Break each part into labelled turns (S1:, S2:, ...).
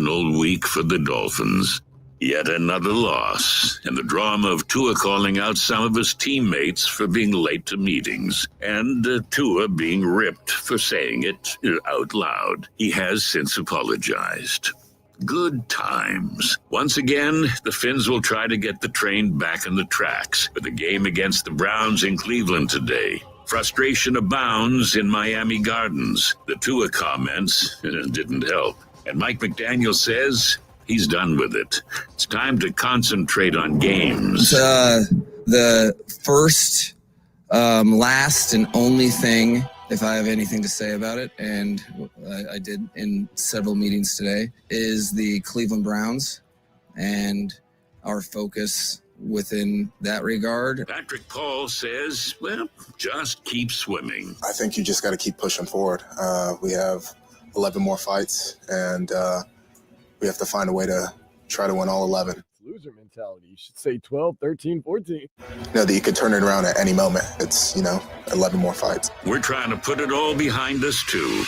S1: emotional week for the Dolphins. Yet another loss, and the drama of Tua calling out some of his teammates for being late to meetings, and Tua being ripped for saying it out loud. He has since apologized. Good times. Once again, the Finns will try to get the train back on the tracks with a game against the Browns in Cleveland today. Frustration abounds in Miami Gardens. The Tua comments didn't help. And Mike McDaniel says he's done with it. It's time to concentrate on games.
S2: The first, last, and only thing, if I have anything to say about it, and I did in several meetings today, is the Cleveland Browns and our focus within that regard.
S1: Patrick Paul says, well, just keep swimming.
S3: I think you just got to keep pushing forward. We have 11 more fights, and we have to find a way to try to win all 11.
S4: Loser mentality. You should say 12, 13, 14.
S3: You know that you could turn it around at any moment. It's, 11 more fights.
S1: We're trying to put it all behind us, too.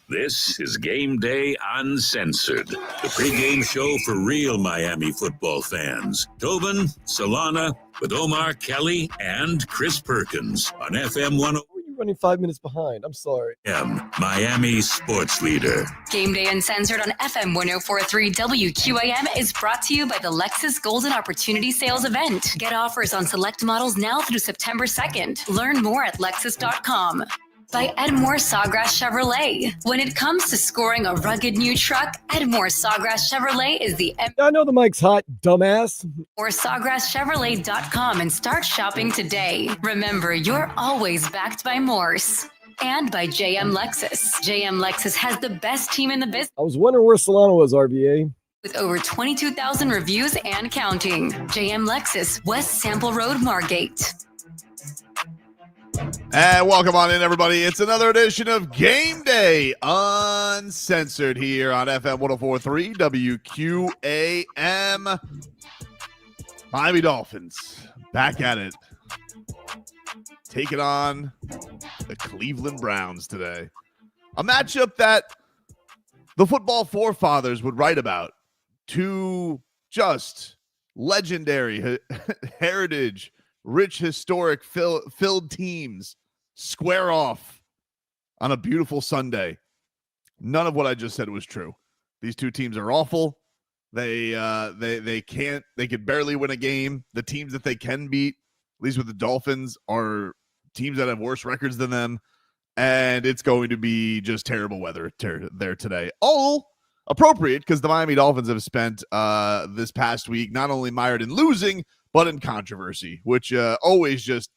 S1: This is Gameday Uncensored, the pregame show for real Miami football fans. Tobin, Solana, with Omar Kelly and Chris Perkins on FM 10.
S4: Running 5 minutes behind. I'm sorry.
S1: Miami sports leader.
S5: Gameday Uncensored on FM 1043 WQAM is brought to you by the Lexus Golden Opportunity Sales Event. Get offers on select models now through September 2nd. Learn more at Lexus.com. By Edmore Sawgrass Chevrolet. When it comes to scoring a rugged new truck, Edmore Sawgrass Chevrolet is the
S4: I know the mic's hot, dumbass.
S5: Or sawgrasschevrolet.com and start shopping today. Remember, you're always backed by Morse. And by JM Lexus. JM Lexus has the best team in the business.
S4: I was wondering where Solana was, RVA.
S5: With over 22,000 reviews and counting. JM Lexus, West Sample Road, Margate.
S6: And welcome on in, everybody. It's another edition of Game Day Uncensored here on FM 1043 WQAM. Miami Dolphins back at it, taking on the Cleveland Browns today. A matchup that the football forefathers would write about. Two just legendary heritage, rich, historic filled teams square off on a beautiful Sunday. None of what I just said was true. These two teams are awful. They could barely win a game. The teams that they can beat, at least with the Dolphins, are teams that have worse records than them. And it's going to be just terrible weather there today. All appropriate because the Miami Dolphins have spent this past week not only mired in losing, but in controversy, which always just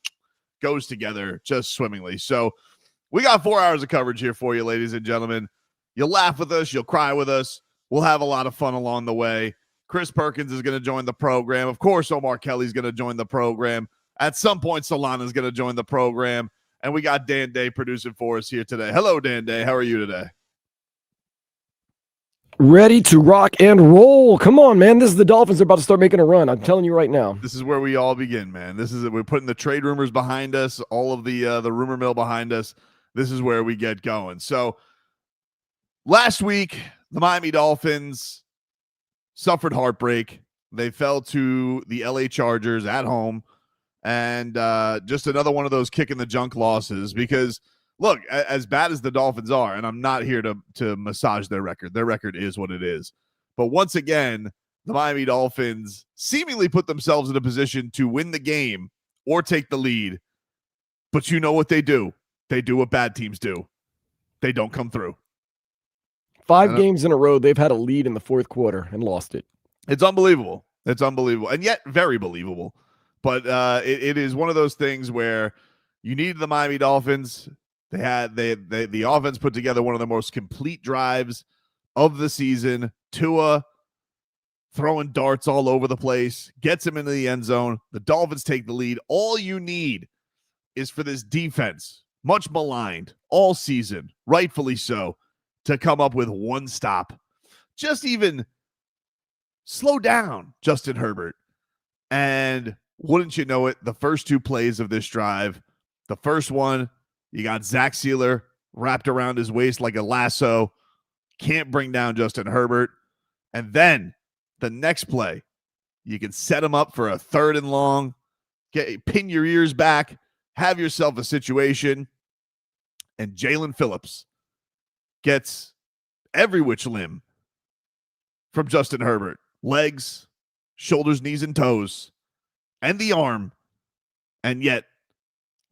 S6: goes together just swimmingly. So we got 4 hours of coverage here for you, ladies and gentlemen. You'll laugh with us. You'll cry with us. We'll have a lot of fun along the way. Chris Perkins is going to join the program. Of course, Omar Kelly's going to join the program. At some point, Solana is going to join the program. And we got Dan Day producing for us here today. Hello, Dan Day. How are you today?
S4: Ready to rock and roll. Come on, man. This is the Dolphins. They're about to start making a run. I'm telling you right now.
S6: This is where we all begin, man. We're putting the trade rumors behind us, all of the rumor mill behind us. This is where we get going. So last week, the Miami Dolphins suffered heartbreak. They fell to the LA Chargers at home. And just another one of those kick in the junk losses because, look, as bad as the Dolphins are, and I'm not here to massage their record is what it is. But once again, the Miami Dolphins seemingly put themselves in a position to win the game or take the lead. But you know what they do? They do what bad teams do. They don't come through.
S4: 5 games in a row, they've had a lead in the fourth quarter and lost it.
S6: It's unbelievable. It's unbelievable. And yet very believable. But it is one of those things where you need the Miami Dolphins. The offense put together one of the most complete drives of the season. Tua throwing darts all over the place, gets him into the end zone. The Dolphins take the lead. All you need is for this defense, much maligned all season, rightfully so, to come up with one stop. Just even slow down Justin Herbert. And wouldn't you know it, the first 2 plays of this drive, the first one, you got Zach Sealer wrapped around his waist like a lasso, can't bring down Justin Herbert. And then the next play, you can set them up for a 3rd and long, pin your ears back, have yourself a situation, and Jalen Phillips gets every which limb from Justin Herbert. Legs, shoulders, knees, and toes, and the arm. And yet,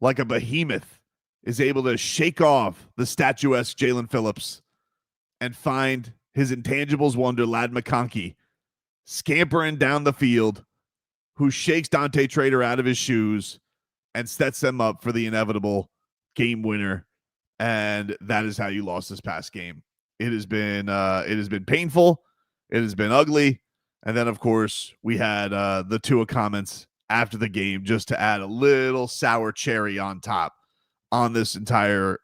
S6: like a behemoth, is able to shake off the statuesque Jalen Phillips and find his intangibles wonder, Ladd McConkey, scampering down the field, who shakes Dante Trader out of his shoes and sets them up for the inevitable game winner. And that is how you lost this past game. It has been painful. It has been ugly. And then, of course, we had the Tua comments after the game just to add a little sour cherry on top on this entire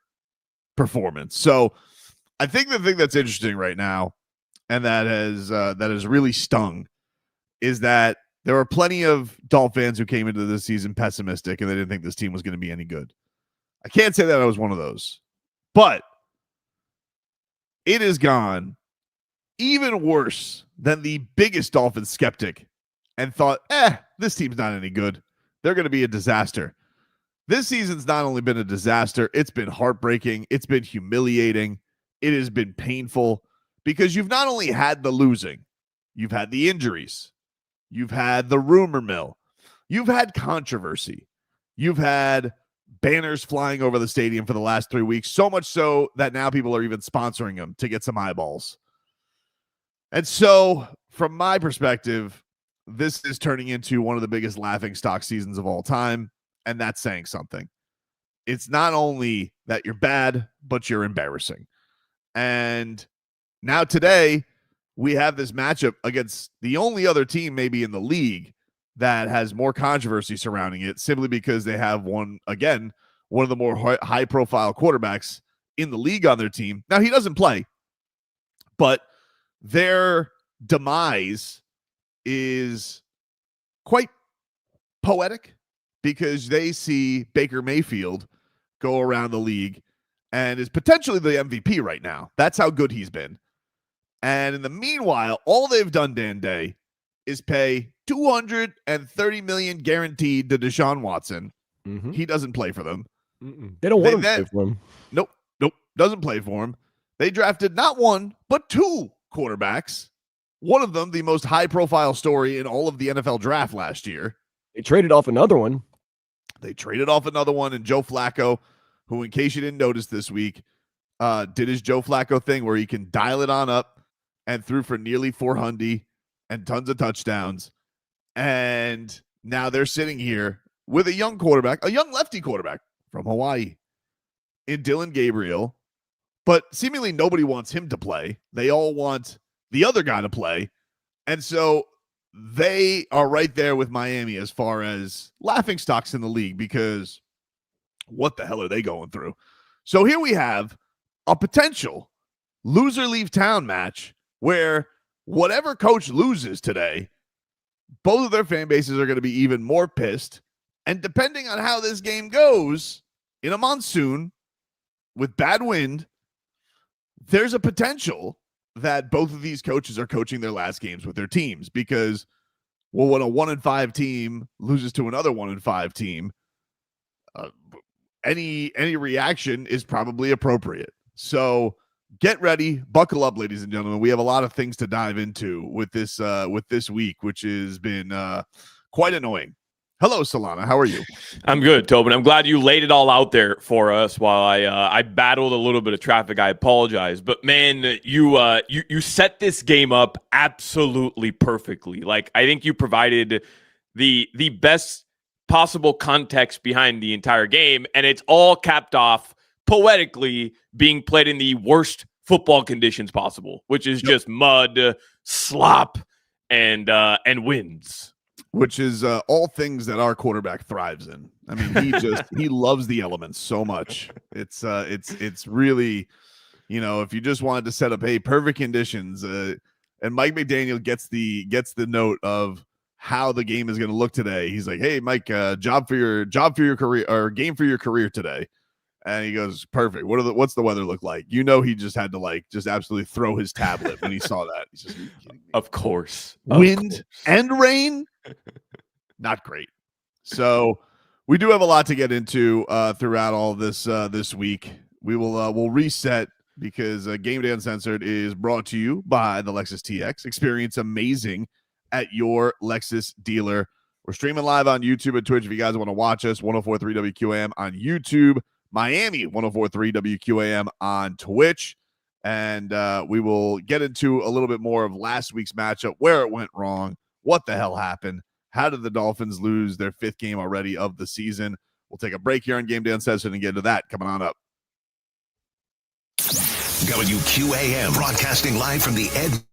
S6: performance. So I think the thing that's interesting right now, and that has really stung, is that there were plenty of Dolphin fans who came into this season pessimistic and they didn't think this team was going to be any good. I can't say that I was one of those, but it has gone even worse than the biggest Dolphins skeptic and thought, this team's not any good. They're going to be a disaster. This season's not only been a disaster, it's been heartbreaking. It's been humiliating. It has been painful because you've not only had the losing, you've had the injuries, you've had the rumor mill, you've had controversy, you've had banners flying over the stadium for the last 3 weeks, so much so that now people are even sponsoring them to get some eyeballs. And so, from my perspective, this is turning into one of the biggest laughingstock seasons of all time, and that's saying something. It's not only that you're bad, but you're embarrassing. And now today, we have this matchup against the only other team maybe in the league that has more controversy surrounding it, simply because they have one of the more high-profile quarterbacks in the league on their team. Now, he doesn't play, but their demise is quite poetic because they see Baker Mayfield go around the league and is potentially the MVP right now. That's how good he's been. And in the meanwhile, all they've done, Dan Day, is pay $230 million guaranteed to Deshaun Watson. Mm-hmm. He doesn't play for them.
S4: Mm-mm. They don't want him to play for him.
S6: Nope. Doesn't play for him. They drafted not one, but 2 quarterbacks. One of them, the most high-profile story in all of the NFL draft last year.
S4: They traded off another one.
S6: And Joe Flacco, who, in case you didn't notice this week, did his Joe Flacco thing where he can dial it on up and threw for nearly 400 and tons of touchdowns. And now they're sitting here with a young quarterback, a young lefty quarterback from Hawaii, in Dylan Gabriel. But seemingly nobody wants him to play. They all want the other guy to play. And so they are right there with Miami as far as laughingstocks in the league, because what the hell are they going through? So here we have a potential loser leave town match where whatever coach loses today, both of their fan bases are going to be even more pissed. And depending on how this game goes in a monsoon with bad wind, there's a potential that both of these coaches are coaching their last games with their teams, because, well, when a 1-5 team loses to another 1-5 team, any reaction is probably appropriate. So get ready, buckle up, ladies and gentlemen. We have a lot of things to dive into with this week, which has been quite annoying. Hello, Solana. How are you?
S7: I'm good, Tobin. I'm glad you laid it all out there for us while I battled a little bit of traffic. I apologize, but man, you set this game up absolutely perfectly. Like, I think you provided the best possible context behind the entire game, and it's all capped off poetically being played in the worst football conditions possible, which is just mud, slop, and winds.
S6: Which is all things that our quarterback thrives in. I mean, he loves the elements so much. It's really, if you just wanted to set up, hey, perfect conditions, and Mike McDaniel gets the note of how the game is going to look today. He's like, hey, Mike, job for your career, or game for your career today. And he goes, perfect. What's the weather look like? You know, he just had to just absolutely throw his tablet when he saw that. He's just, are you kidding me?
S7: Of course.
S6: Wind and rain, not great. So we do have a lot to get into throughout all this this week. We'll reset because Gameday Uncensored is brought to you by the Lexus TX. Experience amazing at your Lexus dealer. We're streaming live on YouTube and Twitch if you guys want to watch us. 104.3 WQAM on YouTube. Miami 104.3 WQAM on Twitch. And we will get into a little bit more of last week's matchup, where it went wrong, what the hell happened, how did the Dolphins lose their 5th game already of the season. We'll take a break here on Gameday Uncensored and get into that coming on up.
S8: WQAM broadcasting live from the Ed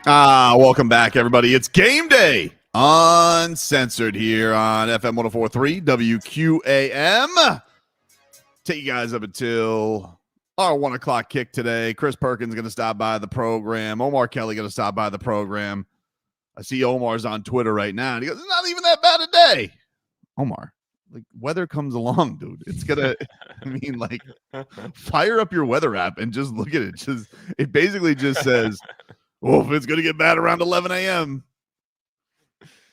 S6: Welcome back, everybody. It's game day. Uncensored here on FM 104.3 WQAM. Take you guys up until our 1 o'clock kick today. Chris Perkins going to stop by the program. Omar Kelly going to stop by the program. I see Omar's on Twitter right now, and he goes, it's not even that bad a day. Omar, like, weather comes along, dude. It's going to, I mean, like, fire up your weather app and just look at it. It basically just says, well, it's going to get bad around 11 a.m.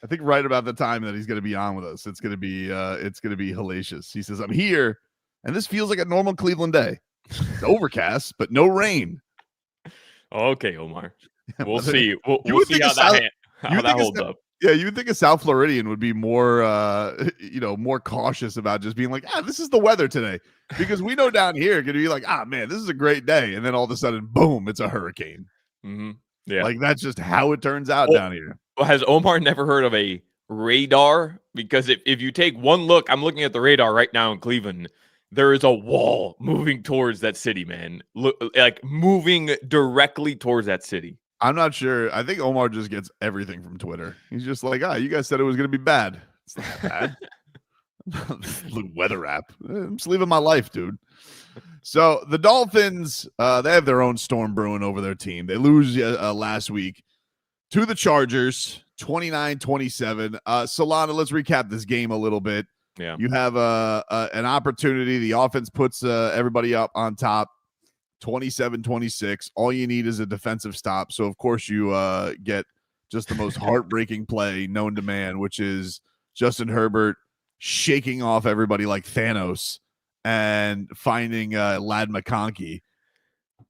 S6: I think right about the time that he's going to be on with us, it's going to be hellacious. He says, I'm here, and this feels like a normal Cleveland day. It's overcast, but no rain.
S7: Okay, Omar. We'll see. We'll see how that holds up.
S6: Yeah, you would think a South Floridian would be more, more cautious about just being like, this is the weather today. Because we know down here, going to be like, man, this is a great day. And then all of a sudden, boom, it's a hurricane.
S7: Mm-hmm. Yeah.
S6: Like, that's just how it turns out down here.
S7: Well, has Omar never heard of a radar? Because if you take one look, I'm looking at the radar right now in Cleveland. There is a wall moving towards that city, man. Like moving directly towards that city.
S6: I'm not sure. I think Omar just gets everything from Twitter. He's just like, you guys said it was going to be bad. It's not bad. The weather app. I'm just living my life, dude. So the Dolphins, they have their own storm brewing over their team. They lose last week to the Chargers, 29-27. Solana, let's recap this game a little bit.
S7: Yeah,
S6: you have an opportunity. The offense puts everybody up on top, 27-26. All you need is a defensive stop. So, of course, you get just the most heartbreaking play known to man, which is Justin Herbert shaking off everybody like Thanos and finding Lad McConkey.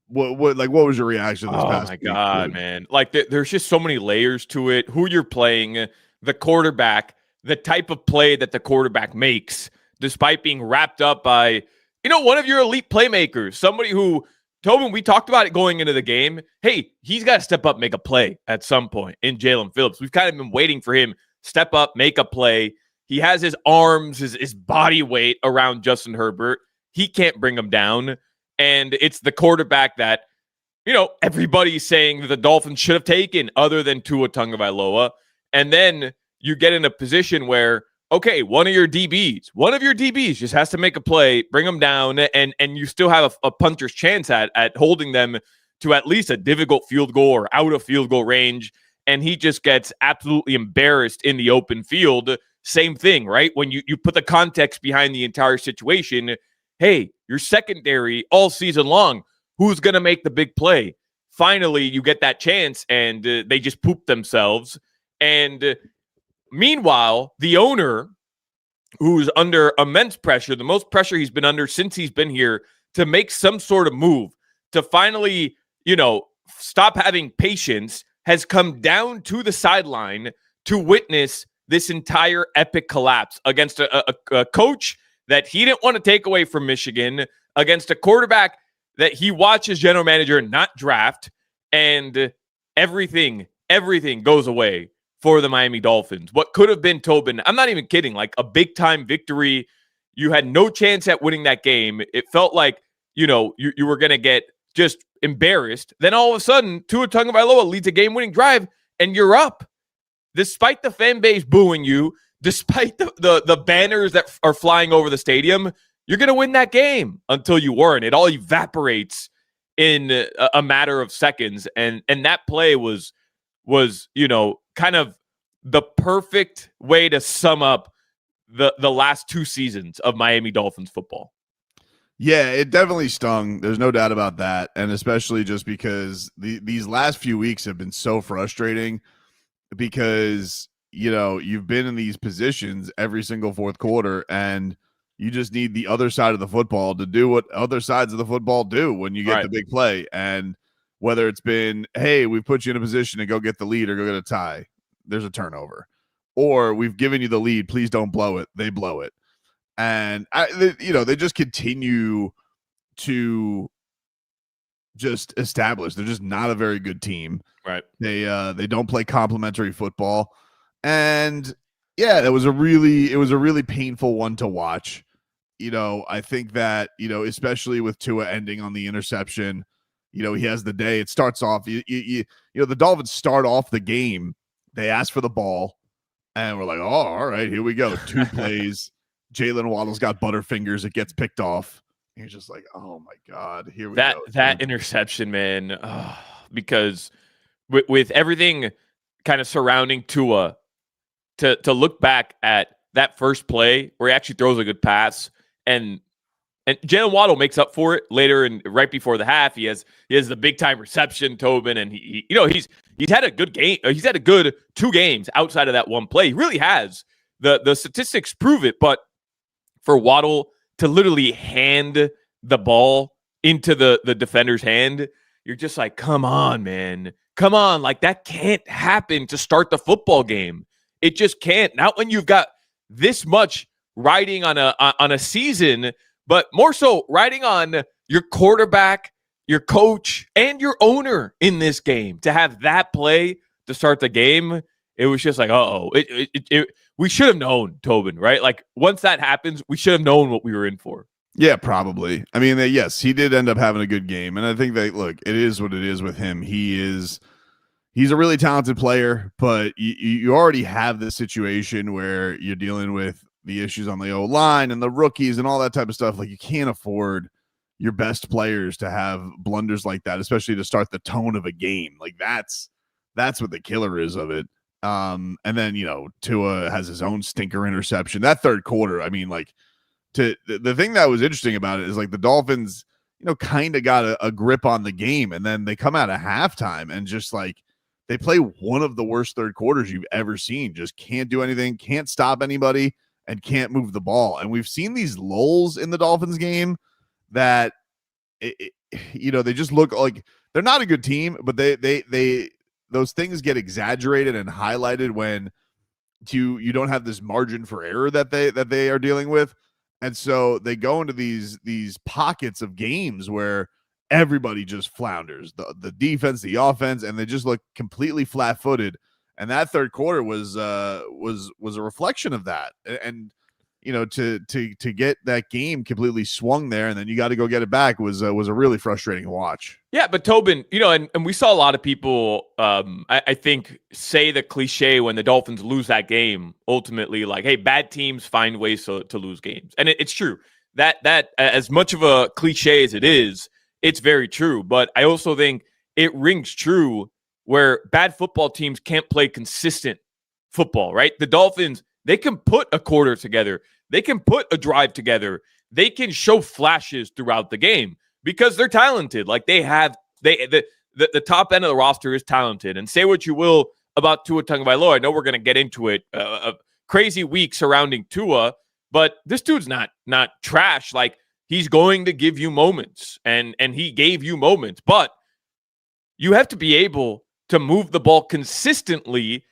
S6: What was your reaction this past week? Oh, my
S7: God, man. Like, there's just so many layers to it. Who you're playing, the quarterback, the type of play that the quarterback makes, despite being wrapped up by, one of your elite playmakers, somebody who, Tobin, we talked about it going into the game. Hey, he's got to step up, make a play at some point in Jalen Phillips. We've kind of been waiting for him step up, make a play. He has his arms, his body weight around Justin Herbert. He can't bring him down. And it's the quarterback that, everybody's saying that the Dolphins should have taken other than Tua Tagovailoa. And then you get in a position where, okay, one of your DBs just has to make a play, bring them down, and you still have a puncher's chance at holding them to at least a difficult field goal or out of field goal range. And he just gets absolutely embarrassed in the open field. Same thing, right? When you put the context behind the entire situation, hey, your secondary all season long, who's going to make the big play? Finally, you get that chance, and they just poop themselves. And meanwhile, the owner, who's under immense pressure, the most pressure he's been under since he's been here, to make some sort of move, to finally, stop having patience, has come down to the sideline to witness this entire epic collapse against a coach that he didn't want to take away from Michigan, against a quarterback that he watched his general manager not draft, and everything goes away for the Miami Dolphins. What could have been, Tobin, I'm not even kidding, like a big-time victory. You had no chance at winning that game. It felt like, you were going to get just embarrassed. Then all of a sudden, Tua Tagovailoa leads a game-winning drive, and you're up. Despite the fan base booing you, despite the banners that are flying over the stadium, you're going to win that game until you weren't. It all evaporates in a matter of seconds. And that play was kind of the perfect way to sum up the last two seasons of Miami Dolphins football.
S6: Yeah, it definitely stung. There's no doubt about that. And especially just because these last few weeks have been so frustrating because, you've been in these positions every single fourth quarter, and you just need the other side of the football to do what other sides of the football do when you get the big play. And whether it's been, hey, we've put you in a position to go get the lead or go get a tie, there's a turnover. Or we've given you the lead, please don't blow it. They blow it. And, they just continue to just establish they're just not a very good team.
S7: Right.
S6: They don't play complementary football. And, yeah, it was a really painful one to watch. I think that, especially with Tua ending on the interception, he has the day. It starts off, the Dolphins start off the game. They ask for the ball, and we're like, oh, all right, here we go. 2 plays. Jalen Waddle's got butterfingers. It gets picked off. And you're just like, oh my God, here we go.
S7: That interception, man, because with everything kind of surrounding Tua, to look back at that first play where he actually throws a good pass, and Jalen Waddle makes up for it later and right before the half. He has the big time reception, Tobin, and he's had a good game. He's had a good 2 games outside of that one play. He really has. The statistics prove it, but for Waddle to literally hand the ball into the defender's hand, you're just like, come on, man. Come on. Like, that can't happen to start the football game. It just can't. Not when you've got this much riding on a season, but more so riding on your quarterback, your coach, and your owner in this game. To have that play to start the game, it was just like, we should have known, Tobin, right? Like, once that happens, we should have known what we were in for.
S6: Yeah, probably. I mean, yes, he did end up having a good game. And I think that, look, it is what it is with him. He's a really talented player, but you already have this situation where you're dealing with the issues on the O-line and the rookies and all that type of stuff. Like, you can't afford your best players to have blunders like that, especially to start the tone of a game. Like, that's what the killer is of it. And then, Tua has his own stinker interception. That third quarter, I mean, like, the thing that was interesting about it is, like, the Dolphins, kind of got a grip on the game, and then they come out of halftime and just, like, they play one of the worst third quarters you've ever seen. Just can't do anything, can't stop anybody, and can't move the ball. And we've seen these lulls in the Dolphins game that, they just look like they're not a good team, but they those things get exaggerated and highlighted when you don't have this margin for error that they are dealing with. And so they go into these pockets of games where everybody just flounders, the defense, the offense, and they just look completely flat-footed. And that third quarter was a reflection of that. And to get that game completely swung there, and then you got to go get it back was a really frustrating watch. Yeah,
S7: but Tobin, and we saw a lot of people, I think, say the cliche when the Dolphins lose that game, ultimately, like, hey, bad teams find ways to lose games. And it's true. That as much of a cliche as it is, it's very true. But I also think it rings true where bad football teams can't play consistent football, right? The Dolphins, they can put a quarter together. They can put a drive together. They can show flashes throughout the game because they're talented. Like, the top end of the roster is talented. And say what you will about Tua Tagovailoa. I know we're going to get into it. A crazy week surrounding Tua, but this dude's not trash. Like, he's going to give you moments, and he gave you moments. But you have to be able to move the ball consistently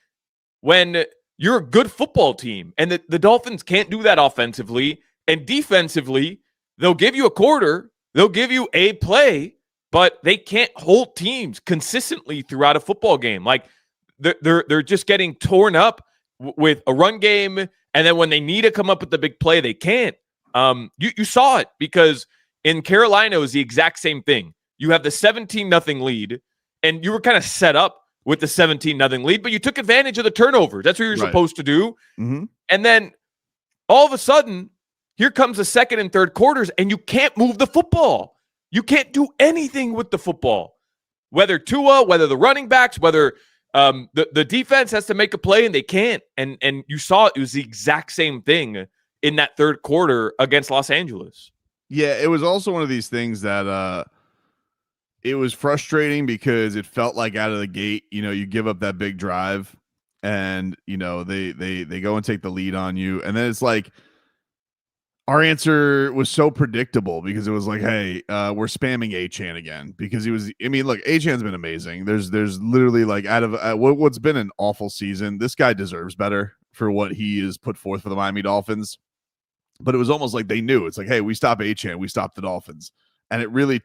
S7: when you're a good football team. And the Dolphins can't do that offensively. And defensively, they'll give you a quarter, they'll give you a play, but they can't hold teams consistently throughout a football game. Like, they're just getting torn up with a run game, and then when they need to come up with the big play, they can't. You saw it because in Carolina, it was the exact same thing. You have the 17-0 lead, and you were kind of set up with the 17-0 lead, but you took advantage of the turnovers. That's what you're supposed to do.
S6: Mm-hmm.
S7: And then all of a sudden, here comes the second and third quarters, and you can't move the football. You can't do anything with the football. Whether Tua, whether the running backs, whether the defense has to make a play, and they can't. And you saw it was the exact same thing in that third quarter against Los Angeles.
S6: Yeah, it was also one of these things that it was frustrating because it felt like out of the gate, you give up that big drive and, they go and take the lead on you. And then it's like, our answer was so predictable because it was like, hey, we're spamming A-Chan again because look, A-Chan's been amazing. There's literally, like, out of what's been an awful season, this guy deserves better for what he has put forth for the Miami Dolphins. But it was almost like they knew. It's like, hey, we stop A-Chan, we stop the Dolphins. And it really,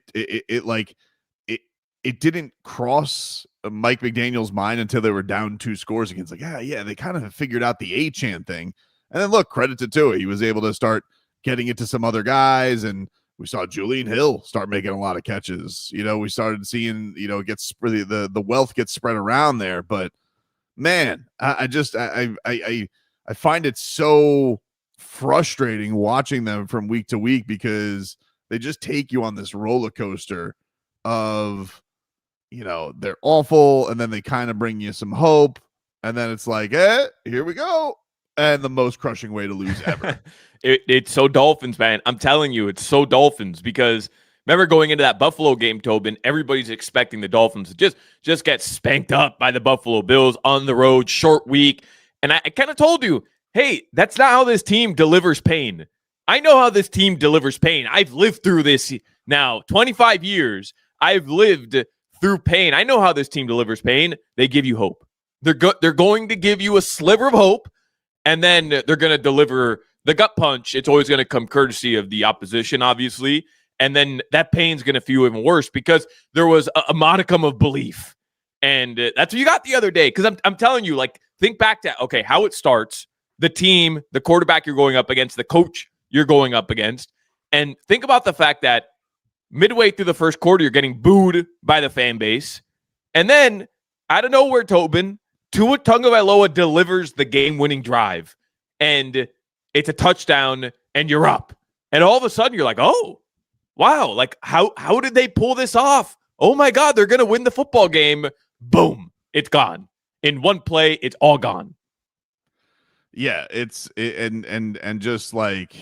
S6: it didn't cross Mike McDaniel's mind until they were down 2 scores against. Like, yeah, they kind of have figured out the A-Chan thing. And then look, credit to Tua. He was able to start getting it to some other guys and We saw Julian Hill start making a lot of catches. We started seeing, the wealth get spread around there. But man, I find it so frustrating watching them from week to week because they just take you on this roller coaster of, they're awful. And then they kind of bring you some hope. And then it's like, here we go. And the most crushing way to lose ever.
S7: It's so Dolphins, man. I'm telling you, it's so Dolphins because remember going into that Buffalo game, Tobin, everybody's expecting the Dolphins to just get spanked up by the Buffalo Bills on the road, short week. And I kind of told you, hey, that's not how this team delivers pain. I know how this team delivers pain. I've lived through this now 25 years. I've lived through pain. I know how this team delivers pain. They give you hope. They're going to give you a sliver of hope, and then they're going to deliver the gut punch. It's always going to come courtesy of the opposition, obviously. And then that pain's going to feel even worse because there was a modicum of belief. And that's what you got the other day. Because I'm telling you, like, think back to, okay, how it starts, the team, the quarterback you're going up against, the coach you're going up against. And think about the fact that midway through the first quarter, you're getting booed by the fan base. And then, out of nowhere, Tobin, Tua Tagovailoa delivers the game-winning drive. And it's a touchdown, and you're up. And all of a sudden, you're like, oh, wow, like, how did they pull this off? Oh, my God, they're going to win the football game. Boom, it's gone. In one play, it's all gone.
S6: Yeah, and just like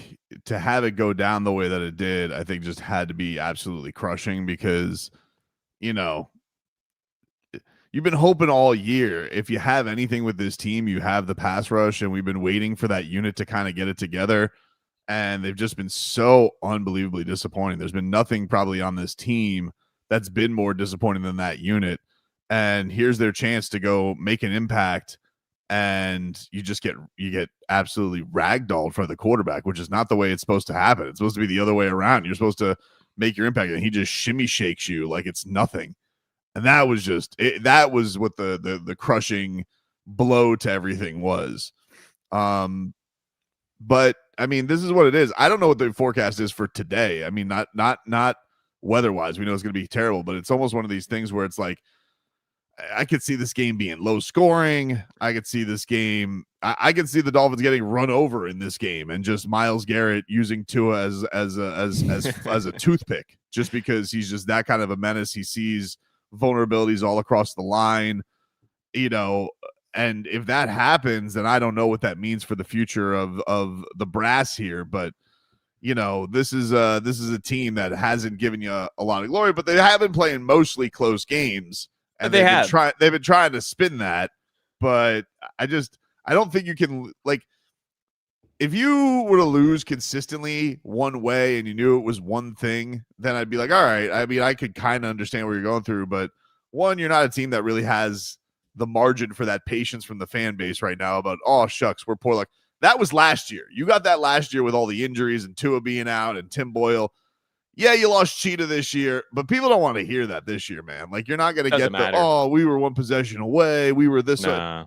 S6: to have it go down the way that it did, I think just had to be absolutely crushing because, you've been hoping all year. If you have anything with this team, you have the pass rush, and we've been waiting for that unit to kind of get it together. And they've just been so unbelievably disappointing. There's been nothing probably on this team that's been more disappointing than that unit. And here's their chance to go make an impact. And you get absolutely ragdolled for the quarterback, which is not the way it's supposed to happen. It's supposed to be the other way around. You're supposed to make your impact, and he just shimmy shakes you like it's nothing. And that was just it. That was what the crushing blow to everything was. But I mean, this is what it is. I don't know what the forecast is for today. I mean, not weather-wise. We know it's going to be terrible, but it's almost one of these things where it's like, I could see this game being low scoring. I could see this game. I could see the Dolphins getting run over in this game, and just Myles Garrett using Tua as a toothpick, just because he's just that kind of a menace. He sees vulnerabilities all across the line, and if that happens, then I don't know what that means for the future of the brass here. But this is a team that hasn't given you a lot of glory, but they have been playing mostly close games. And they've been trying to spin that, but I don't think you can, like, if you were to lose consistently one way and you knew it was one thing, then I'd be like, all right. I mean, I could kind of understand what you're going through, but one, you're not a team that really has the margin for that patience from the fan base right now about, oh, shucks, we're poor luck. That was last year. You got that last year with all the injuries and Tua being out and Tim Boyle. Yeah, you lost Cheetah this year, but people don't want to hear that this year, man. Like, you're not going to get we were one possession away. We were this way. Nah,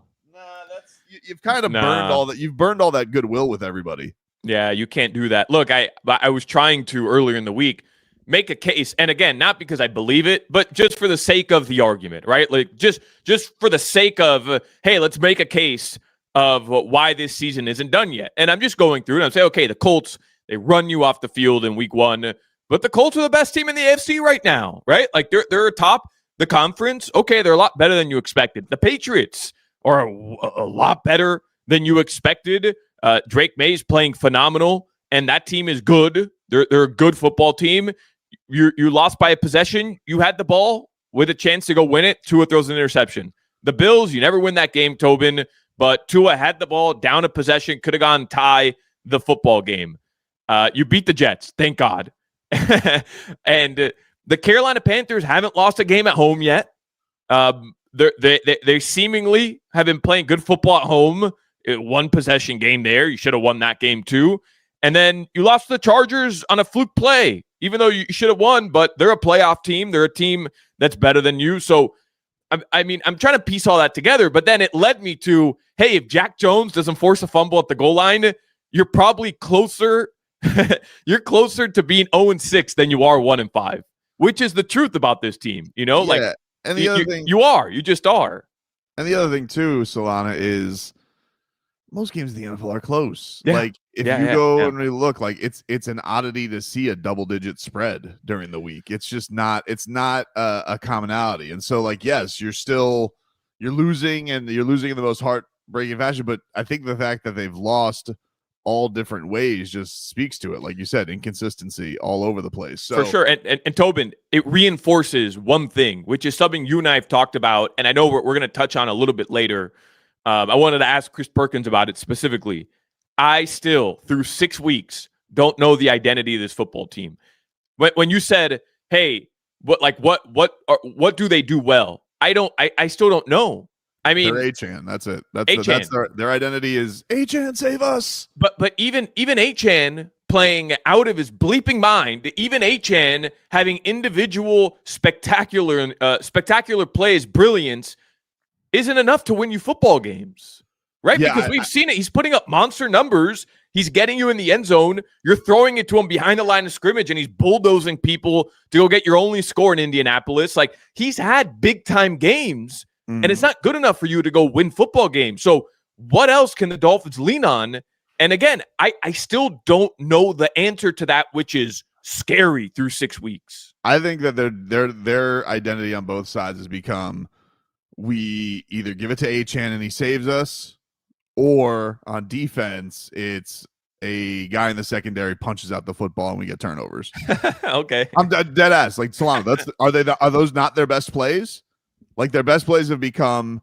S6: you've kind of burned all that. You've burned all that goodwill with everybody.
S7: Yeah, you can't do that. Look, I was trying to earlier in the week make a case, and again, not because I believe it, but just for the sake of the argument, right? Like, just for the sake of, hey, let's make a case of why this season isn't done yet. And I'm just going through and I'm saying, okay, the Colts, they run you off the field in week 1. But the Colts are the best team in the AFC right now, right? Like, they're atop the conference. Okay, they're a lot better than you expected. The Patriots are a lot better than you expected. Drake May's playing phenomenal, and that team is good. They're a good football team. You lost by a possession. You had the ball with a chance to go win it. Tua throws an interception. The Bills, you never win that game, Tobin, but Tua had the ball, down a possession, could have gone tie the football game. You beat the Jets, thank God. And the Carolina Panthers haven't lost a game at home yet. They seemingly have been playing good football at home. One possession game there. You should have won that game too. And then you lost to the Chargers on a fluke play, even though you should have won, but they're a playoff team. They're a team that's better than you. So, I mean, I'm trying to piece all that together, but then it led me to, hey, if Jack Jones doesn't force a fumble at the goal line, you're probably closer you're closer to being 0-6 than you are 1-5, which is the truth about this team. You know, like,
S6: and the other thing,
S7: you just are.
S6: And the other thing too, Solana, is most games in the NFL are close.
S7: Yeah.
S6: Like if you go and really look, like it's an oddity to see a double-digit spread during the week. It's just not. It's not a commonality. And so, like, yes, you're losing, and you're losing in the most heartbreaking fashion. But I think the fact that they've lost all different ways just speaks to it. Like you said, inconsistency all over the place. So,
S7: for sure. And Tobin, it reinforces one thing, which is something you and I have talked about, and I know we're going to touch on a little bit later. I wanted to ask Chris Perkins about it specifically. I still, through 6 weeks, don't know the identity of this football team. When you said, "Hey, what do they do well?" I still don't know. I mean,
S6: they're Achan. That's it. That's their identity is Achan, save us.
S7: But even Achan playing out of his bleeping mind, even Achan having individual spectacular plays, brilliance, isn't enough to win you football games, right?
S6: Yeah,
S7: because we've seen it. He's putting up monster numbers. He's getting you in the end zone. You're throwing it to him behind the line of scrimmage, and he's bulldozing people to go get your only score in Indianapolis. Like, he's had big-time games, and it's not good enough for you to go win football games. So what else can the Dolphins lean on? And again, I still don't know the answer to that, which is scary through 6 weeks.
S6: I think that their identity on both sides has become, we either give it to Achan and he saves us, or on defense, it's a guy in the secondary punches out the football and we get turnovers.
S7: Okay.
S6: I'm dead ass. Like, Solana, are those not their best plays? Like, their best plays have become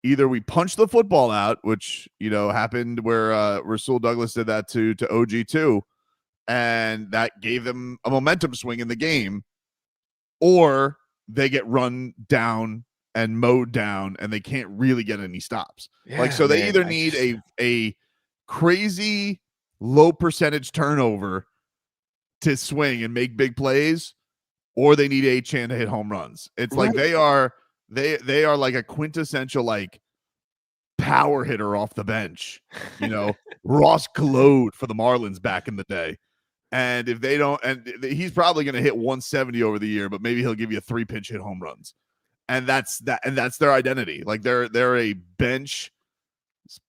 S6: either we punch the football out, which, happened where Rasul Douglas did that to OG2, and that gave them a momentum swing in the game, or they get run down and mowed down and they can't really get any stops. They either need a crazy low percentage turnover to swing and make big plays, or they need Achan to hit home runs. It's like they are like a quintessential, like, power hitter off the bench, Ross Claude for the Marlins back in the day. And if they don't, and he's probably going to hit 170 over the year, but maybe he'll give you 3 pinch hit home runs. And that's their identity. Like, they're a bench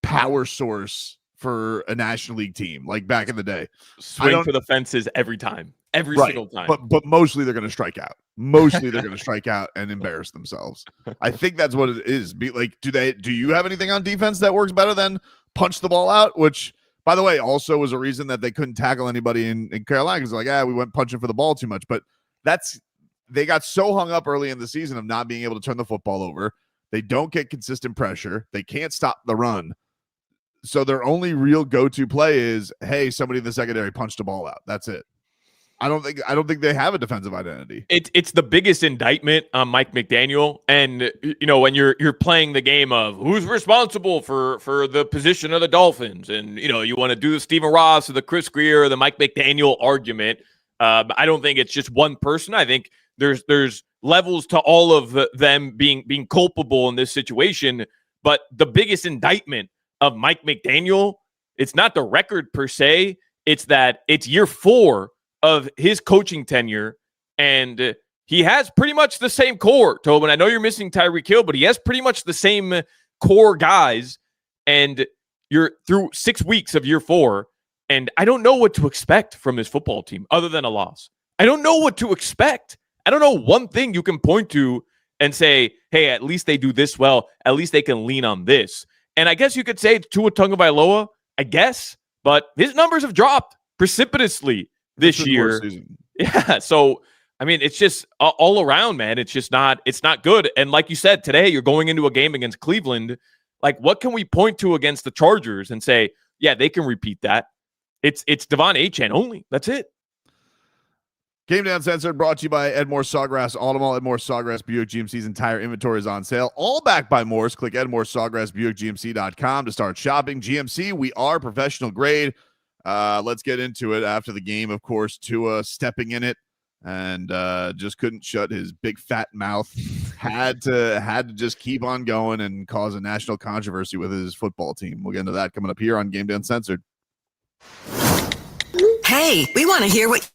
S6: power source for a National League team, like back in the day.
S7: Swing for the fences every time, every single time.
S6: But mostly they're going to strike out. Mostly they're going to strike out and embarrass themselves. I think that's what it is. Do you have anything on defense that works better than punch the ball out? Which, by the way, also was a reason that they couldn't tackle anybody in Carolina, because we went punching for the ball too much. But they got so hung up early in the season of not being able to turn the football over. They don't get consistent pressure. They can't stop the run. So their only real go-to play is, hey, somebody in the secondary punched the ball out. That's it. I don't think they have a defensive identity.
S7: It's the biggest indictment on Mike McDaniel. And when you're playing the game of who's responsible for the position of the Dolphins, and you want to do the Stephen Ross or the Chris Greer or the Mike McDaniel argument. I don't think it's just one person. I think there's levels to all of them being culpable in this situation. But the biggest indictment of Mike McDaniel, it's not the record per se. It's that it's year 4 of his coaching tenure, and he has pretty much the same core, Tobin. I know you're missing Tyreek Hill, but he has pretty much the same core guys, and you're through 6 weeks of year 4, and I don't know what to expect from his football team other than a loss. I don't know what to expect. I don't know one thing you can point to and say, hey, at least they do this well. At least they can lean on this. And I guess you could say Tua Tagovailoa, I guess, but his numbers have dropped precipitously this year. Yeah. So, I mean, it's just all around, man. It's not good. And like you said, today you're going into a game against Cleveland. Like, what can we point to against the Chargers and say, yeah, they can repeat that? It's Devon Achane only. That's it.
S6: Gameday Uncensored brought to you by Edmore Sawgrass Automall. Edmore Sawgrass Buick GMC's entire inventory is on sale, all backed by Morse. Click Edmore Sawgrass Buick GMC.com to start shopping. GMC, we are professional grade. Let's get into it. After the game, of course, Tua stepping in it and just couldn't shut his big fat mouth. had to just keep on going and cause a national controversy with his football team. We'll get into that coming up here on Gameday Uncensored.
S9: Hey, we want to hear what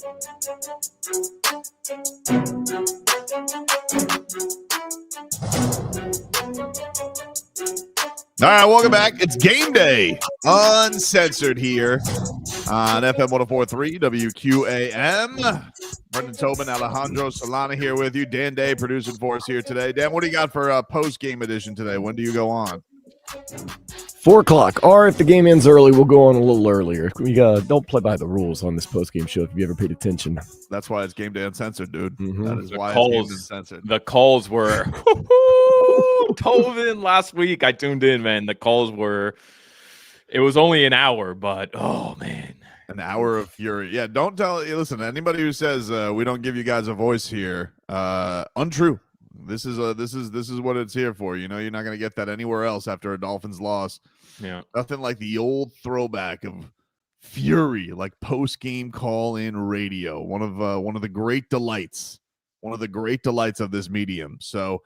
S6: All right, welcome back. It's game day, uncensored here on FM 104.3 WQAM. Brendan Tobin, Alejandro Solana here with you. Dan Day producing for us here today. Dan, what do you got for post-game edition today? When do you go on?
S4: 4 o'clock. Or if the game ends early, we'll go on a little earlier. We don't play by the rules on this post-game show if you ever paid attention.
S6: That's why it's game day uncensored, dude.
S4: Mm-hmm.
S6: That is why it's game day uncensored.
S7: The calls were Tobin last week. I tuned in, man. The calls were, it was only an hour, but oh man.
S6: An hour of fury. Yeah, don't tell. Listen, anybody who says we don't give you guys a voice here, untrue. This is what it's here for. You know, you're not going to get that anywhere else after a Dolphins loss.
S7: Yeah,
S6: nothing like the old throwback of fury, like post-game call-in radio. One of the great delights. One of the great delights of this medium. So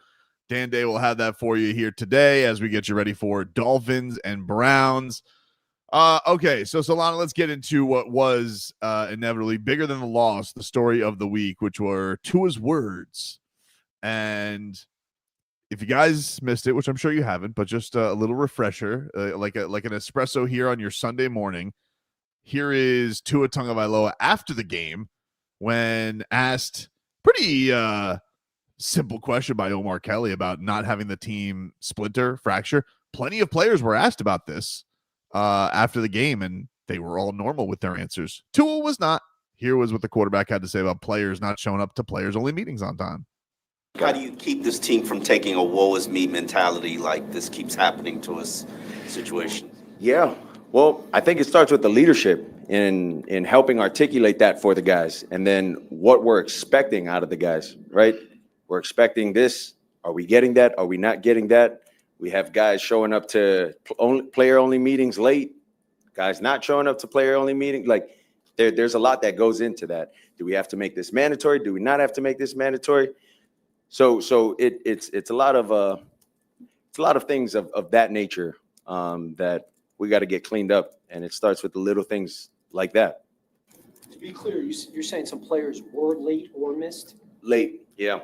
S6: Dan Day will have that for you here today as we get you ready for Dolphins and Browns. Okay, so Solana, let's get into what was inevitably bigger than the loss, the story of the week, which were Tua's words. And if you guys missed it, which I'm sure you haven't, but just a little refresher, like an espresso here on your Sunday morning, here is Tua Tagovailoa after the game when asked pretty simple question by Omar Kelly about not having the team fracture. Plenty of players were asked about this after the game, and they were all normal with their answers. Tua was not. Here was what the quarterback had to say about players not showing up to players-only meetings on time.
S9: How do you keep this team from taking a woe is me mentality like this keeps happening to us situation?
S10: Yeah, well, I think it starts with the leadership in helping articulate that for the guys, and then what we're expecting out of the guys, right? We're expecting this. Are we getting that? Are we not getting that? We have guys showing up to player-only meetings late, guys not showing up to player-only meetings. Like, there's a lot that goes into that. Do we have to make this mandatory? Do we not have to make this mandatory? So it's a lot of things of that nature that we got to get cleaned up, and it starts with the little things like that.
S11: To be clear, you're saying some players were late or missed?
S10: Late, yeah.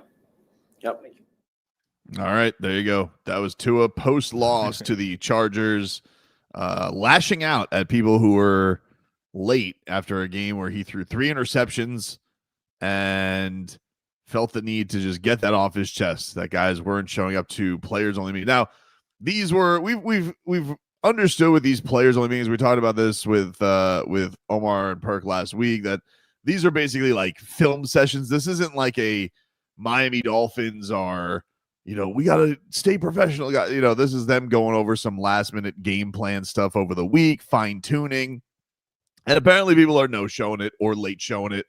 S10: Yep.
S6: All right, there you go. That was Tua post-loss to the Chargers, lashing out at people who were late after a game where he threw 3 interceptions and felt the need to just get that off his chest, that guys weren't showing up to players-only meetings. Now, these were we've understood with these players-only meetings. We talked about this with Omar and Perk last week, that these are basically like film sessions. This isn't like a Miami Dolphins are, we got to stay professional. This is them going over some last-minute game plan stuff over the week, fine-tuning. And apparently people are no-showing it or late showing it.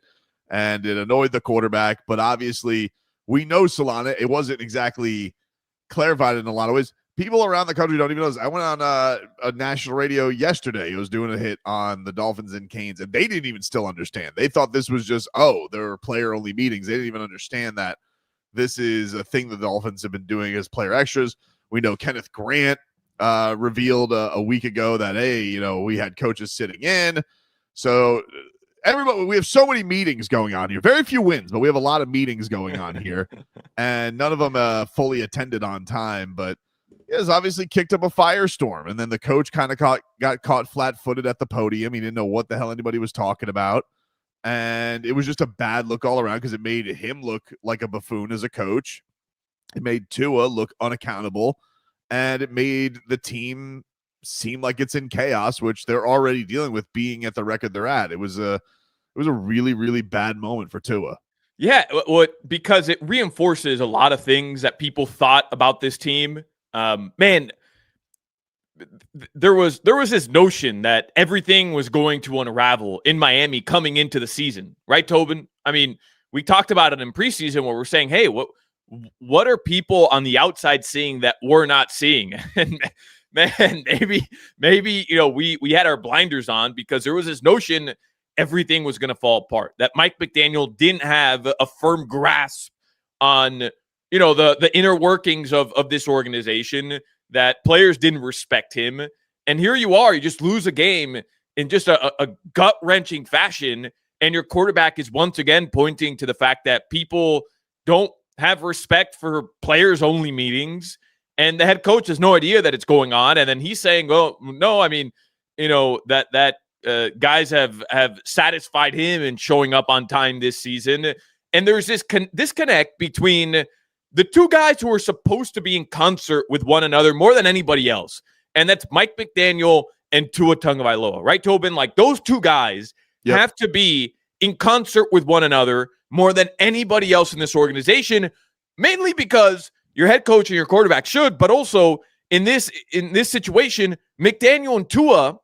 S6: And it annoyed the quarterback, but obviously we know Solana. It wasn't exactly clarified in a lot of ways. People around the country don't even know this. I went on a national radio yesterday. It was doing a hit on the Dolphins and Canes, and they didn't even still understand. They thought this was just, there were player-only meetings. They didn't even understand that this is a thing the Dolphins have been doing as player extras. We know Kenneth Grant revealed a week ago that, hey, we had coaches sitting in. So everybody, we have so many meetings going on here. Very few wins, but we have a lot of meetings going on here, and none of them fully attended on time. But it has obviously kicked up a firestorm, and then the coach kind of got caught flat-footed at the podium. He didn't know what the hell anybody was talking about, and it was just a bad look all around because it made him look like a buffoon as a coach. It made Tua look unaccountable, and it made the team seem like it's in chaos, which they're already dealing with being at the record they're at. It was a really, really bad moment for Tua.
S7: Yeah, because it reinforces a lot of things that people thought about this team. Man, there was this notion that everything was going to unravel in Miami coming into the season, right, Tobin? I mean, we talked about it in preseason where we're saying, hey, what are people on the outside seeing that we're not seeing? And man, maybe we had our blinders on because there was this notion everything was going to fall apart, that Mike McDaniel didn't have a firm grasp on the inner workings of this organization, that players didn't respect him. And here you are, you just lose a game in just a gut-wrenching fashion, and your quarterback is once again pointing to the fact that people don't have respect for players-only meetings, and the head coach has no idea that it's going on, and then he's saying, well, no, I mean, that guys have satisfied him in showing up on time this season, and there's this disconnect between the two guys who are supposed to be in concert with one another more than anybody else, and that's Mike McDaniel and Tua Tagovailoa, right, Tobin? Like, those two guys have to be in concert with one another more than anybody else in this organization, mainly because your head coach and your quarterback should, but also in this situation, McDaniel and Tua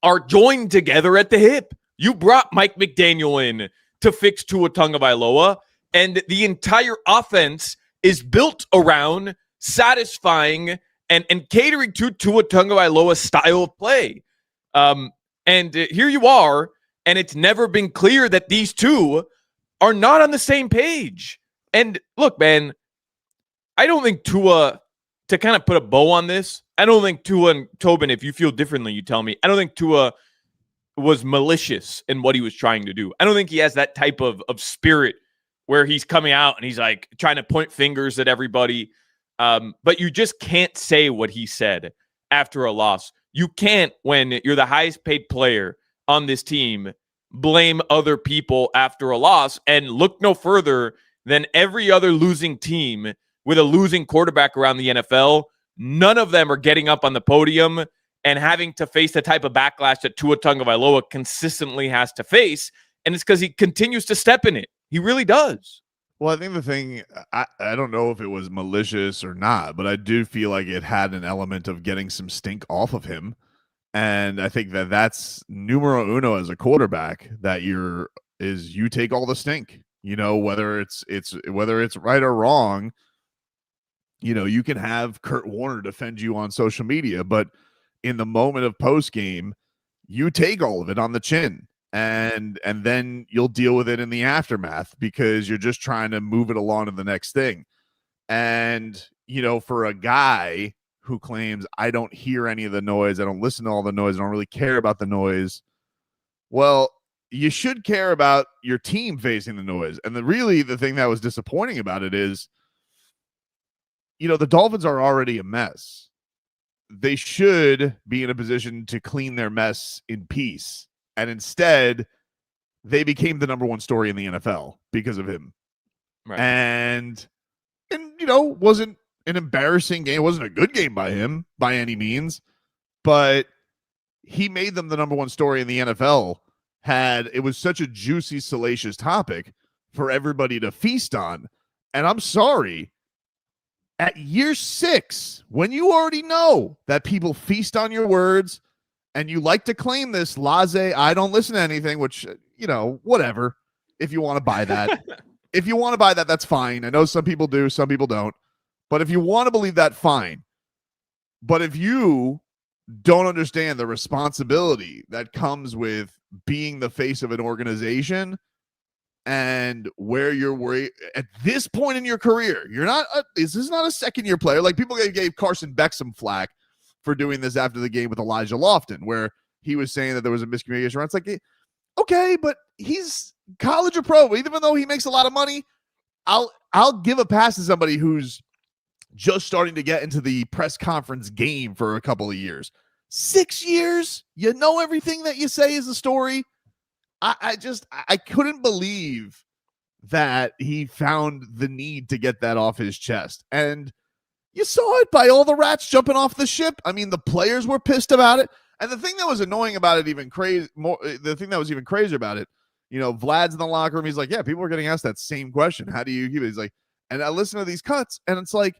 S7: are joined together at the hip. You brought Mike McDaniel in to fix Tua Tagovailoa, and the entire offense is built around satisfying and catering to Tua Tagovailoa's style of play. And here you are, and it's never been clear that these two are not on the same page. And look, man, I don't think Tua, to kind of put a bow on this, I don't think Tua, and Tobin, if you feel differently, you tell me, I don't think Tua was malicious in what he was trying to do. I don't think he has that type of spirit where he's coming out and he's like trying to point fingers at everybody. But you just can't say what he said after a loss. You can't, when you're the highest paid player on this team, blame other people after a loss, and look no further than every other losing team with a losing quarterback around the NFL. None of them are getting up on the podium and having to face the type of backlash that Tua Tagovailoa consistently has to face. And it's because he continues to step in it. He really does.
S6: Well, I think the thing, I don't know if it was malicious or not, but I do feel like it had an element of getting some stink off of him. And I think that that's numero uno as a quarterback, that you take all the stink, whether it's right or wrong. You can have Kurt Warner defend you on social media, but in the moment of post game, you take all of it on the chin, and then you'll deal with it in the aftermath, because you're just trying to move it along to the next thing. And, for a guy who claims, I don't hear any of the noise, I don't listen to all the noise, I don't really care about the noise. Well, you should care about your team facing the noise. And the thing that was disappointing about it is, the Dolphins are already a mess. They should be in a position to clean their mess in peace. And instead, they became the number one story in the NFL because of him.
S7: Right.
S6: And wasn't an embarrassing game. It wasn't a good game by him by any means, but he made them the number one story in the NFL. It was such a juicy, salacious topic for everybody to feast on. And I'm sorry, at year 6, when you already know that people feast on your words and you like to claim this I don't listen to anything, which, whatever, if you want to buy that. If you want to buy that, that's fine. I know some people do, some people don't. But if you want to believe that, fine. But if you don't understand the responsibility that comes with being the face of an organization, and where you're worried at this point in your career, this is not a second-year player. Like, people gave Carson Beck some flack for doing this after the game with Elijah Lofton, where he was saying that there was a miscommunication. It's like, okay, but he's college or pro. Even though he makes a lot of money, I'll give a pass to somebody who's just starting to get into the press conference game for a couple of years. 6 years, everything that you say is a story. I couldn't believe that he found the need to get that off his chest. And you saw it by all the rats jumping off the ship. I mean, the players were pissed about it. And the thing that was annoying about it, the thing that was even crazier about it, Vlad's in the locker room. He's like, yeah, people are getting asked that same question. How do you keep it? He's like, and I listen to these cuts, and it's like,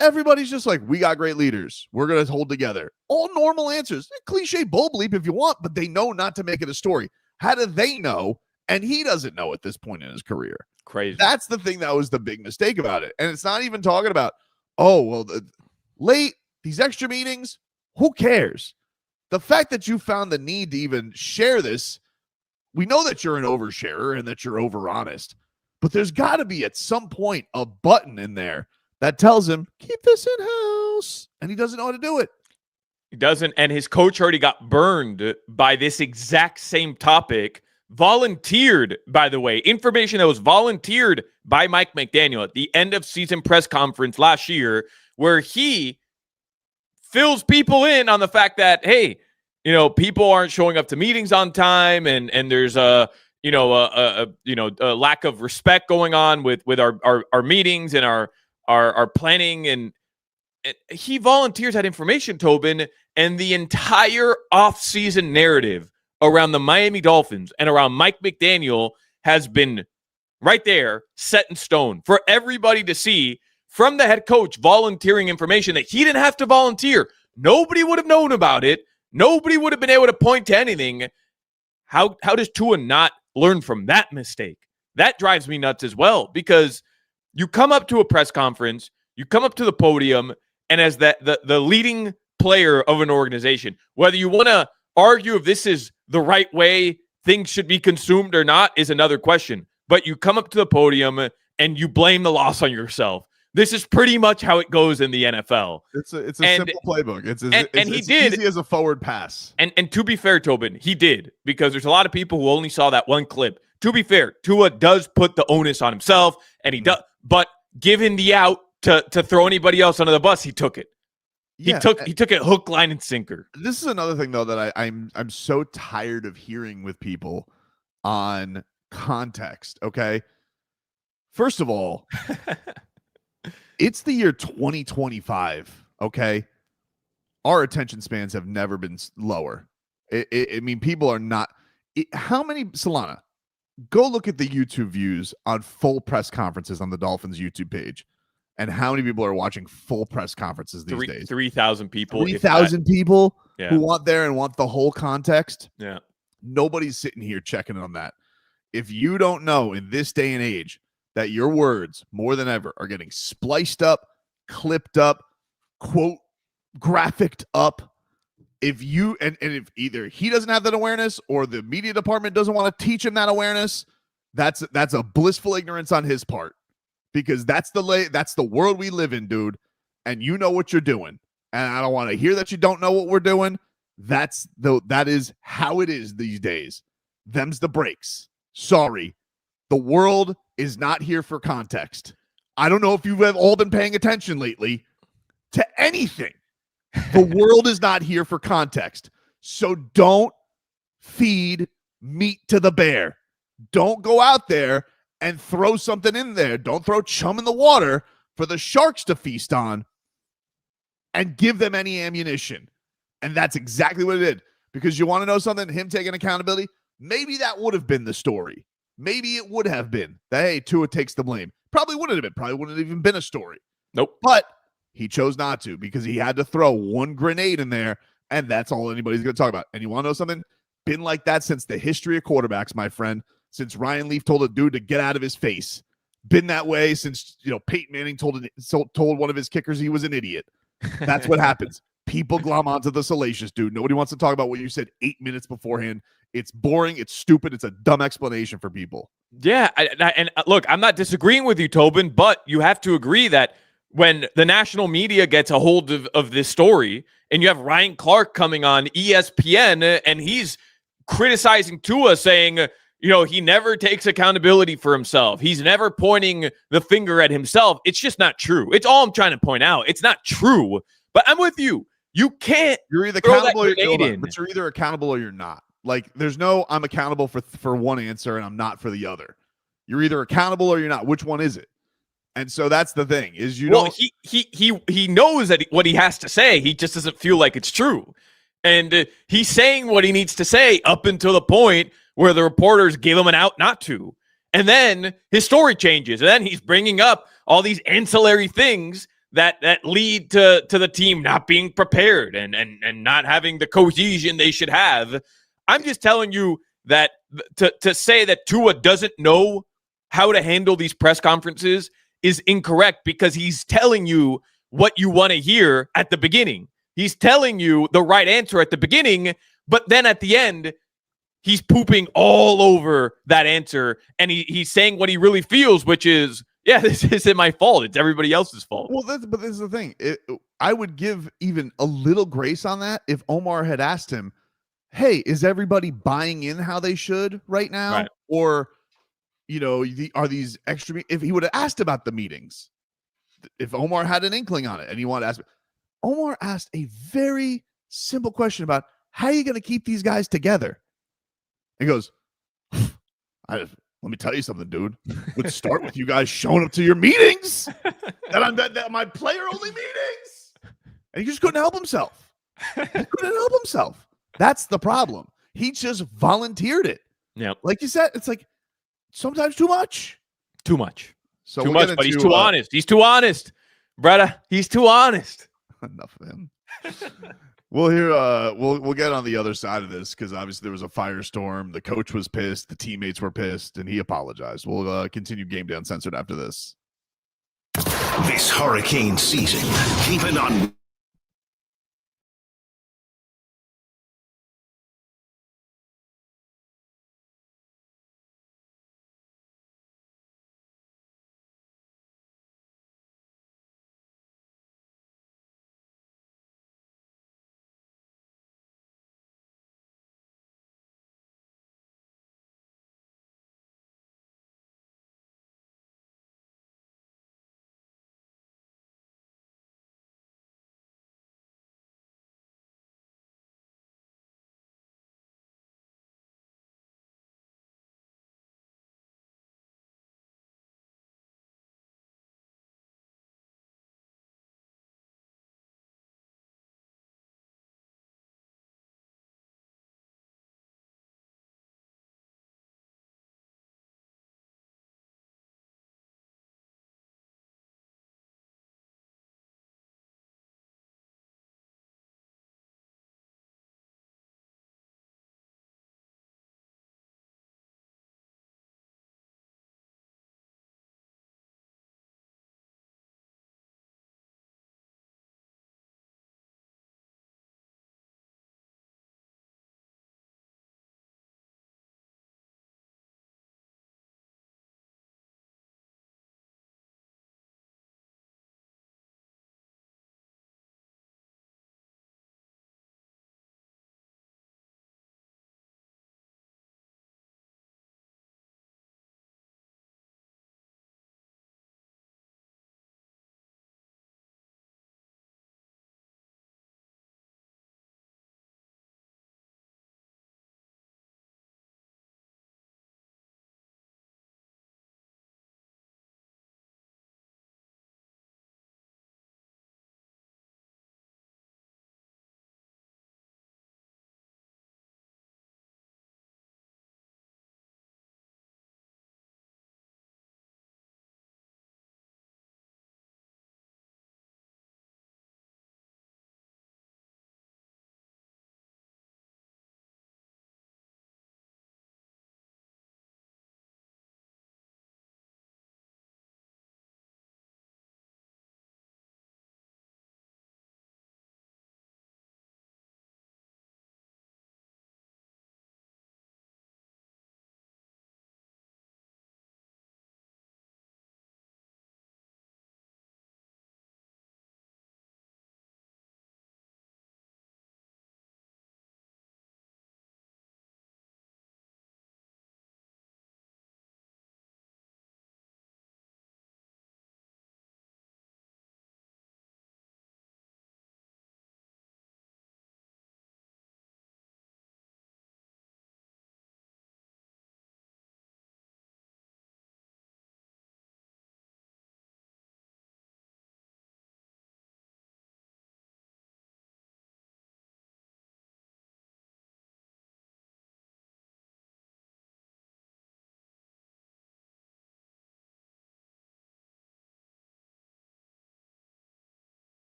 S6: everybody's just like, we got great leaders. We're going to hold together. All normal answers. Cliche bull bleep if you want, but they know not to make it a story. How do they know? And he doesn't know at this point in his career.
S7: Crazy.
S6: That's the thing that was the big mistake about it. And it's not even talking about, these extra meetings, who cares? The fact that you found the need to even share this, we know that you're an oversharer and that you're over honest, but there's got to be at some point a button in there that tells him, keep this in-house. And he doesn't know how to do it.
S7: He doesn't. And his coach already got burned by this exact same topic volunteered, by the way, information that was volunteered by Mike McDaniel at the end of season press conference last year, where he fills people in on the fact that, hey, people aren't showing up to meetings on time, and there's a lack of respect going on with our meetings and our planning, and he volunteers that information, Tobin, and the entire offseason narrative around the Miami Dolphins and around Mike McDaniel has been right there, set in stone for everybody to see, from the head coach volunteering information that he didn't have to volunteer. Nobody would have known about it. Nobody would have been able to point to anything. How does Tua not learn from that mistake? That drives me nuts as well, because you come up to a press conference, you come up to the podium, and as the leading player of an organization, whether you want to argue if this is the right way things should be consumed or not is another question. But you come up to the podium and you blame the loss on yourself. This is pretty much how it goes in the NFL.
S6: It's a simple playbook. It's easy as a forward pass. And
S7: to be fair, Tobin, he did, because there's a lot of people who only saw that one clip. To be fair, Tua does put the onus on himself, and he does. But given the out to throw anybody else under the bus, he took it. He took it hook, line, and sinker.
S6: This is another thing, though, that I'm so tired of hearing with people on context. Okay, first of all, it's the year 2025. Okay, our attention spans have never been lower. I mean, people are not. How many, Solana? Go look at the YouTube views on full press conferences on the Dolphins YouTube page. And how many people are watching full press conferences these days?
S7: 3,000 people.
S6: 3,000 people who want the whole context.
S7: Yeah.
S6: Nobody's sitting here checking on that. If you don't know in this day and age that your words, more than ever, are getting spliced up, clipped up, quote, graphicked up, if either he doesn't have that awareness or the media department doesn't want to teach him that awareness, that's a blissful ignorance on his part. Because that's the world we live in, dude. And you know what you're doing. And I don't want to hear that you don't know what we're doing. That is how it is these days. Them's the breaks. Sorry. The world is not here for context. I don't know if you have all been paying attention lately to anything. The world is not here for context. So don't feed meat to the bear. Don't go out there and throw something in there. Don't throw chum in the water for the sharks to feast on and give them any ammunition. And that's exactly what it did. Because you want to know something? Him taking accountability? Maybe that would have been the story. Maybe it would have been that, hey, Tua takes the blame. Probably wouldn't have been. Probably wouldn't have even been a story.
S7: Nope.
S6: But he chose not to, because he had to throw one grenade in there, and that's all anybody's going to talk about. And you want to know something? Been like that since the history of quarterbacks, my friend. Since Ryan Leaf told a dude to get out of his face. Been that way since, Peyton Manning told one of his kickers he was an idiot. That's what happens. People glom onto the salacious, dude. Nobody wants to talk about what you said 8 minutes beforehand. It's boring. It's stupid. It's a dumb explanation for people.
S7: Yeah. And look, I'm not disagreeing with you, Tobin, but you have to agree that when the national media gets a hold of this story, and you have Ryan Clark coming on ESPN, and he's criticizing Tua, saying, he never takes accountability for himself. He's never pointing the finger at himself. It's just not true. It's all I'm trying to point out. It's not true. But I'm with you. You can't.
S6: You're either accountable but you're either accountable or you're not. Like, there's no I'm accountable for one answer and I'm not for the other. You're either accountable or you're not. Which one is it? And so that's the thing. Is he knows that what he has to say. He just doesn't feel like it's true. And he's saying what he needs to say up until the point where the reporters give him an out not to. And then his story changes. And then he's bringing up all these ancillary things that lead to the team not being prepared and not having the cohesion they should have. I'm just telling you that to say that Tua doesn't know how to handle these press conferences is incorrect, because he's telling you what you want to hear at the beginning. He's telling you the right answer at the beginning, but then at the end, he's pooping all over that answer, and he's saying what he really feels, which is, yeah, this isn't my fault. It's everybody else's fault. Well, but this is the thing. I would give even a little grace on that if Omar had asked him, hey, is everybody buying in how they should right now?
S7: Right.
S6: Or, are these extra? If he would have asked about the meetings, if Omar had an inkling on it and he wanted to ask, Omar asked a very simple question about how are you going to keep these guys together? He goes, let me tell you something, dude. It would start with you guys showing up to your meetings. that my player only meetings. And he just couldn't help himself. That's the problem. He just volunteered it.
S7: Yeah.
S6: Like you said, it's like sometimes too much.
S7: Too much.
S6: So
S7: too
S6: we'll
S7: much, but he's too honest. He's too honest. Brother, he's too honest.
S6: Enough of him. We'll get on the other side of this because obviously there was a firestorm. The coach was pissed. The teammates were pissed, and he apologized. We'll continue Gameday Uncensored after this.
S8: This hurricane season, keep it on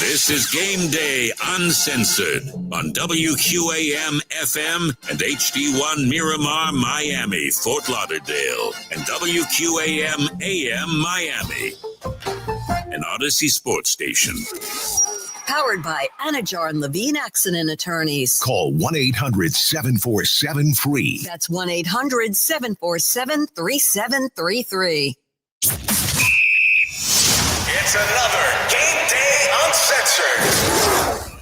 S1: This is Game Day Uncensored on WQAM FM and HD1 Miramar, Miami, Fort Lauderdale, and WQAM AM Miami, an Odyssey sports station.
S12: Powered by Anajar and Levine Accident Attorneys.
S8: Call 1-800-747-FREE.
S12: That's 1-800-747-3733.
S8: It's another Game Day Uncensored.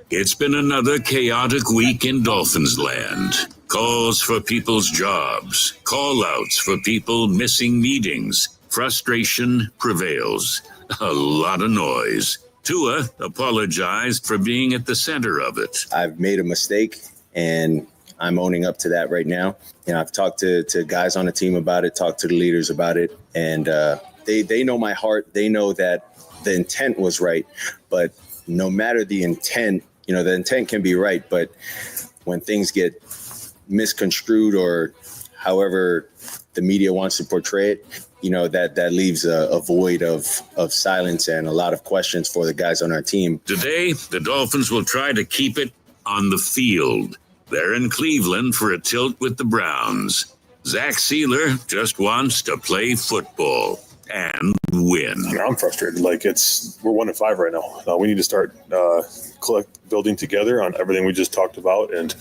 S1: It's been another chaotic week in Dolphins land. Calls for people's jobs, call-outs for people missing meetings. Frustration prevails. A lot of noise. Tua apologized for being at the center of it.
S10: I've made a mistake, and I'm owning up to that right now. I've talked to guys on the team about it, talked to the leaders about it, and they know my heart. They know that the intent was right, but no matter the intent, the intent can be right, but when things get misconstrued or however the media wants to portray it, that leaves a void of silence and a lot of questions for the guys on our team.
S1: Today, the Dolphins will try to keep it on the field. They're in Cleveland for a tilt with the Browns. Zach Sealer just wants to play football and win.
S13: I'm frustrated. We're 1-5 right now. We need to start building together on everything we just talked about and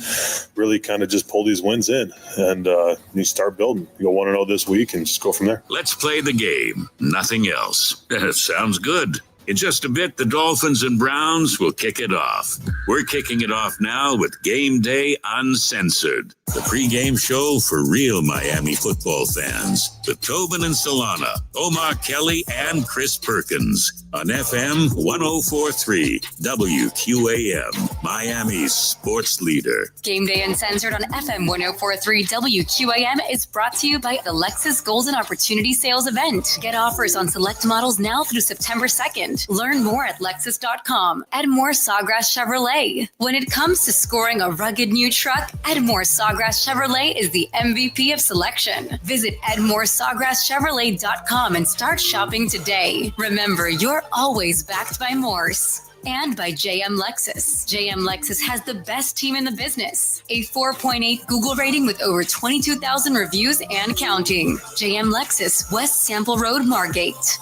S13: really kind of just pull these wins in and you start building. You go 1-0 this week and just go from there.
S1: Let's play the game. Nothing else. Sounds good. In just a bit, the Dolphins and Browns will kick it off. We're kicking it off now with Game Day Uncensored, the pregame show for real Miami football fans, with Tobin and Solana, Omar Kelly, and Chris Perkins on FM 104.3 WQAM, Miami's sports leader.
S5: Game Day Uncensored on FM 104.3 WQAM is brought to you by the Lexus Golden Opportunity Sales Event. Get offers on select models now through September 2nd. Learn more at Lexus.com. Edmore Sawgrass Chevrolet. When it comes to scoring a rugged new truck, Edmore Sawgrass Chevrolet is the MVP of selection. Visit EdmoreSawgrassChevrolet.com and start shopping today. Remember, you're always backed by Morse. And by JM Lexus. JM Lexus has the best team in the business. A 4.8 Google rating with over 22,000 reviews and counting. JM Lexus, West Sample Road, Margate.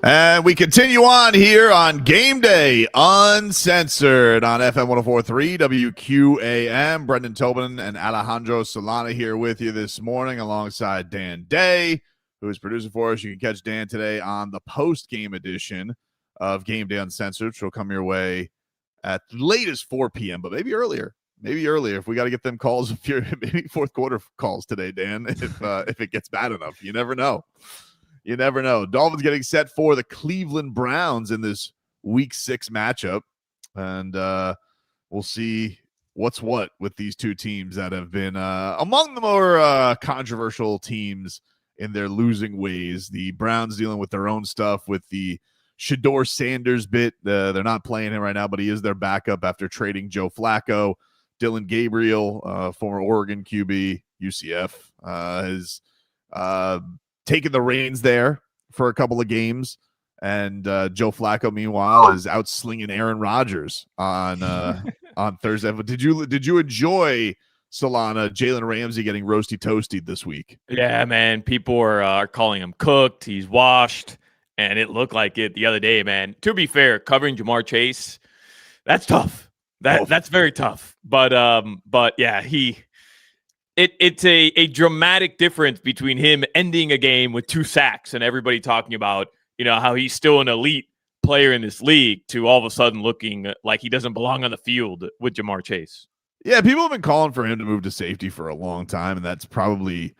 S6: And we continue on here on Game Day Uncensored on FM 104.3 WQAM. Brendan Tobin and Alejandro Solana here with you this morning alongside Dan Day, who is producing for us. You can catch Dan today on the post-game edition of Game Day Uncensored, which will come your way at latest 4 p.m., but maybe earlier. Maybe earlier if we got to get them calls, maybe fourth quarter calls today, Dan, if it gets bad enough. You never know. You never know. Dolphins getting set for the Cleveland Browns in this Week 6 matchup. And we'll see what's what with these two teams that have been among the more controversial teams in their losing ways. The Browns dealing with their own stuff with the Shedeur Sanders bit. They're not playing him right now, but he is their backup after trading Joe Flacco. Dylan Gabriel, former Oregon QB, UCF, has taken the reins there for a couple of games, and Joe Flacco, meanwhile, is out slinging Aaron Rodgers on Thursday. But did you enjoy, Solana, Jalen Ramsey getting roasty toasty this week?
S7: Yeah, man. People are calling him cooked. He's washed, and it looked like it the other day, man. To be fair, covering Jamar Chase, that's tough. That's very tough. But yeah, It's a dramatic difference between him ending a game with 2 sacks and everybody talking about, how he's still an elite player in this league to all of a sudden looking like he doesn't belong on the field with Jamar Chase.
S6: Yeah, people have been calling for him to move to safety for a long time, and that's probably,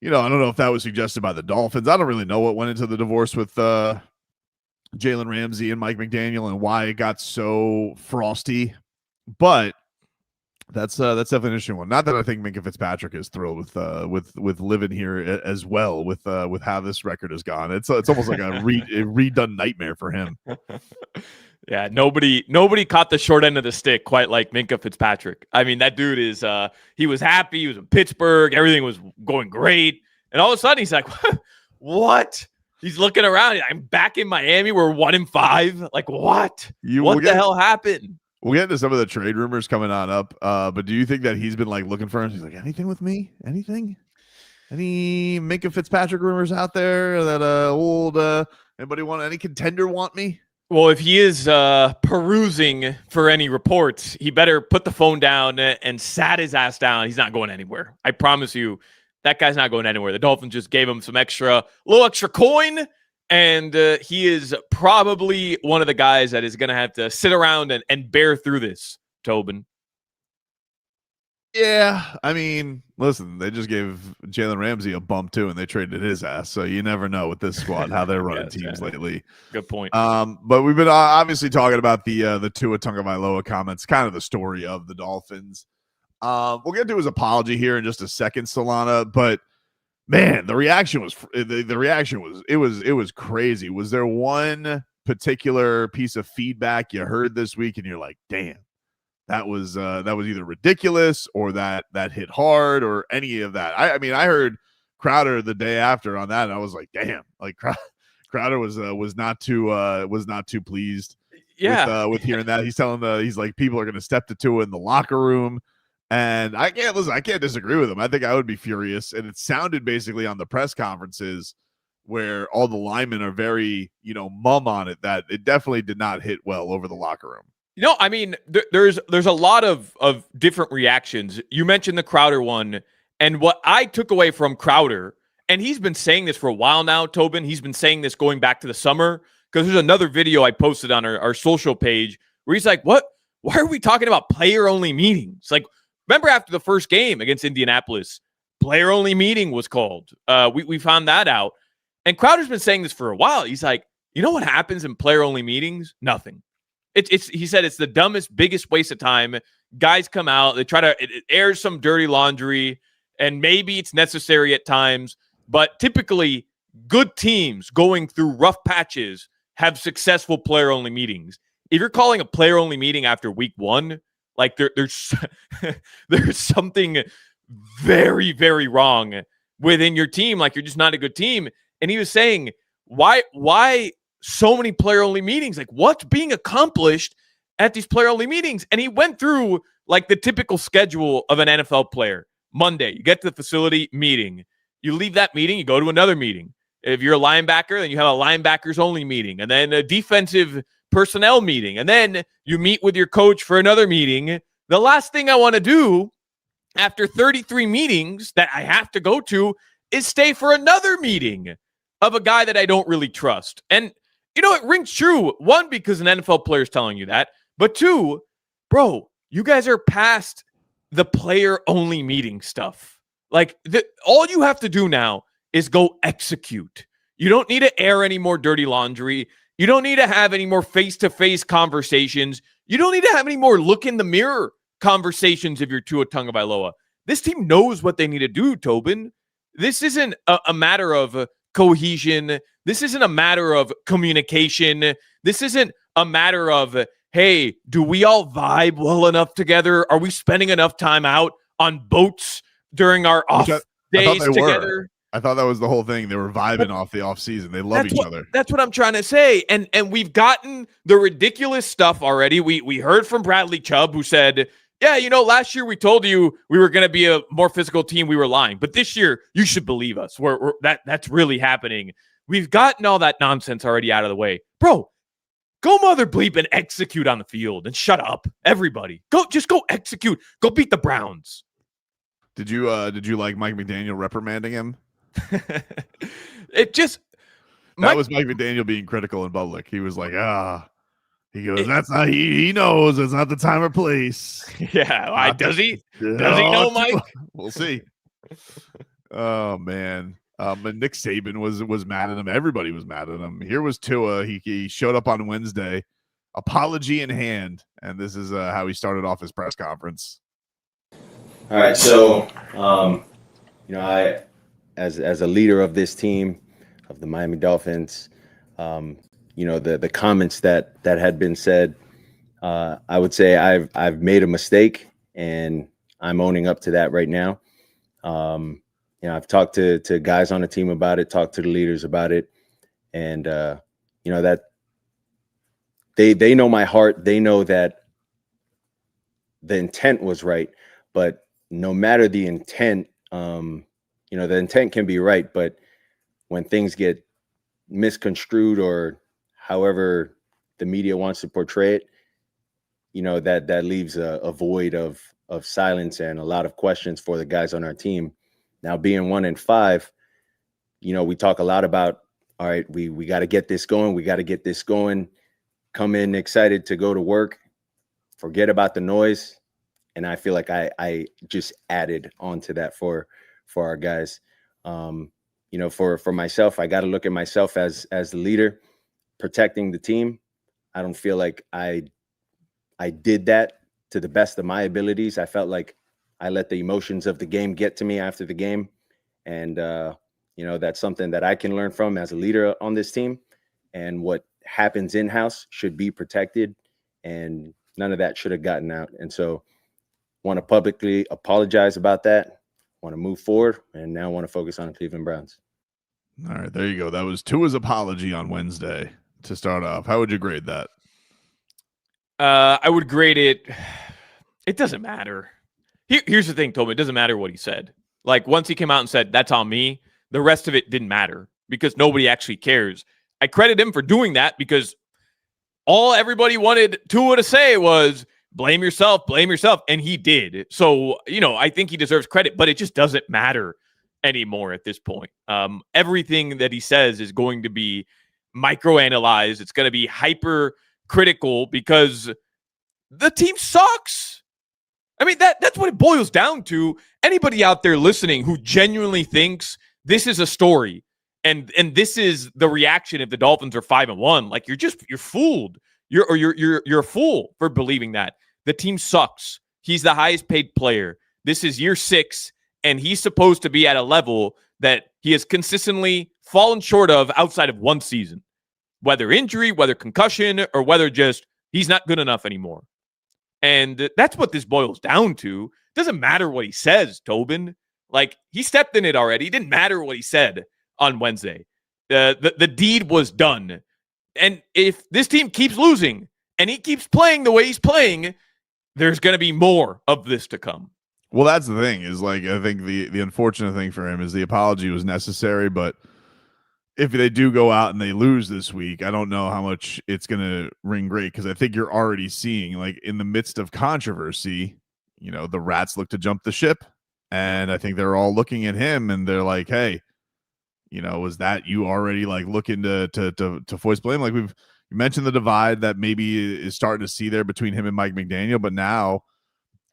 S6: I don't know if that was suggested by the Dolphins. I don't really know what went into the divorce with Jalen Ramsey and Mike McDaniel and why it got so frosty, but that's definitely an interesting one. Not that I think Minkah Fitzpatrick is thrilled with living here as well with how this record has gone. It's almost like a redone nightmare for him.
S7: Yeah, nobody caught the short end of the stick quite like Minkah Fitzpatrick. I mean, that dude is he was happy. He was in Pittsburgh. Everything was going great, and all of a sudden he's like, "What? He's looking around. I'm back in Miami. We're 1-5. Like, what? What the hell happened?
S6: We'll get into some of the trade rumors coming on up. But do you think that he's been like looking for him? He's like, anything with me? Anything? Any Minka Fitzpatrick rumors out there that anybody want, any contender want me?
S7: Well, if he is perusing for any reports, he better put the phone down and sat his ass down. He's not going anywhere. I promise you, that guy's not going anywhere. The Dolphins just gave him some little extra coin, and he is probably one of the guys that is going to have to sit around and bear through this, Tobin.
S6: Yeah, I mean, listen, they just gave Jalen Ramsey a bump too, and they traded his ass. So you never know with this squad how they're running teams lately.
S7: Good point.
S6: But we've been obviously talking about the Tua Tagovailoa comments, kind of the story of the Dolphins. We'll get to his apology here in just a second, Solana. But man, the reaction was it was crazy. Was there one particular piece of feedback you heard this week, and you're like, damn? That was either ridiculous or that hit hard or any of that. I mean, I heard Crowder the day after on that, and I was like, damn, like Crowder was not too pleased with hearing that. He's telling he's like, people are going to step to Tua in the locker room, and I can't disagree with him. I think I would be furious, and it sounded basically on the press conferences where all the linemen are very mum on it, that it definitely did not hit well over the locker room.
S7: I mean, there's a lot of different reactions. You mentioned the Crowder one, and what I took away from Crowder, and he's been saying this for a while now, Tobin. He's been saying this going back to the summer, because there's another video I posted on our social page where he's like, what? Why are we talking about player-only meetings? Like, remember after the first game against Indianapolis, player-only meeting was called. We found that out. And Crowder's been saying this for a while. He's like, you know what happens in player-only meetings? Nothing. He said it's the dumbest, biggest waste of time. Guys come out, they try to it airs some dirty laundry, and maybe it's necessary at times, but typically good teams going through rough patches have successful player-only meetings. If you're calling a player-only meeting after week 1, like there's there's something very, very wrong within your team. Like, you're just not a good team. And he was saying, why so many player-only meetings? Like, what's being accomplished at these player-only meetings? And he went through like the typical schedule of an NFL player. Monday, you get to the facility, meeting. You leave that meeting, you go to another meeting. If you're a linebacker, then you have a linebackers only meeting, and then a defensive personnel meeting, and then you meet with your coach for another meeting. The last thing I want to do after 33 meetings that I have to go to is stay for another meeting of a guy that I don't really trust. And it rings true. 1, because an NFL player is telling you that. But 2, bro, you guys are past the player-only meeting stuff. Like, all you have to do now is go execute. You don't need to air any more dirty laundry. You don't need to have any more face-to-face conversations. You don't need to have any more look-in-the-mirror conversations if you're Tua Tagovailoa. This team knows what they need to do, Tobin. This isn't a matter of cohesion. This isn't a matter of communication. This isn't a matter of, hey, do we all vibe well enough together? Are we spending enough time out on boats during our off days together?
S6: I thought that was the whole thing. They were vibing off the off season. They love each other.
S7: That's what I'm trying to say. And we've gotten the ridiculous stuff already. We heard from Bradley Chubb, who said, yeah, last year we told you we were going to be a more physical team. We were lying. But this year, you should believe us. That's really happening. We've gotten all that nonsense already out of the way. Bro, go mother bleep and execute on the field and shut up, everybody. Just go execute. Go beat the Browns.
S6: Did you like Mike McDaniel reprimanding him?
S7: That
S6: was Mike McDaniel being critical in public. He was like, he goes, that's not, he knows it's not the time or place.
S7: Yeah. Does he know, Mike?
S6: We'll see. Oh man. But Nick Saban was mad at him. Everybody was mad at him. Here was Tua. He showed up on Wednesday, apology in hand, and this is how he started off his press conference.
S10: All right, so I, as a leader of this team, of the Miami Dolphins, the comments that had been said, I would say I've made a mistake, and I'm owning up to that right now. I've talked to guys on the team about it, talked to the leaders about it, And, that they know my heart. They know that the intent was right, but no matter the intent, the intent can be right, but when things get misconstrued or however the media wants to portray it, that leaves a void of silence and a lot of questions for the guys on our team. Now, being 1-5, we talk a lot about, all right, we got to get this going. We got to get this going. Come in excited to go to work. Forget about the noise. And I feel like I just added onto that for our guys. For myself, I got to look at myself as the leader, protecting the team. I don't feel like I did that to the best of my abilities. I felt like I let the emotions of the game get to me after the game. And, that's something that I can learn from as a leader on this team. And what happens in-house should be protected. And none of that should have gotten out. And so want to publicly apologize about that, want to move forward, and now want to focus on the Cleveland Browns.
S6: All right, there you go. That was Tua's apology on Wednesday to start off. How would you grade that?
S7: I would grade it. It doesn't matter. Here's the thing, Tobin. It doesn't matter what he said. Like, once he came out and said, that's on me, the rest of it didn't matter because nobody actually cares. I credit him for doing that because all everybody wanted Tua to say was, blame yourself. And he did. So, I think he deserves credit, but it just doesn't matter anymore at this point. Everything that he says is going to be microanalyzed. It's going to be hyper critical because the team sucks. I mean, that's what it boils down to. Anybody out there listening who genuinely thinks this is a story and this is the reaction if the Dolphins are 5-1, like you're fooled. You're a fool for believing that. The team sucks. He's the highest paid player. This is year 6, and he's supposed to be at a level that he has consistently fallen short of outside of one season. Whether injury, whether concussion, or whether just he's not good enough anymore. And that's what this boils down to. Doesn't matter what he says, Tobin. Like, he stepped in it already. It didn't matter what he said on Wednesday. The deed was done. And if this team keeps losing and he keeps playing the way he's playing, there's going to be more of this to come.
S6: Well, that's the thing is, like, I think the unfortunate thing for him is the apology was necessary, but if they do go out and they lose this week, I don't know how much it's going to ring great because I think you're already seeing, like, in the midst of controversy, the Rats look to jump the ship, and I think they're all looking at him and they're like, hey, was that you already, like, looking to voice blame? Like, you mentioned the divide that maybe is starting to see there between him and Mike McDaniel, but now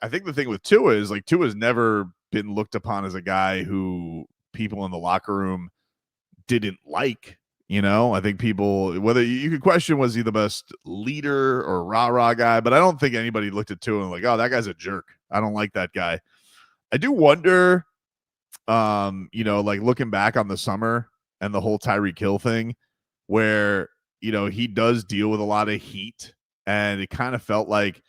S6: I think the thing with Tua is, like, Tua's never been looked upon as a guy who people in the locker room didn't like. I think people, whether you could question, was he the best leader or rah-rah guy, but I don't think anybody looked at Tua and like, oh, that guy's a jerk. I don't like that guy. I do wonder, like, looking back on the summer and the whole Tyreek Hill thing where, he does deal with a lot of heat, and it kind of felt like,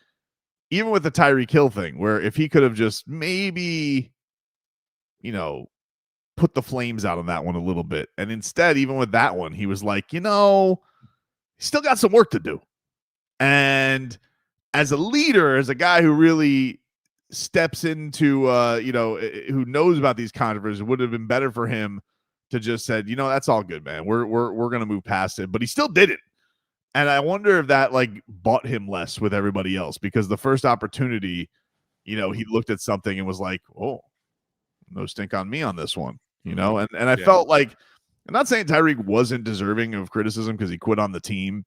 S6: even with the Tyreek Hill thing, where if he could have just maybe, put the flames out on that one a little bit. And instead, even with that one, he was like, he still got some work to do. And as a leader, as a guy who really steps into, who knows about these controversies, it would have been better for him to just said, that's all good, man. We're going to move past it. But he still didn't. And I wonder if that, like, bought him less with everybody else, because the first opportunity, he looked at something and was like, oh, no stink on me on this one. And I felt like, I'm not saying Tyreek wasn't deserving of criticism because he quit on the team,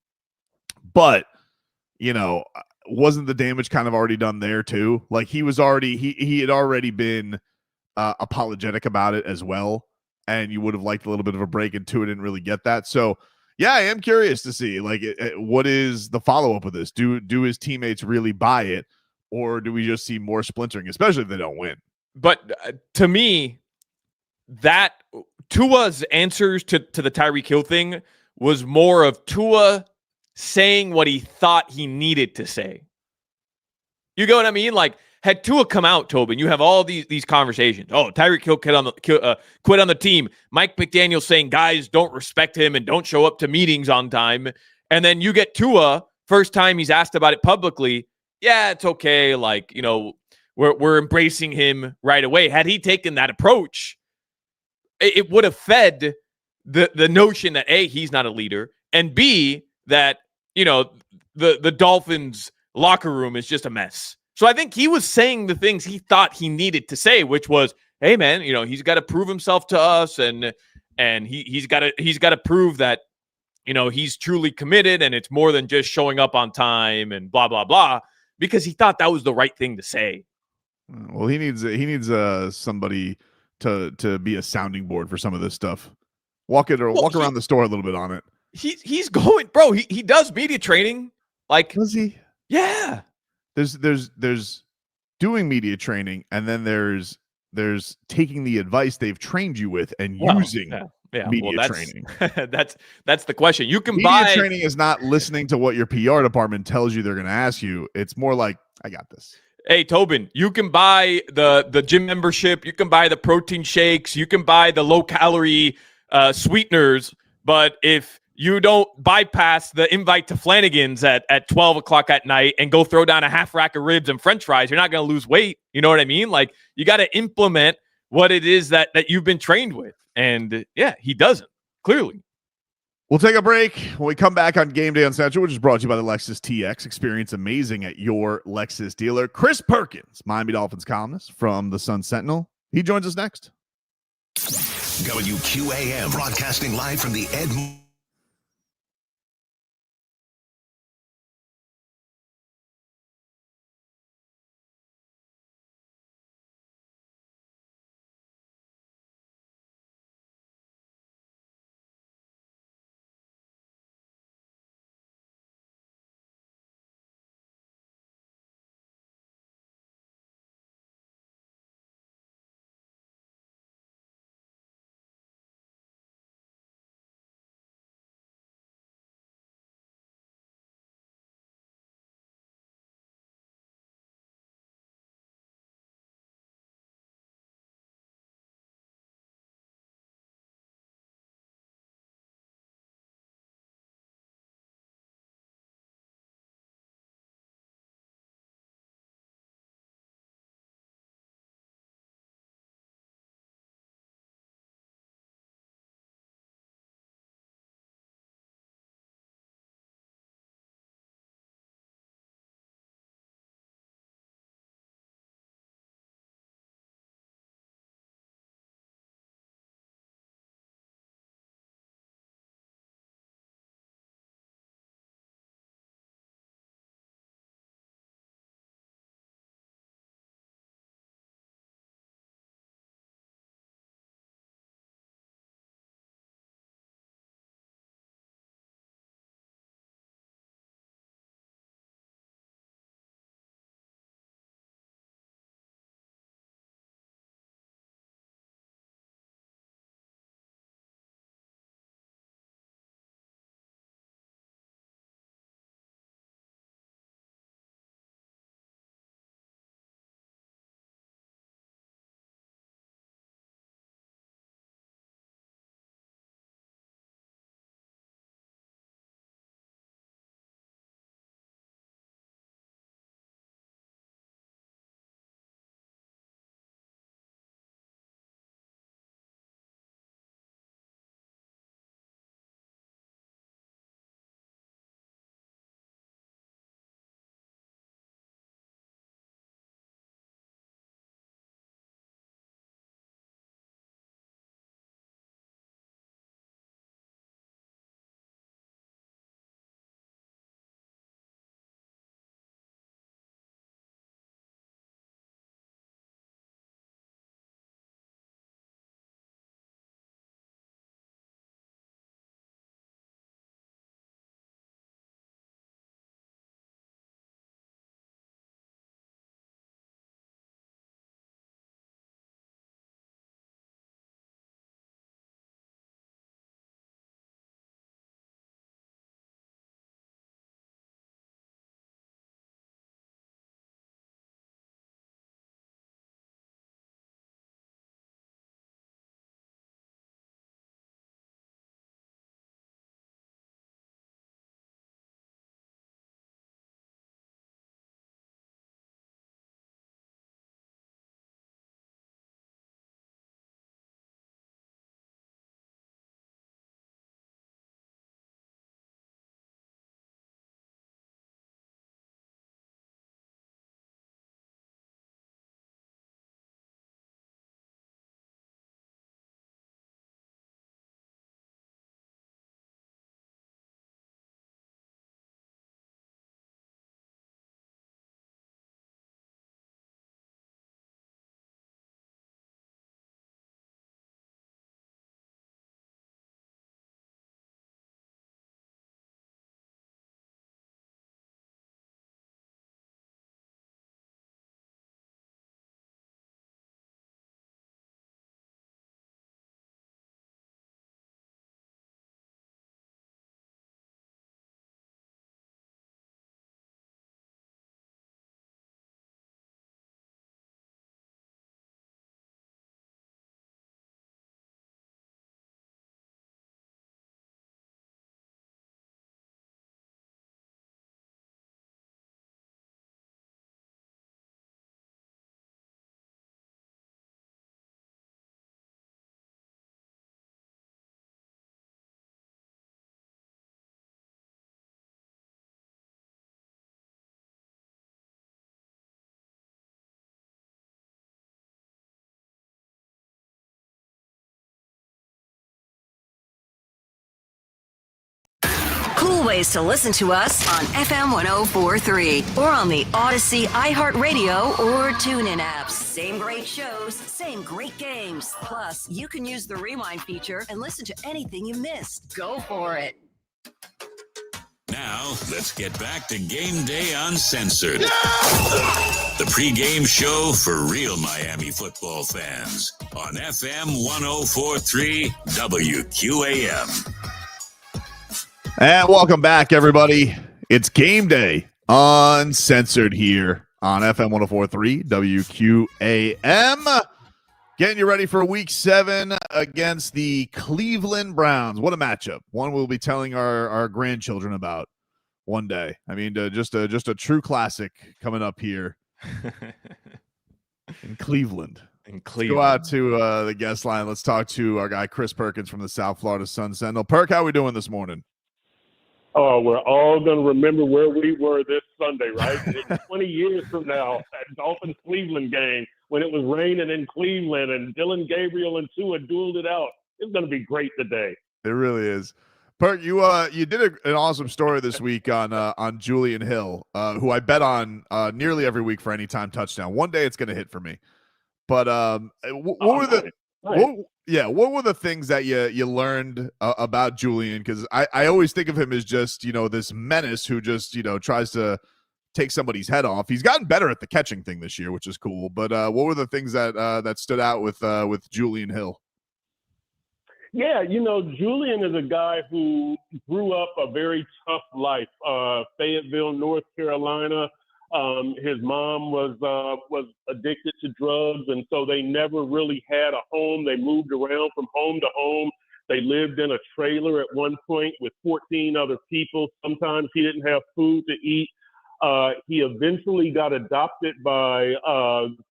S6: but, wasn't the damage kind of already done there too? Like, he was already, he had already been apologetic about it as well. And you would have liked a little bit of a break, and Tua didn't really get that. So yeah, I am curious to see, like, what is the follow-up of this? Do his teammates really buy it, or do we just see more splintering, especially if they don't win?
S7: But to me, that Tua's answers to the Tyreek Hill thing was more of Tua saying what he thought he needed to say. You get what I mean? Like, had Tua come out, Tobin, you have all these conversations. Oh, Tyreek Hill quit on the team. Mike McDaniel saying guys don't respect him and don't show up to meetings on time. And then you get Tua, first time he's asked about it publicly. Yeah, it's okay. Like, we're embracing him right away. Had he taken that approach, it would have fed the notion that A, he's not a leader, and B, that, the Dolphins locker room is just a mess. So I think he was saying the things he thought he needed to say, which was, hey man, he's got to prove himself to us, and he's got to prove that, he's truly committed, and it's more than just showing up on time and blah blah blah, because he thought that was the right thing to say.
S6: Well, he needs somebody to be a sounding board for some of this stuff. Walk around the store a little bit on it.
S7: He's going, bro. He does media training. Like,
S6: does he?
S7: Yeah.
S6: There's doing media training, and then there's taking the advice they've trained you with and using media training.
S7: That's the question. You can
S6: media training is not listening to what your PR department tells you they're going to ask you. It's more like, I got this.
S7: Hey, Tobin, you can buy the gym membership. You can buy the protein shakes. You can buy the low-calorie sweeteners. But if you don't bypass the invite to Flanagan's at 12 o'clock at night and go throw down a half rack of ribs and french fries, you're not going to lose weight. You know what I mean? Like, you got to implement what it is that you've been trained with. And, he doesn't, clearly.
S6: We'll take a break. When we come back on Game Day Uncensored, which is brought to you by the Lexus TX. Experience amazing at your Lexus dealer. Chris Perkins, Miami Dolphins columnist from the Sun Sentinel. He joins us next.
S8: WQAM broadcasting live from the Ed
S12: ways to listen to us on FM 1043 or on the Odyssey, iHeartRadio, or TuneIn apps. Same great shows, same great games. Plus, you can use the rewind feature and listen to anything you missed. Go for it.
S1: Now, let's get back to Game Day Uncensored. The pregame show for real Miami football fans on FM 1043 WQAM.
S6: And welcome back, everybody. It's Game Day Uncensored here on FM 1043 WQAM. Getting you ready for Week 7 against the Cleveland Browns. What a matchup. One we'll be telling our grandchildren about one day. I mean, just a true classic coming up here in Cleveland. Let's go out to the guest line. Let's talk to our guy, Chris Perkins from the South Florida Sun Sentinel. Perk, how are we doing this morning?
S14: Oh, we're all going to remember where we were this Sunday, right? It's 20 years from now, that Dolphins-Cleveland game, when it was raining in Cleveland and Dylan Gabriel and Tua dueled it out. It's going to be great today.
S6: It really is. Perk, you did an awesome story this week on Julian Hill, who I bet on nearly every week for any time touchdown. One day it's going to hit for me. But what were the things that you learned about Julian? Because I always think of him as just, this menace who just, tries to take somebody's head off. He's gotten better at the catching thing this year, which is cool. But what were the things that stood out with Julian Hill?
S14: Yeah, Julian is a guy who grew up a very tough life. Fayetteville, North Carolina. His mom was addicted to drugs, and so they never really had a home. They moved around from home to home. They lived in a trailer at one point with 14 other people. Sometimes he didn't have food to eat. He eventually got adopted by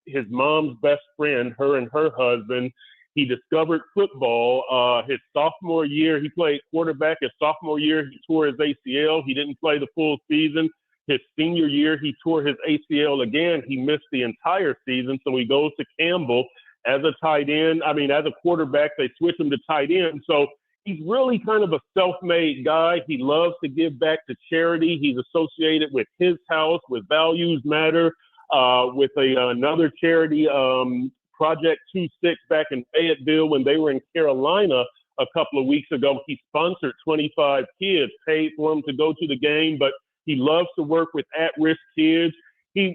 S14: his mom's best friend, her and her husband. He discovered football. His sophomore year, he played quarterback. His sophomore year, he tore his ACL. He didn't play the full season. His senior year, he tore his ACL again. He missed the entire season, so he goes to Campbell as a tight end. As a quarterback, they switch him to tight end. So he's really kind of a self-made guy. He loves to give back to charity. He's associated with His House, with Values Matter, with another charity, Project 26 back in Fayetteville when they were in Carolina a couple of weeks ago. He sponsored 25 kids, paid for them to go to the game, but he loves to work with at-risk kids.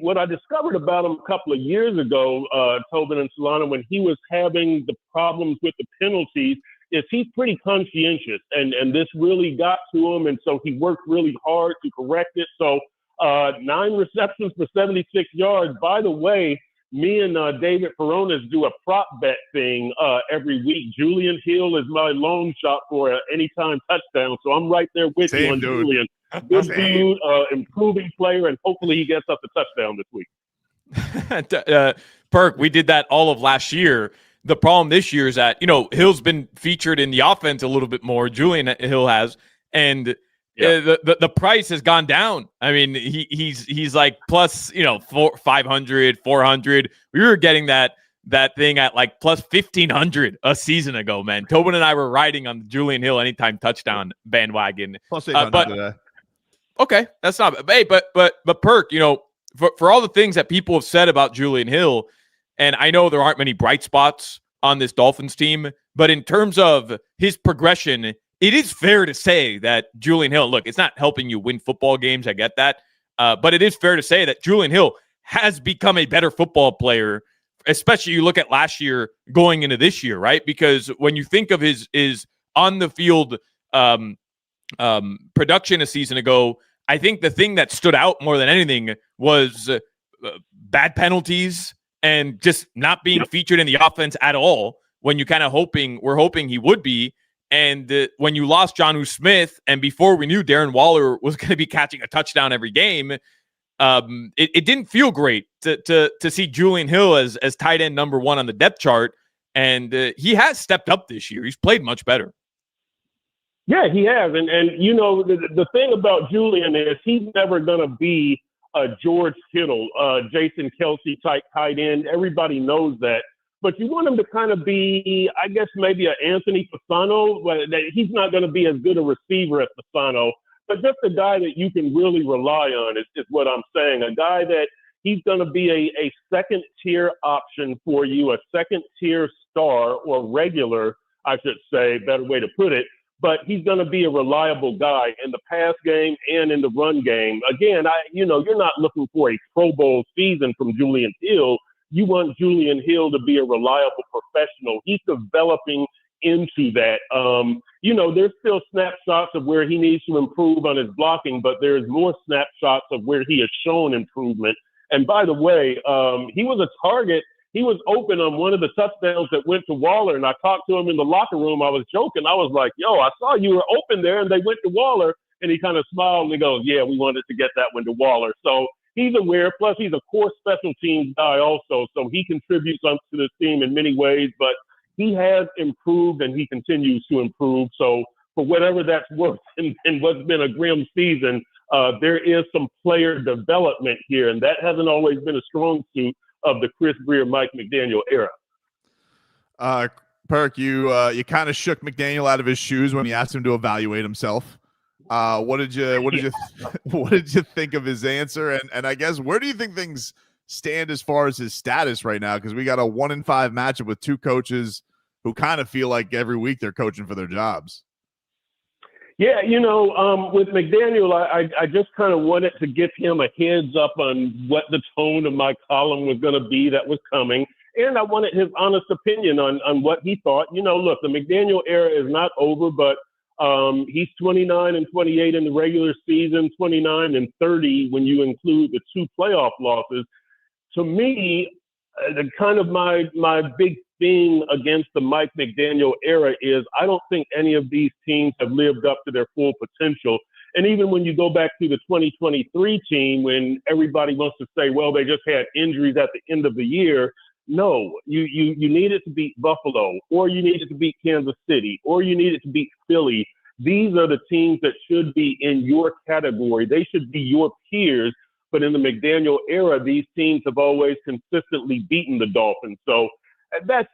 S14: What I discovered about him a couple of years ago, Tobin and Solana, when he was having the problems with the penalties, is he's pretty conscientious, and this really got to him, and so he worked really hard to correct it. So 9 receptions for 76 yards. By the way, me and David Peronis do a prop bet thing every week. Julian Hill is my loan shot for an anytime touchdown, so I'm right there with you on dude. Julian. Good dude, improving player, and hopefully he gets up the touchdown this week.
S7: Perk, we did that all of last year. The problem this year is that, Hill's been featured in the offense a little bit more. Julian Hill has, and the price has gone down. I mean, he's like plus, 500, 400. We were getting that thing at like plus 1,500 a season ago, man. Tobin and I were riding on the Julian Hill anytime touchdown bandwagon.
S6: Plus 800
S7: okay, that's not. Hey, but Perk, for all the things that people have said about Julian Hill, and I know there aren't many bright spots on this Dolphins team, but in terms of his progression, it is fair to say that Julian Hill, look, it's not helping you win football games. I get that. But it is fair to say that Julian Hill has become a better football player, especially you look at last year going into this year, right? Because when you think of his on the field production a season ago, I think the thing that stood out more than anything was bad penalties and just not being featured in the offense at all when you kind of we're hoping he would be. And when you lost Jonnu Smith, and before we knew Darren Waller was going to be catching a touchdown every game, it didn't feel great to see Julian Hill as tight end number 1 on the depth chart. And he has stepped up this year. He's played much better.
S14: Yeah, he has. And the thing about Julian is he's never going to be a George Kittle, Jason Kelsey type tight end. Everybody knows that. But you want him to kind of be, I guess, maybe an Anthony Fasano, but he's not going to be as good a receiver as Fasano. but just a guy that you can really rely on is what I'm saying. A guy that he's going to be a second-tier option for you, a second-tier star or regular, I should say, better way to put it. But he's going to be a reliable guy in the pass game and in the run game. Again, you're not looking for a Pro Bowl season from Julian Hill. You want Julian Hill to be a reliable professional. He's developing into that. There's still snapshots of where he needs to improve on his blocking, but there's more snapshots of where he has shown improvement. And by the way, he was a target. He was open on one of the touchdowns that went to Waller, and I talked to him in the locker room. I was joking. I was like, yo, I saw you were open there, and they went to Waller. And he kind of smiled and he goes, yeah, we wanted to get that one to Waller. So he's aware. Plus, he's a core special teams guy also, so he contributes to this team in many ways. But he has improved, and he continues to improve. So for whatever that's worth in what's been a grim season, there is some player development here, and that hasn't always been a strong suit of the Chris Greer, Mike McDaniel era.
S6: Perk, you kind of shook McDaniel out of his shoes when he asked him to evaluate himself. What did you think of his answer? And I guess, where do you think things stand as far as his status right now? Because we got a 1-5 matchup with two coaches who kind of feel like every week they're coaching for their jobs.
S14: Yeah, with McDaniel, I just kind of wanted to give him a heads up on what the tone of my column was going to be that was coming. And I wanted his honest opinion on what he thought. Look, the McDaniel era is not over, but he's 29-28 in the regular season, 29-30 when you include the 2 playoff losses. To me, the kind of my big thing against the Mike McDaniel era is I don't think any of these teams have lived up to their full potential. And even when you go back to the 2023 team, when everybody wants to say, well, they just had injuries at the end of the year. No, you needed to beat Buffalo, or you needed to beat Kansas City, or you needed to beat Philly. These are the teams that should be in your category. They should be your peers. But in the McDaniel era, these teams have always consistently beaten the Dolphins. So that's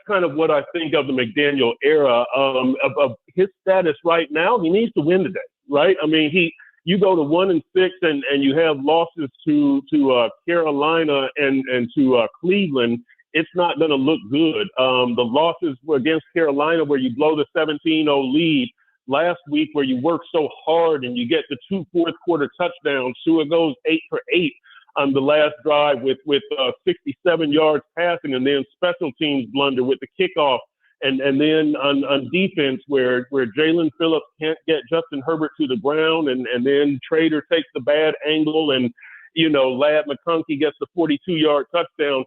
S14: kind of what I think of the McDaniel era. Of his status right now, he needs to win today, right? I mean, you go to 1-6 and you have losses to Carolina and to Cleveland. It's not going to look good. The losses were against Carolina, where you blow the 17-0 lead. Last week, where you work so hard and you get the 2 fourth-quarter touchdowns. Tua goes 8 for 8 on the last drive with 67 yards passing, and then special teams blunder with the kickoff. And then on defense, where Jalen Phillips can't get Justin Herbert to the ground, and then Trader takes the bad angle, and Ladd McConkey gets the 42-yard touchdown.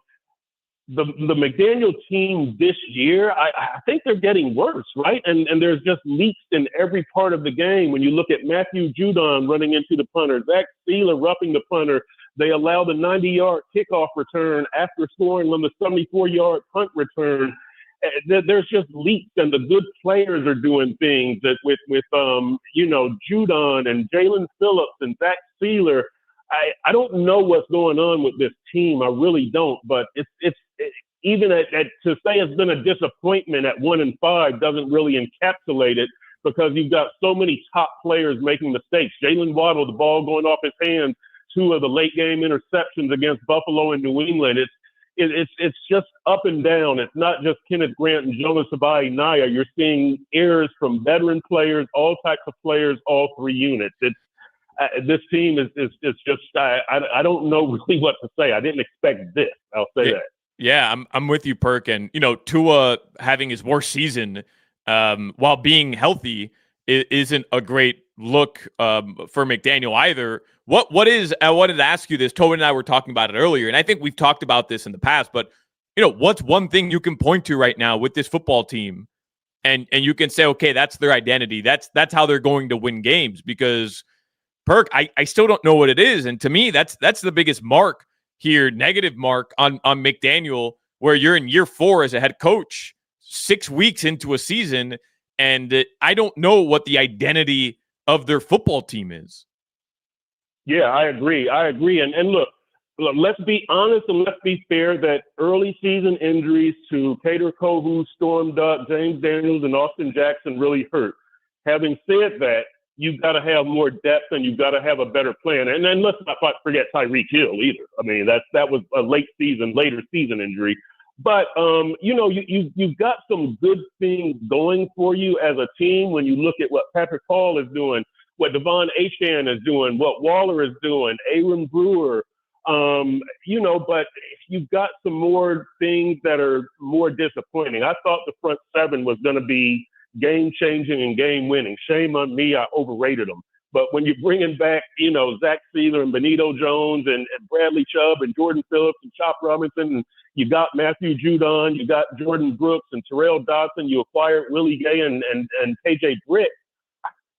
S14: The McDaniel team this year, I think they're getting worse, right? And there's just leaks in every part of the game. When you look at Matthew Judon running into the punter, Zach Sealer roughing the punter, they allow the 90-yard kickoff return after scoring on the 74-yard punt return. There's just leaks, and the good players are doing things that with Judon and Jalen Phillips and Zach Sealer. I don't know what's going on with this team. I really don't. But it's even to say it's been a disappointment at 1-5 doesn't really encapsulate it, because you've got so many top players making mistakes. Jalen Waddle, the ball going off his hands, 2 of the late game interceptions against Buffalo and New England. It's just up and down. It's not just Kenneth Grant and Jonas Naya. You're seeing errors from veteran players, all types of players, all 3 units. This team is just I don't know really what to say. I didn't expect this. I'll say that.
S7: Yeah, I'm with you, Perk. And Tua having his worst season while being healthy isn't a great look for McDaniel either. What is, I wanted to ask you this. Tobin and I were talking about it earlier, and I think we've talked about this in the past. But what's one thing you can point to right now with this football team, and you can say, okay, that's their identity. That's how they're going to win games. Because Perk, I still don't know what it is. And to me, that's the biggest mark here, negative mark on McDaniel, where you're in year 4 as a head coach, 6 weeks into a season, and I don't know what the identity of their football team is.
S14: Yeah, I agree. And look, let's be honest and let's be fair that early season injuries to Kader Kohou, Storm Duck, James Daniels, and Austin Jackson really hurt. Having said that, you've got to have more depth and you've got to have a better plan. And then let's not forget Tyreek Hill either. I mean, that was a later season injury. But, you've got some good things going for you as a team when you look at what Patrick Hall is doing, what Devon Achane is doing, what Waller is doing, Aaron Brewer, but you've got some more things that are more disappointing. I thought the front seven was going to be game-changing and game-winning. Shame on me, I overrated them. But when you're bringing back, Zach Sealer and Benito Jones and Bradley Chubb and Jordan Phillips and Chop Robinson, and you got Matthew Judon, you got Jordan Brooks and Terrell Dodson, you acquired Willie Gay and KJ Britt,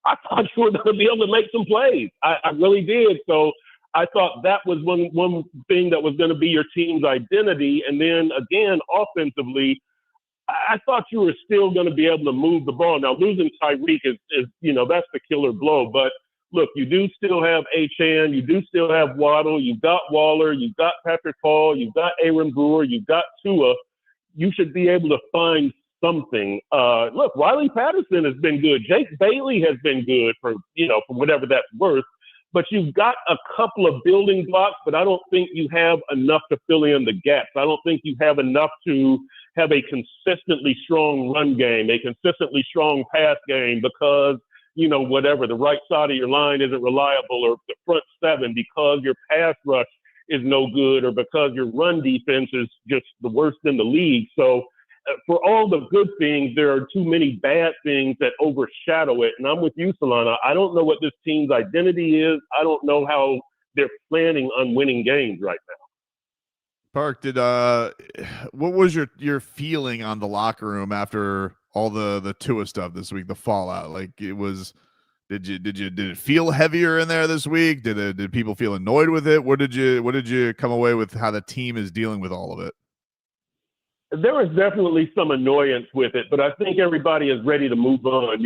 S14: I thought you were going to be able to make some plays. I really did. So I thought that was one thing that was going to be your team's identity. And then, again, offensively, I thought you were still going to be able to move the ball. Now, losing Tyreek is that's the killer blow. But, look, you do still have Achane. You do still have Waddle. You've got Waller. You've got Patrick Hall. You've got Aaron Brewer. You've got Tua. You should be able to find something. Look, Riley Patterson has been good. Jake Bailey has been good for whatever that's worth. But you've got a couple of building blocks, but I don't think you have enough to fill in the gaps. I don't think you have enough to have a consistently strong run game, a consistently strong pass game because, the right side of your line isn't reliable, or the front seven because your pass rush is no good, or because your run defense is just the worst in the league. So for all the good things, there are too many bad things that overshadow it. And I'm with you, Solana. I don't know what this team's identity is. I don't know how they're planning on winning games right now.
S6: Park, what was your feeling on the locker room after all the Tua stuff this week, the fallout? Like it was, did it feel heavier in there this week? Did people feel annoyed with it? What did you come away with how the team is dealing with all of it?
S14: There was definitely some annoyance with it, but I think everybody is ready to move on.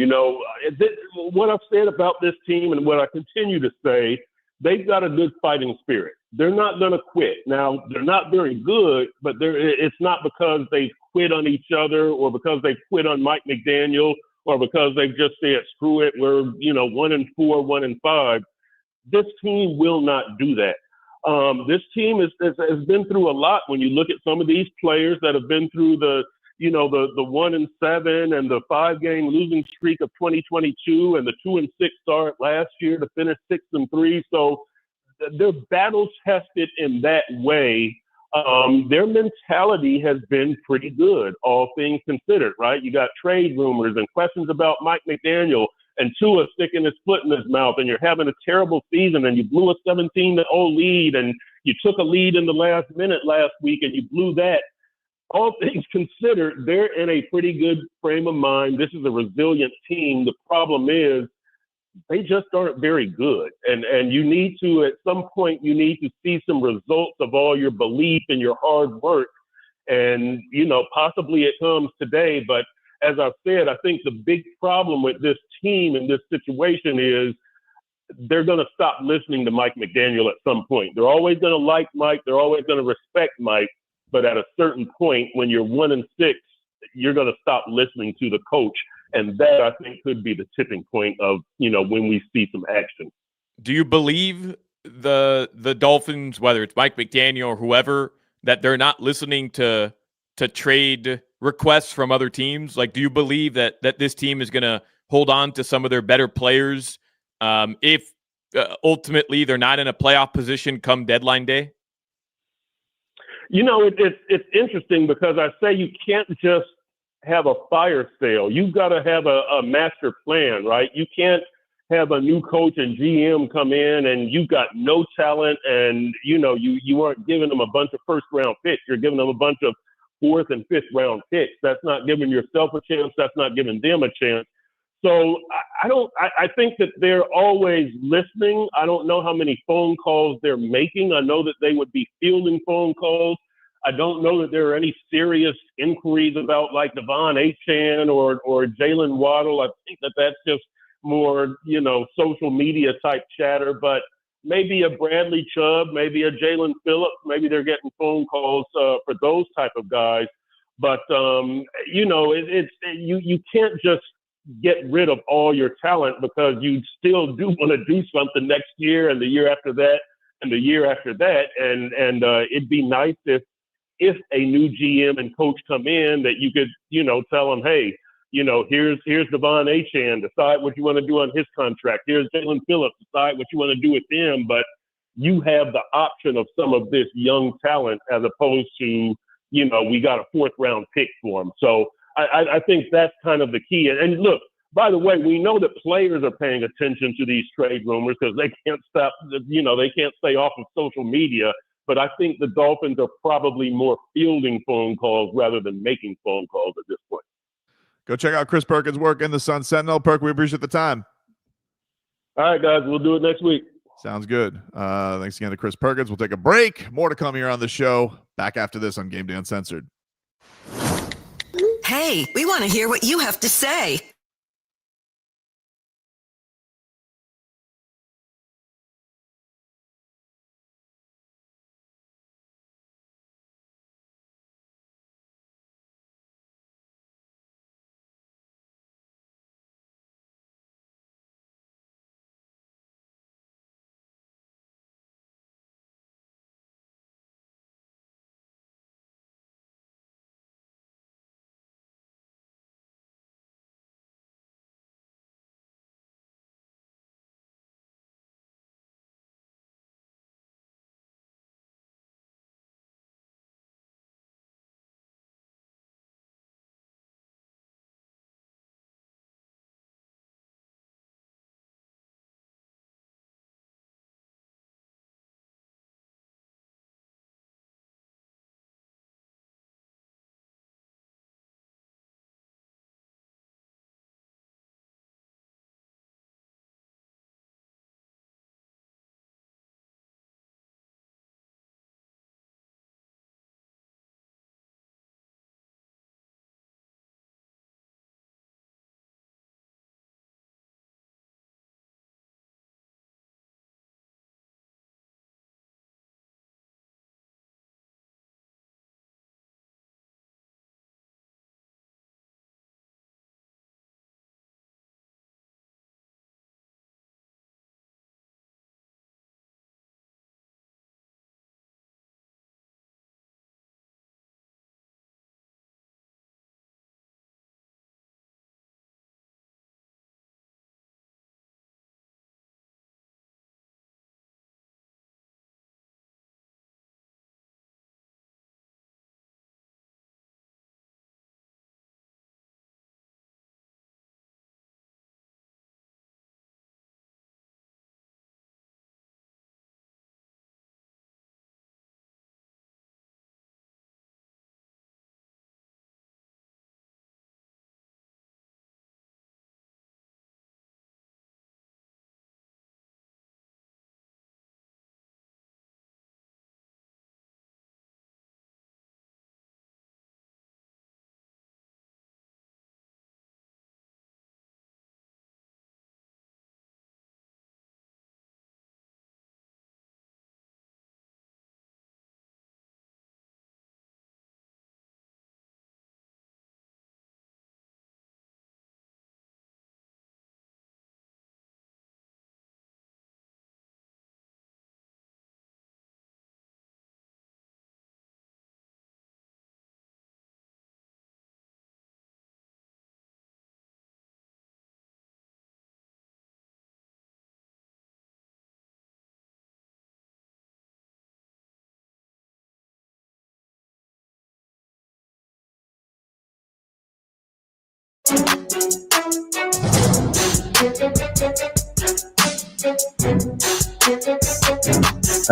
S14: What I've said about this team and what I continue to say, they've got a good fighting spirit. They're not going to quit. Now, they're not very good, but it's not because they've quit on each other or because they've quit on Mike McDaniel or because they've just said, screw it, we're 1-4, 1-5. This team will not do that. This team has been through a lot. When you look at some of these players that have been through the 1-7 and the 5-game losing streak of 2022 and the 2-6 start last year to finish 6-3. So they're battle tested in that way. Their mentality has been pretty good, all things considered, right? You got trade rumors and questions about Mike McDaniel and Tua sticking his foot in his mouth, and you're having a terrible season, and you blew a 17-0 lead, and you took a lead in the last minute last week, and you blew that. All things considered, they're in a pretty good frame of mind. This is a resilient team. The problem is they just aren't very good, and you need to, at some point, you need to see some results of all your belief and your hard work, and possibly it comes today, but as I've said, I think the big problem with this team in this situation is they're going to stop listening to Mike McDaniel at some point. They're always going to like Mike. They're always going to respect Mike. But at a certain point, when you're 1-6, you're going to stop listening to the coach. And that, I think, could be the tipping point of, when we see some action.
S7: Do you believe the Dolphins, whether it's Mike McDaniel or whoever, that they're not listening to trade requests from other teams? Like, do you believe that this team is going to hold on to some of their better players if ultimately they're not in a playoff position come deadline day?
S14: It's interesting because I say you can't just have a fire sale. You've got to have a master plan, right? You can't have a new coach and GM come in and you've got no talent and, you aren't giving them a bunch of first-round picks. You're giving them a bunch of 4th and 5th round picks. That's not giving yourself a chance. That's not giving them a chance. So I think that they're always listening. I don't know how many phone calls they're making. I know that they would be fielding phone calls. I don't know that there are any serious inquiries about like Devon Achane or Jalen Waddle. I think that that's just more, social media type chatter, but maybe a Bradley Chubb, maybe a Jalen Phillips, maybe they're getting phone calls for those type of guys. But, you can't just get rid of all your talent because you still do want to do something next year and the year after that and the year after that. And it'd be nice if a new GM and coach come in that you could, tell them, hey, here's Devon Achane, decide what you want to do on his contract. Here's Jalen Phillips, decide what you want to do with him. But you have the option of some of this young talent as opposed to, we got a 4th round pick for him. So I think that's kind of the key. And look, by the way, we know that players are paying attention to these trade rumors because they can't stop, they can't stay off of social media. But I think the Dolphins are probably more fielding phone calls rather than making phone calls at this point.
S6: Go check out Chris Perkins' work in the Sun Sentinel. Perk, we appreciate the time.
S14: All right, guys, we'll do it next week.
S6: Sounds good. Thanks again to Chris Perkins. We'll take a break. More to come here on the show. Back after this on Gameday Uncensored.
S12: Hey, we want to hear what you have to say.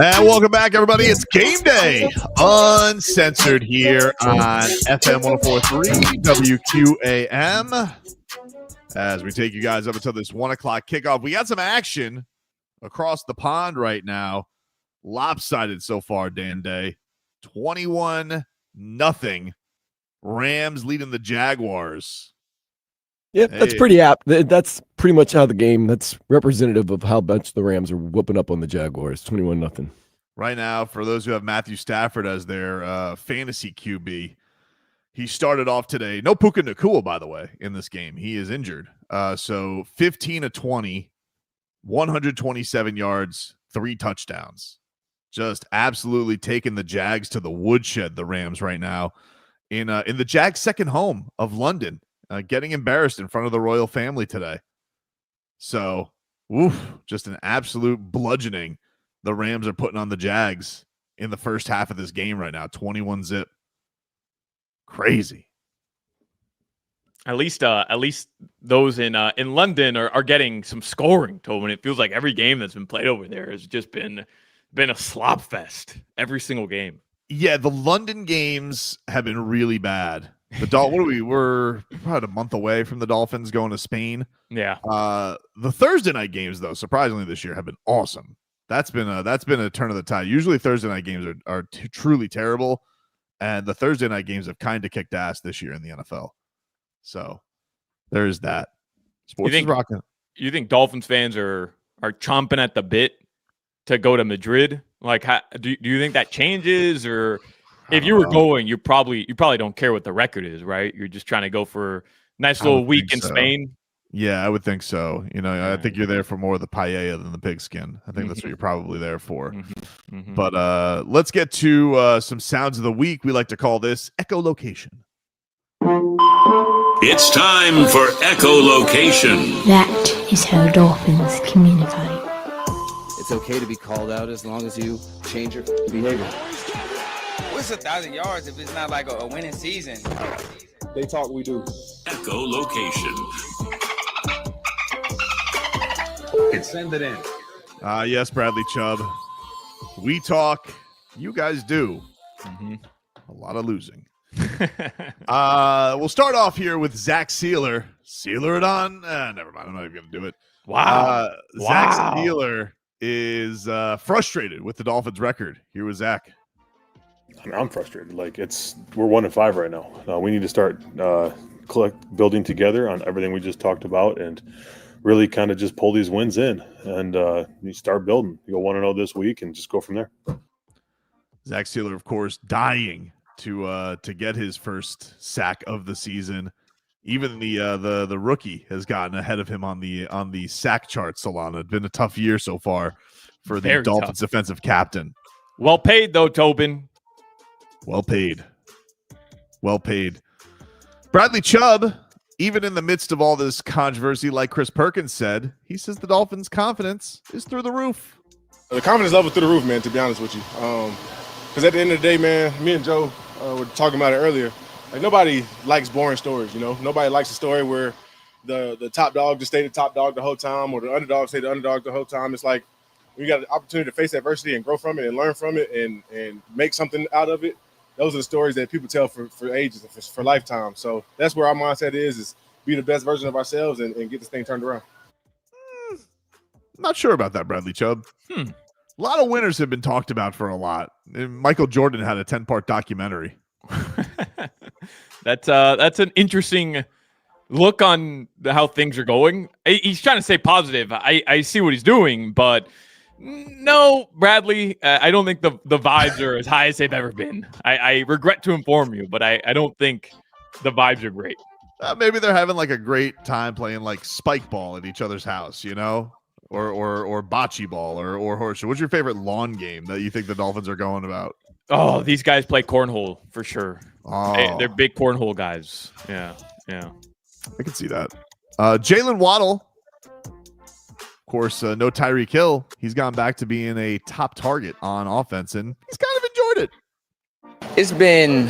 S6: And welcome back, everybody. It's Game Day, Uncensored here on FM 104.3 WQAM. As we take you guys up until this 1 o'clock kickoff, we got some action across the pond right now. Lopsided so far, Dan Day. 21-0. Rams leading the Jaguars.
S4: Yep, that's pretty apt. That's pretty much how the game, that's representative of how much the Rams are whooping up on the Jaguars. 21-0.
S6: Right now, for those who have Matthew Stafford as their fantasy QB, he started off today. No Puka Nacua, by the way, in this game. He is injured. So 15 of 20, 127 yards, 3 touchdowns. Just absolutely taking the Jags to the woodshed, the Rams right now in the Jags' second home of London, getting embarrassed in front of the royal family today. So, just an absolute bludgeoning the Rams are putting on the Jags in the first half of this game right now, 21-zip. Crazy.
S7: At least those in London are getting some scoring, Tobin. It feels like every game that's been played over there has just been a slop fest every single game.
S6: Yeah, the London games have been really bad. We're about a month away from the Dolphins going to Spain.
S7: Yeah.
S6: The Thursday night games, though, surprisingly this year have been awesome. That's been a turn of the tide. Usually Thursday night games are truly terrible, and the Thursday night games have kind of kicked ass this year in the NFL. So there's that. Sports is rocking.
S7: You think Dolphins fans are chomping at the bit to go to Madrid? Like, do you think that changes, or if you were going, you probably don't care what the record is, right? You're just trying to go for a nice little week in Spain.
S6: Yeah, I would think so. I think you're there for more of the paella than the pigskin. I think that's what you're probably there for. But let's get to some sounds of the week. We like to call this Echolocation.
S1: It's time for Echolocation.
S15: That is how dolphins communicate.
S2: It's okay to be called out as long as you change your behavior.
S16: What's 1,000 yards if it's not like a winning season?
S3: They talk, we do.
S1: Echolocation.
S3: Send it in.
S6: Yes, Bradley Chubb. We talk, you guys do. A lot of losing. We'll start off here with Zach Sealer. Sealer it on. Never mind. I'm not even going to do it.
S7: Wow.
S6: Zach Sealer is frustrated with the Dolphins' record. Here was Zach.
S13: I'm frustrated. Like we're 1-5 right now. We need to start building together on everything we just talked about and really kind of just pull these wins in and you start building. You go 1-0 this week and just go from there.
S6: Zach Sealer, of course, dying to get his first sack of the season. Even the rookie has gotten ahead of him on the sack chart, Solana. It's been a tough year so far for the Dolphins defensive captain.
S7: Well paid, though, Tobin.
S6: Well paid. Bradley Chubb, even in the midst of all this controversy, like Chris Perkins said, he says the Dolphins' confidence is through the roof.
S17: The confidence level through the roof, man, to be honest with you. Because at the end of the day, man, me and Joe were talking about it earlier. Like, nobody likes boring stories, Nobody likes a story where the top dog just stayed the top dog the whole time, or the underdog stayed the underdog the whole time. It's like when you got an opportunity to face adversity and grow from it and learn from it and make something out of it. Those are the stories that people tell for ages, for lifetime. So that's where our mindset is be the best version of ourselves and get this thing turned around.
S6: Not sure about that, Bradley Chubb. A lot of winners have been talked about for a lot. Michael Jordan had a 10-part documentary.
S7: That's an interesting look on how things are going. He's trying to stay positive. I see what he's doing, but no, Bradley, I don't think the vibes are as high as they've ever been. I regret to inform you, but I don't think the vibes are great.
S6: Maybe they're having like a great time playing like spike ball at each other's house, or bocce ball or horseshoe. What's your favorite lawn game that you think the Dolphins are going about?
S7: Oh, these guys play cornhole for sure.
S6: Oh.
S7: They're big cornhole guys. Yeah.
S6: I can see that. Jalen Waddle. Of course, no Tyreek Hill. He's gone back to being a top target on offense, and he's kind of enjoyed it.
S16: It's been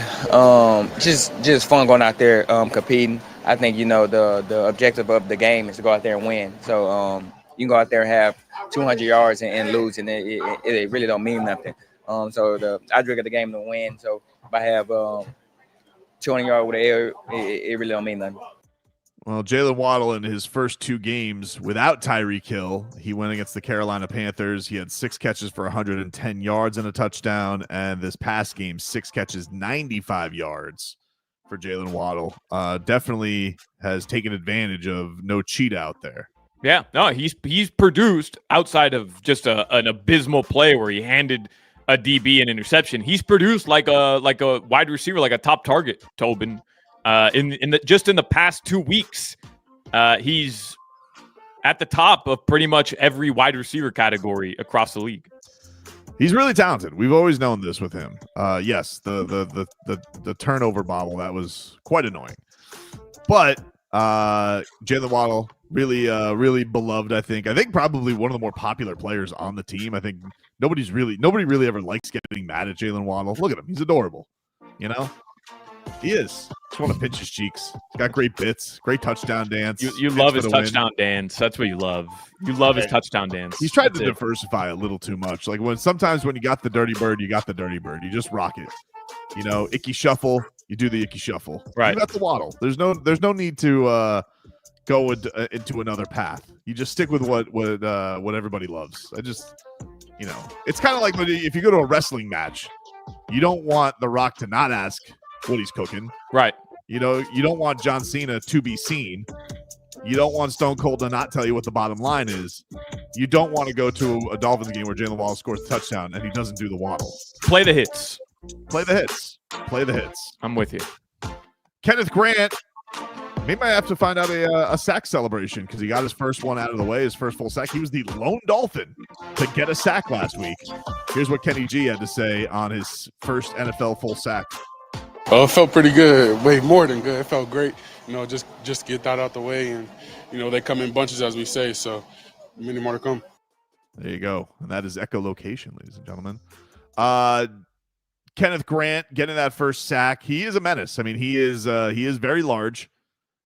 S16: just fun going out there competing. I think the objective of the game is to go out there and win. So you can go out there and have 200 yards and lose, and it really don't mean nothing. So I drink at the game to win. So if I have 200 yards with the air, it really don't mean nothing.
S6: Well, Jalen Waddle in his first 2 games without Tyreek Hill, he went against the Carolina Panthers. He had 6 catches for 110 yards and a touchdown. And this past game, 6 catches, 95 yards for Jalen Waddle. Definitely has taken advantage of no cheat out there.
S7: Yeah, no, he's produced outside of just an abysmal play where he handed a DB an interception. He's produced like a wide receiver, like a top target, Tobin. In the past 2 weeks, he's at the top of pretty much every wide receiver category across the league.
S6: He's really talented. We've always known this with him. Yes, the turnover bobble, that was quite annoying. But Jalen Waddle, really beloved, I think. I think probably one of the more popular players on the team. I think nobody really ever likes getting mad at Jalen Waddle. Look at him. He's adorable. You know? He is. Just want to pinch his cheeks. He's got great bits, great touchdown dance.
S7: You love his touchdown dance. That's what you love. You love his touchdown dance.
S6: He's tried to diversify a little too much. Like sometimes when you got the dirty bird, you got the dirty bird. You just rock it. You know, icky shuffle. You do the icky shuffle.
S7: Right.
S6: You got the Waddle. There's no need to go into another path. You just stick with what everybody loves. It's kind of like if you go to a wrestling match, you don't want The Rock to not ask what he's cooking.
S7: Right.
S6: You know, you don't want John Cena to be seen. You don't want Stone Cold to not tell you what the bottom line is. You don't want to go to a Dolphins game where Jalen Waddle scores a touchdown and he doesn't do the waddle.
S7: Play the hits.
S6: Play the hits. Play the hits.
S7: I'm with you.
S6: Kenneth Grant, we might have to find out a sack celebration because he got his first one out of the way, his first full sack. He was the lone Dolphin to get a sack last week. Here's what Kenny G had to say on his first NFL full sack.
S18: Oh, it felt pretty good. Way more than good. It felt great. You know, just get that out the way, and they come in bunches, as we say. So, many more to come.
S6: There you go, and that is Echolocation, ladies and gentlemen. Kenneth Grant getting that first sack. He is a menace. I mean, he is very large.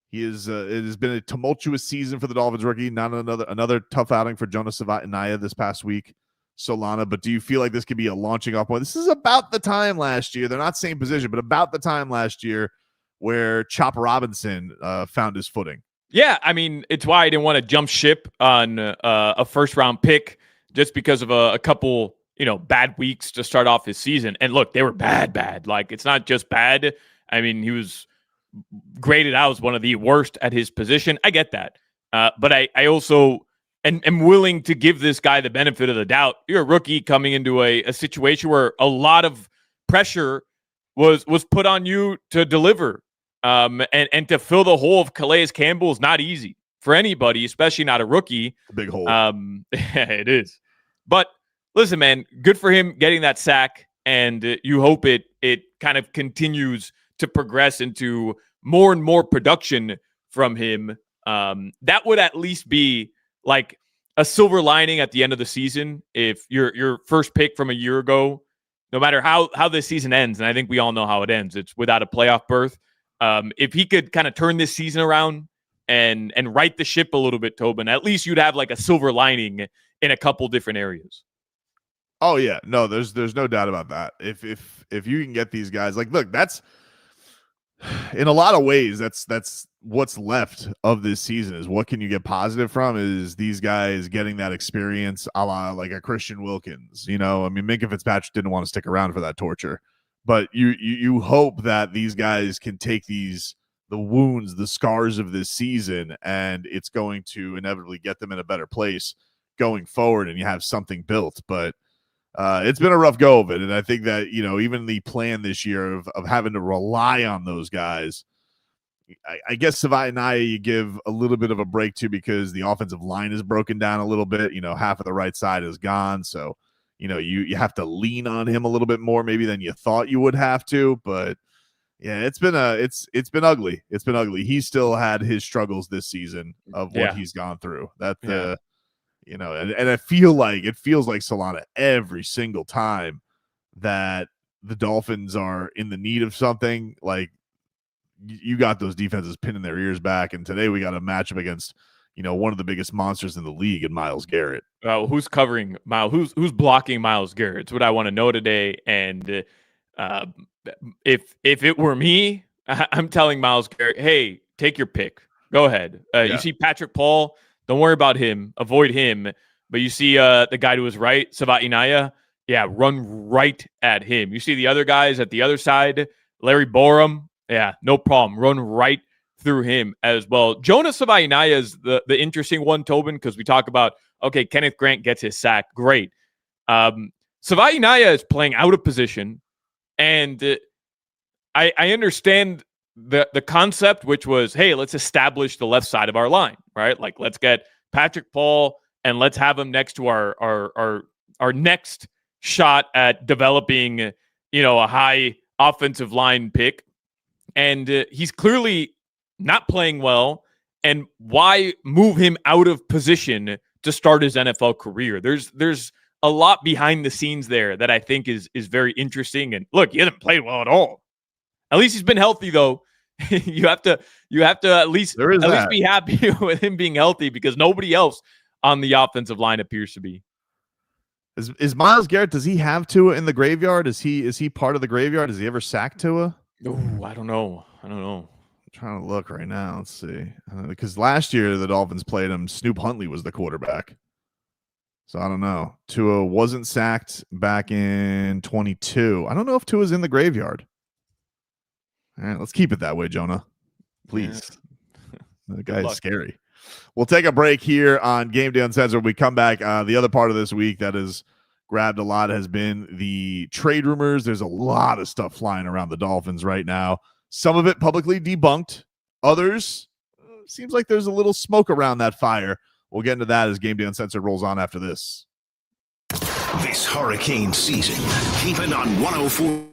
S6: He is. It has been a tumultuous season for the Dolphins rookie. Not another tough outing for Jonas Savaitanaya this past week. Solana, but do you feel like this could be a launching off point? This is about the time last year. They're not same position, but about the time last year where Chop Robinson found his footing.
S7: Yeah, I mean, it's why I didn't want to jump ship on a first-round pick just because of a couple, bad weeks to start off his season. And look, they were bad. Like, it's not just bad. I mean, he was graded out as one of the worst at his position. I get that. But I also am willing to give this guy the benefit of the doubt. You're a rookie coming into a situation where a lot of pressure was put on you to deliver. And to fill the hole of Calais Campbell is not easy for anybody, especially not a rookie.
S6: Big hole.
S7: It is. But listen, man, good for him getting that sack, and you hope it kind of continues to progress into more and more production from him. That would at least be like a silver lining at the end of the season. If your first pick from a year ago, no matter how this season ends, and I think we all know how it ends, it's without a playoff berth. If he could kind of turn this season around and right the ship a little bit, Tobin, at least you'd have like a silver lining in a couple different areas.
S6: Oh yeah, no, there's no doubt about that. If you can get these guys, like, look, that's in a lot of ways that's what's left of this season is what can you get positive from is these guys getting that experience, a la like a Christian Wilkins. I mean, Minkah Fitzpatrick didn't want to stick around for that torture. But you hope that these guys can take the wounds, the scars of this season, and it's going to inevitably get them in a better place going forward, and you have something built. But it's been a rough go of it, and I think that even the plan this year of having to rely on those guys, I guess Savaitanaya you give a little bit of a break to because the offensive line is broken down a little bit. Half of the right side is gone, so. You have to lean on him a little bit more maybe than you thought you would have to, but yeah, it's been ugly. It's been ugly. He still had his struggles this season of what he's gone through. And I feel like it feels like Solana every single time that the Dolphins are in the need of something. Like you got those defenses pinning their ears back, and today we got a matchup against one of the biggest monsters in the league in Myles Garrett.
S7: Who's covering Myles? Who's blocking Myles Garrett? It's what I want to know today. And if it were me, I'm telling Myles Garrett, hey, take your pick. Go ahead. You see Patrick Paul, don't worry about him. Avoid him. But you see the guy to his right, Savaitanaya, run right at him. You see the other guys at the other side, Larry Borum, no problem. Run right through him as well. Jonas Savaitanaya is the interesting one, Tobin, because we talk about, okay, Kenneth Grant gets his sack. Great. Savaitanaya is playing out of position, and I understand the concept, which was, hey, let's establish the left side of our line, right? Like, let's get Patrick Paul and let's have him next to our next shot at developing, a high offensive line pick. And he's clearly not playing well. And why move him out of position to start his NFL career? There's a lot behind the scenes there that I think is very interesting. And look, he hasn't played well at all. At least he's been healthy, though. you have to at least be happy with him being healthy, because nobody else on the offensive line appears to be.
S6: Is Myles Garrett, does he have Tua in the graveyard? Is he part of the graveyard? Has he ever sacked Tua?
S7: Oh, I don't know.
S6: I'm trying to look right now. Let's see. Because last year the Dolphins played him. Snoop Huntley was the quarterback. So I don't know. Tua wasn't sacked back in 22. I don't know if Tua's in the graveyard. All right, let's keep it that way, Jonah. Please. Yeah. The guy is scary. We'll take a break here on Gameday Uncensored. When we come back, the other part of this week that has grabbed a lot has been the trade rumors. There's a lot of stuff flying around the Dolphins right now. Some of it publicly debunked. Others, seems like there's a little smoke around that fire. We'll get into that as Gameday Uncensored rolls on after this.
S8: This hurricane season, keep it on 104.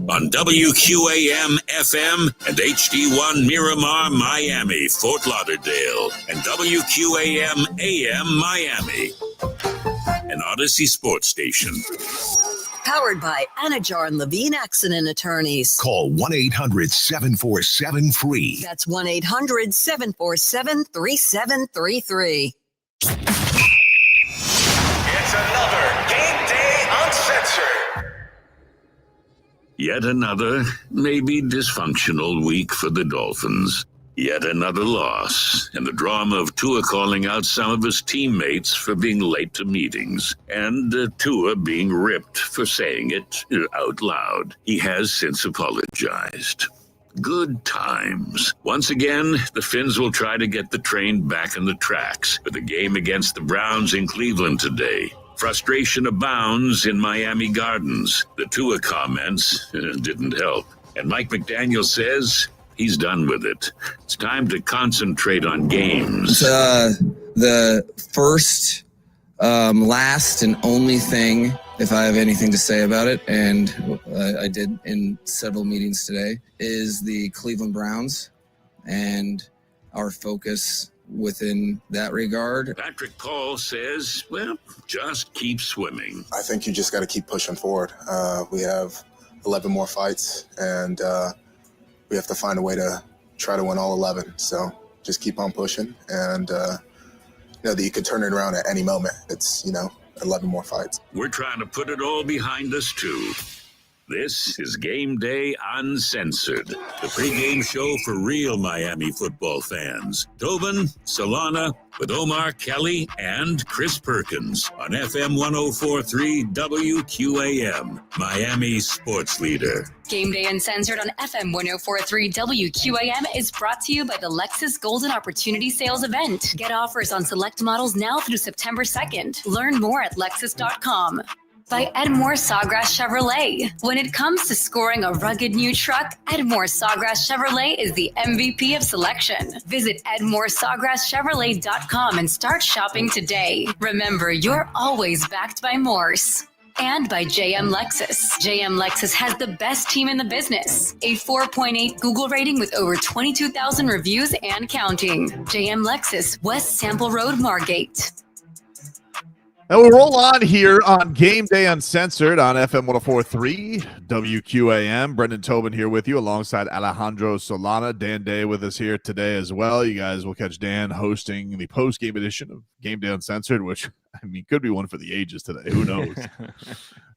S1: on WQAM FM and HD1 Miramar, Miami, Fort Lauderdale, and WQAM AM Miami, an Odyssey sports station.
S12: Powered by Anajar and Levine Accident Attorneys.
S8: Call 1-800-747-FREE.
S12: That's 1-800-747-3733.
S8: It's another Game Day Uncensored.
S1: Yet another, maybe dysfunctional week for the Dolphins. Yet another loss, and the drama of Tua calling out some of his teammates for being late to meetings, and Tua being ripped for saying it out loud. He has since apologized. Good times. Once again, the Finns will try to get the train back on the tracks for the game against the Browns in Cleveland today. Frustration abounds in Miami Gardens. The Tua comments didn't help. And Mike McDaniel says he's done with it. It's time to concentrate on games.
S2: The first, last, and only thing, if I have anything to say about it, and I did in several meetings today, is the Cleveland Browns and our focus within that regard.
S1: Patrick Paul says, well, just keep swimming.
S3: I think you just got to keep pushing forward. We have 11 more fights, and we have to find a way to try to win all 11. So just keep on pushing, and know that you could turn it around at any moment. It's, 11 more fights.
S1: We're trying to put it all behind us, too. This is Game Day Uncensored, the pregame show for real Miami football fans. Tobin, Solana, with Omar Kelly and Chris Perkins on FM 104.3 WQAM, Miami sports leader.
S5: Game Day Uncensored on FM 104.3 WQAM is brought to you by the Lexus Golden Opportunity Sales Event. Get offers on select models now through September 2nd. Learn more at Lexus.com. By Edmore Sawgrass Chevrolet. When it comes to scoring a rugged new truck, Edmore Sawgrass Chevrolet is the MVP of selection. Visit EdmoreSawgrassChevrolet.com and start shopping today. Remember, you're always backed by Morse. And by JM Lexus. JM Lexus has the best team in the business. A 4.8 Google rating with over 22,000 reviews and counting. JM Lexus, West Sample Road, Margate.
S6: And we'll roll on here on Game Day Uncensored on FM 104.3 WQAM. Brendan Tobin here with you alongside Alejandro Solana. Dan Day with us here today as well. You guys will catch Dan hosting the post-game edition of Game Day Uncensored, which, could be one for the ages today. Who knows?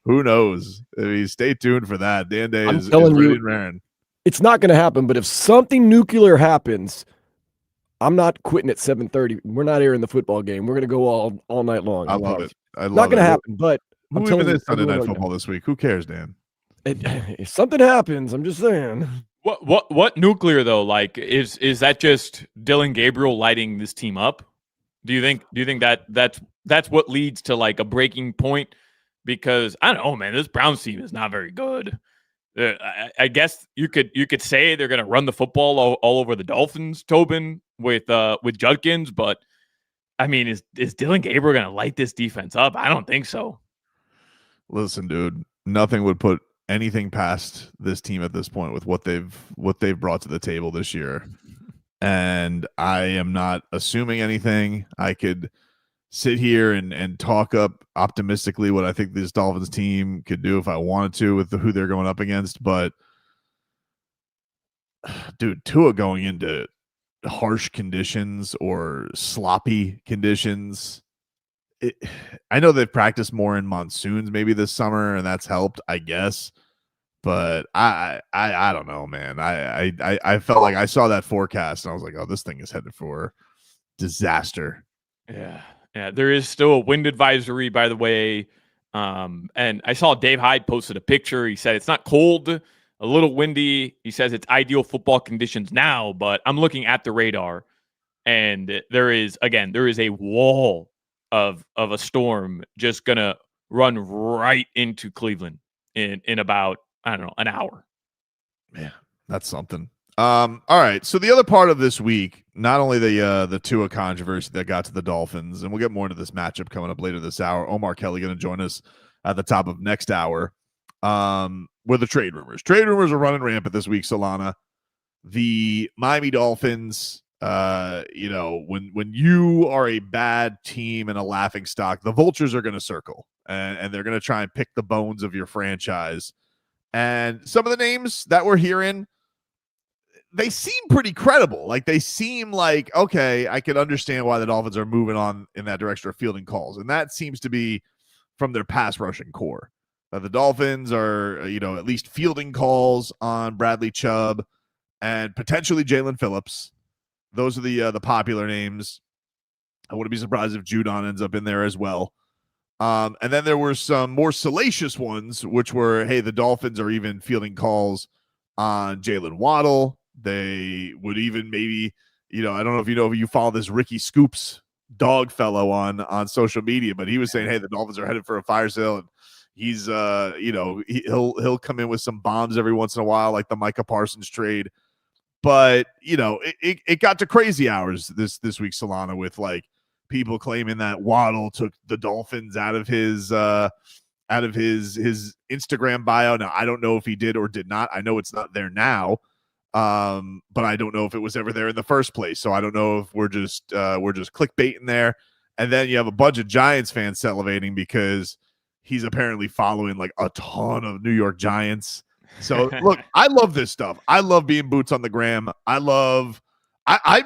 S6: Who knows? Stay tuned for that. Dan Day is really raring.
S4: It's not going to happen, but if something nuclear happens, I'm not quitting at 7:30. We're not airing the football game. We're going to go all night long.
S6: I love it.
S4: Not going to happen, but
S6: who even is Sunday Night Football this week? Who cares, Dan?
S4: If something happens, I'm just saying.
S7: What nuclear though? Like, is that just Dylan Gabriel lighting this team up? Do you think that's what leads to like a breaking point? Because I don't know, man. This Browns team is not very good. I guess you could say they're going to run the football all over the Dolphins, Tobin, with Judkins, but is Dylan Gabriel going to light this defense up? I don't think so.
S6: Listen, dude, nothing would put anything past this team at this point with what they've brought to the table this year. And I am not assuming anything. I could sit here and talk up optimistically what I think this Dolphins team could do if I wanted to with who they're going up against. But, dude, Tua going into harsh conditions or sloppy conditions. I know they've practiced more in monsoons maybe this summer, and that's helped, I guess. But I don't know, man. I felt like I saw that forecast and I was like, oh, this thing is headed for disaster.
S7: Yeah. Yeah, there is still a wind advisory, by the way. And I saw Dave Hyde posted a picture. He said it's not cold, a little windy. He says it's ideal football conditions now, but I'm looking at the radar, and there is a wall of a storm just gonna run right into Cleveland in about, I don't know, an hour.
S6: Man, that's something. All right. So the other part of this week, not only the Tua controversy that got to the Dolphins, and we'll get more into this matchup coming up later this hour. Omar Kelly going to join us at the top of next hour. were the trade rumors. Trade rumors are running rampant this week, Solana. The Miami Dolphins, when you are a bad team and a laughing stock, the vultures are going to circle and they're going to try and pick the bones of your franchise. And some of the names that we're hearing, they seem pretty credible. Like they seem like, okay, I can understand why the Dolphins are moving on in that direction of fielding calls. And that seems to be from their pass rushing core. The Dolphins are, at least fielding calls on Bradley Chubb and potentially Jalen Phillips. Those are the popular names. I wouldn't be surprised if Judon ends up in there as well. And then there were some more salacious ones, which were, hey, the Dolphins are even fielding calls on Jalen Waddle. They would even maybe, I don't know if you follow this Ricky Scoops dog fellow on social media, but he was saying, hey, the Dolphins are headed for a fire sale, and he's he'll come in with some bombs every once in a while, like the Micah Parsons trade. But it got to crazy hours this week, Solana, with like people claiming that Waddle took the Dolphins out of his Instagram bio. Now I don't know if he did or did not. I know it's not there now. But I don't know if it was ever there in the first place. So I don't know if we're just clickbaiting there. And then you have a bunch of Giants fans salivating because he's apparently following like a ton of New York Giants. So look, I love this stuff. I love being boots on the gram. I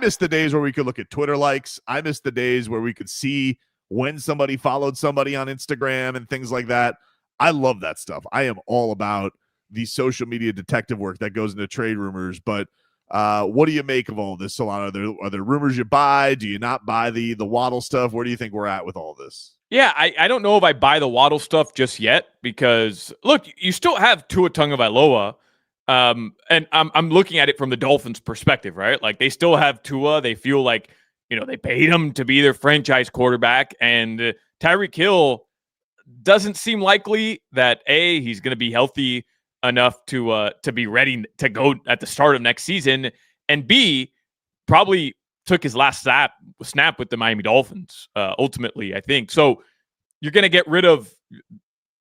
S6: miss the days where we could look at Twitter likes. I miss the days where we could see when somebody followed somebody on Instagram and things like that. I love that stuff. I am all about the social media detective work that goes into trade rumors. But what do you make of all this, Solana? Are there rumors you buy? Do you not buy the Waddle stuff? Where do you think we're at with all this?
S7: Yeah, I don't know if I buy the Waddle stuff just yet because, look, you still have Tua Tagovailoa, and I'm looking at it from the Dolphins' perspective, right? Like, they still have Tua. They feel like, they paid him to be their franchise quarterback, and Tyreek Hill doesn't seem likely that, A, he's going to be healthy enough to be ready to go at the start of next season, and B, probably took his last snap with the Miami Dolphins, ultimately, I think. So you're going to get rid of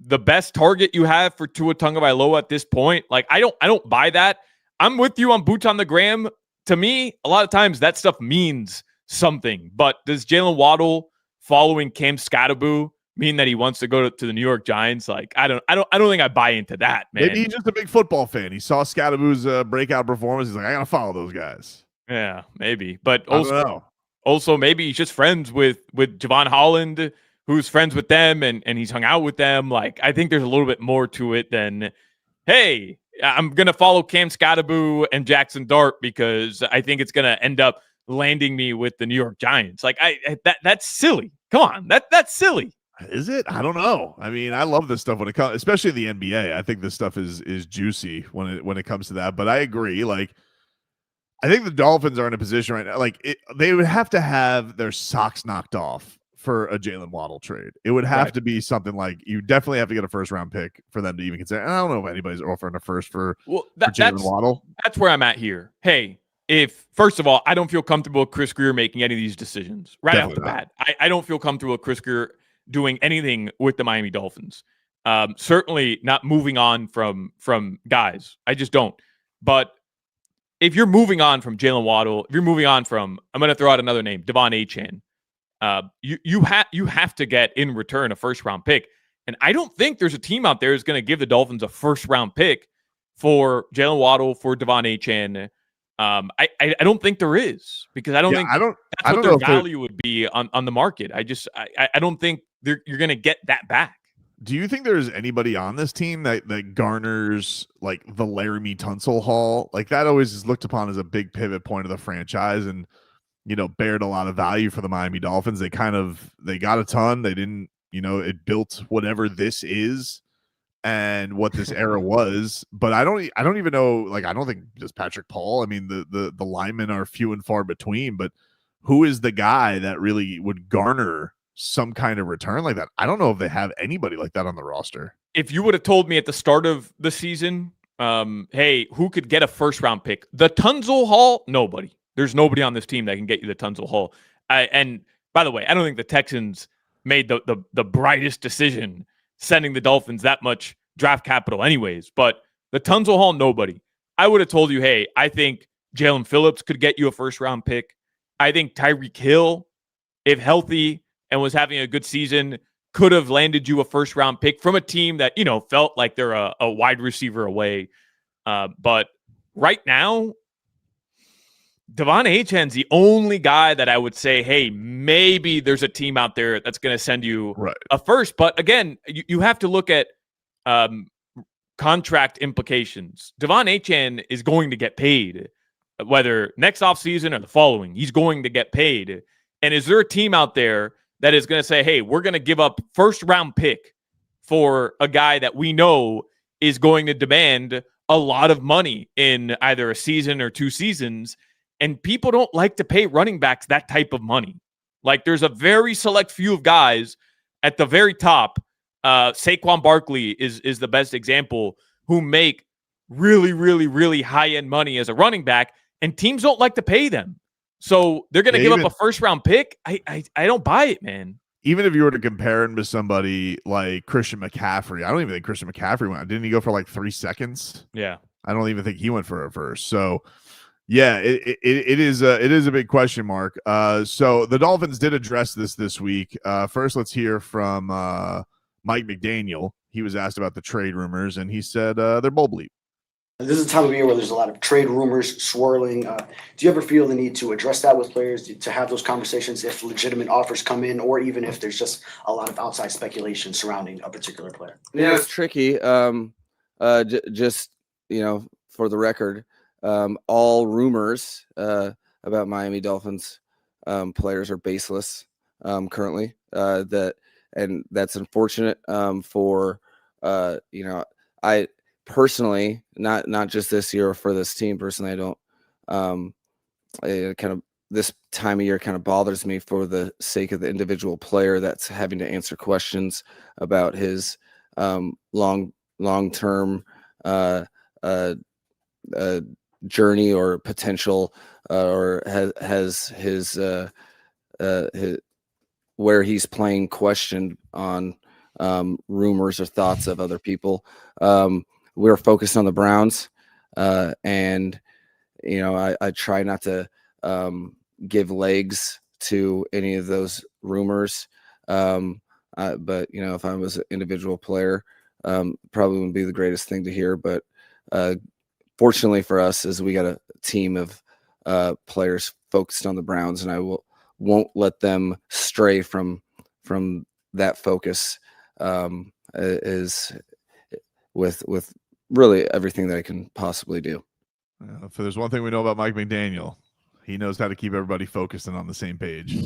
S7: the best target you have for Tua Tagovailoa at this point. Like, I don't buy that. I'm with you on boots on the gram. To me, a lot of times that stuff means something. But does Jalen Waddle following Cam Scatterboo mean that he wants to go to the New York Giants? Like, I don't think I buy into that, man.
S6: Maybe he's just a big football fan. He saw Scatterboo's breakout performance. He's like, I gotta follow those guys.
S7: Yeah, maybe. But
S6: also
S7: maybe he's just friends with Javon Holland, who's friends with them, and he's hung out with them. Like, I think there's a little bit more to it than, hey, I'm going to follow Cam Scatterboo and Jackson Dart because I think it's going to end up landing me with the New York Giants. Like, that's silly. Come on, that's silly.
S6: Is it? I don't know. I mean, I love this stuff when it comes, especially the NBA. I think this stuff is juicy when it comes to that. But I agree. Like, I think the Dolphins are in a position right now. Like, they would have to have their socks knocked off for a Jalen Waddle trade. It would have to be something like you definitely have to get a first round pick for them to even consider. And I don't know if anybody's offering a first for Jalen Waddle.
S7: That's where I'm at here. Hey, if first of all, I don't feel comfortable with Chris Greer making any of these decisions right off the bat. I don't feel comfortable with Chris Greer doing anything with the Miami Dolphins. Certainly not moving on from guys. I just don't. But if you're moving on from Jalen Waddle, if you're moving on from, I'm going to throw out another name, Devon Achane, you have to get in return a first round pick. And I don't think there's a team out there who's going to give the Dolphins a first round pick for Jalen Waddle, for Devon Achane. I don't think there is, because I don't think that's what their value would be on the market. I don't think you're going to get that back.
S6: Do you think there's anybody on this team that garners like the Laramie Tunsil haul? Like, that always is looked upon as a big pivot point of the franchise and, bared a lot of value for the Miami Dolphins. They got a ton. They didn't, it built whatever this is and what this era was. But I don't even know, like, I don't think just Patrick Paul. I mean, the linemen are few and far between, but who is the guy that really would garner some kind of return like that? I don't know if they have anybody like that on the roster.
S7: If you would have told me at the start of the season, hey, who could get a first round pick? The Tunsil haul? Nobody. There's nobody on this team that can get you the Tunsil haul. And by the way, I don't think the Texans made the brightest decision sending the Dolphins that much draft capital anyways. But the Tunsil Hall, nobody. I would have told you, hey, I think Jalen Phillips could get you a first-round pick. I think Tyreek Hill, if healthy and was having a good season, could have landed you a first-round pick from a team that, felt like they're a wide receiver away. But right now, Devon Achane's the only guy that I would say, hey, maybe there's a team out there that's going to send you a first. But again, you have to look at contract implications. Devon Achane is going to get paid, whether next offseason or the following. He's going to get paid. And is there a team out there that is going to say, hey, we're going to give up first-round pick for a guy that we know is going to demand a lot of money in either a season or 2 seasons? And people don't like to pay running backs that type of money. Like, there's a very select few of guys at the very top. Saquon Barkley is the best example, who make really, really, really high-end money as a running back, and teams don't like to pay them. So they're going to give up a first-round pick? I don't buy it, man.
S6: Even if you were to compare him to somebody like Christian McCaffrey, I don't even think Christian McCaffrey went. Didn't he go for like 3 seconds?
S7: Yeah.
S6: I don't even think he went for a first. So, yeah, it is a big question mark. So the Dolphins did address this week. First, let's hear from Mike McDaniel. He was asked about the trade rumors, and he said they're bull bleep.
S11: This is a time of year where there's a lot of trade rumors swirling. Do you ever feel the need to address that with players, to have those conversations if legitimate offers come in, or even if there's just a lot of outside speculation surrounding a particular player?
S2: Yeah, it's tricky. Just, for the record, all rumors about Miami Dolphins players are baseless currently. And that's unfortunate for I personally, not just this year or for this team personally, I don't this time of year kind of bothers me for the sake of the individual player that's having to answer questions about his long-term journey or potential, or has his where he's playing questioned on rumors or thoughts of other people. We're focused on the Browns, and I try not to give legs to any of those rumors. But if I was an individual player, probably wouldn't be the greatest thing to hear. But fortunately for us, is we got a team of players focused on the Browns, and I won't let them stray from that focus. Is with really everything that I can possibly do.
S6: If there's one thing we know about Mike McDaniel, he knows how to keep everybody focused and on the same page.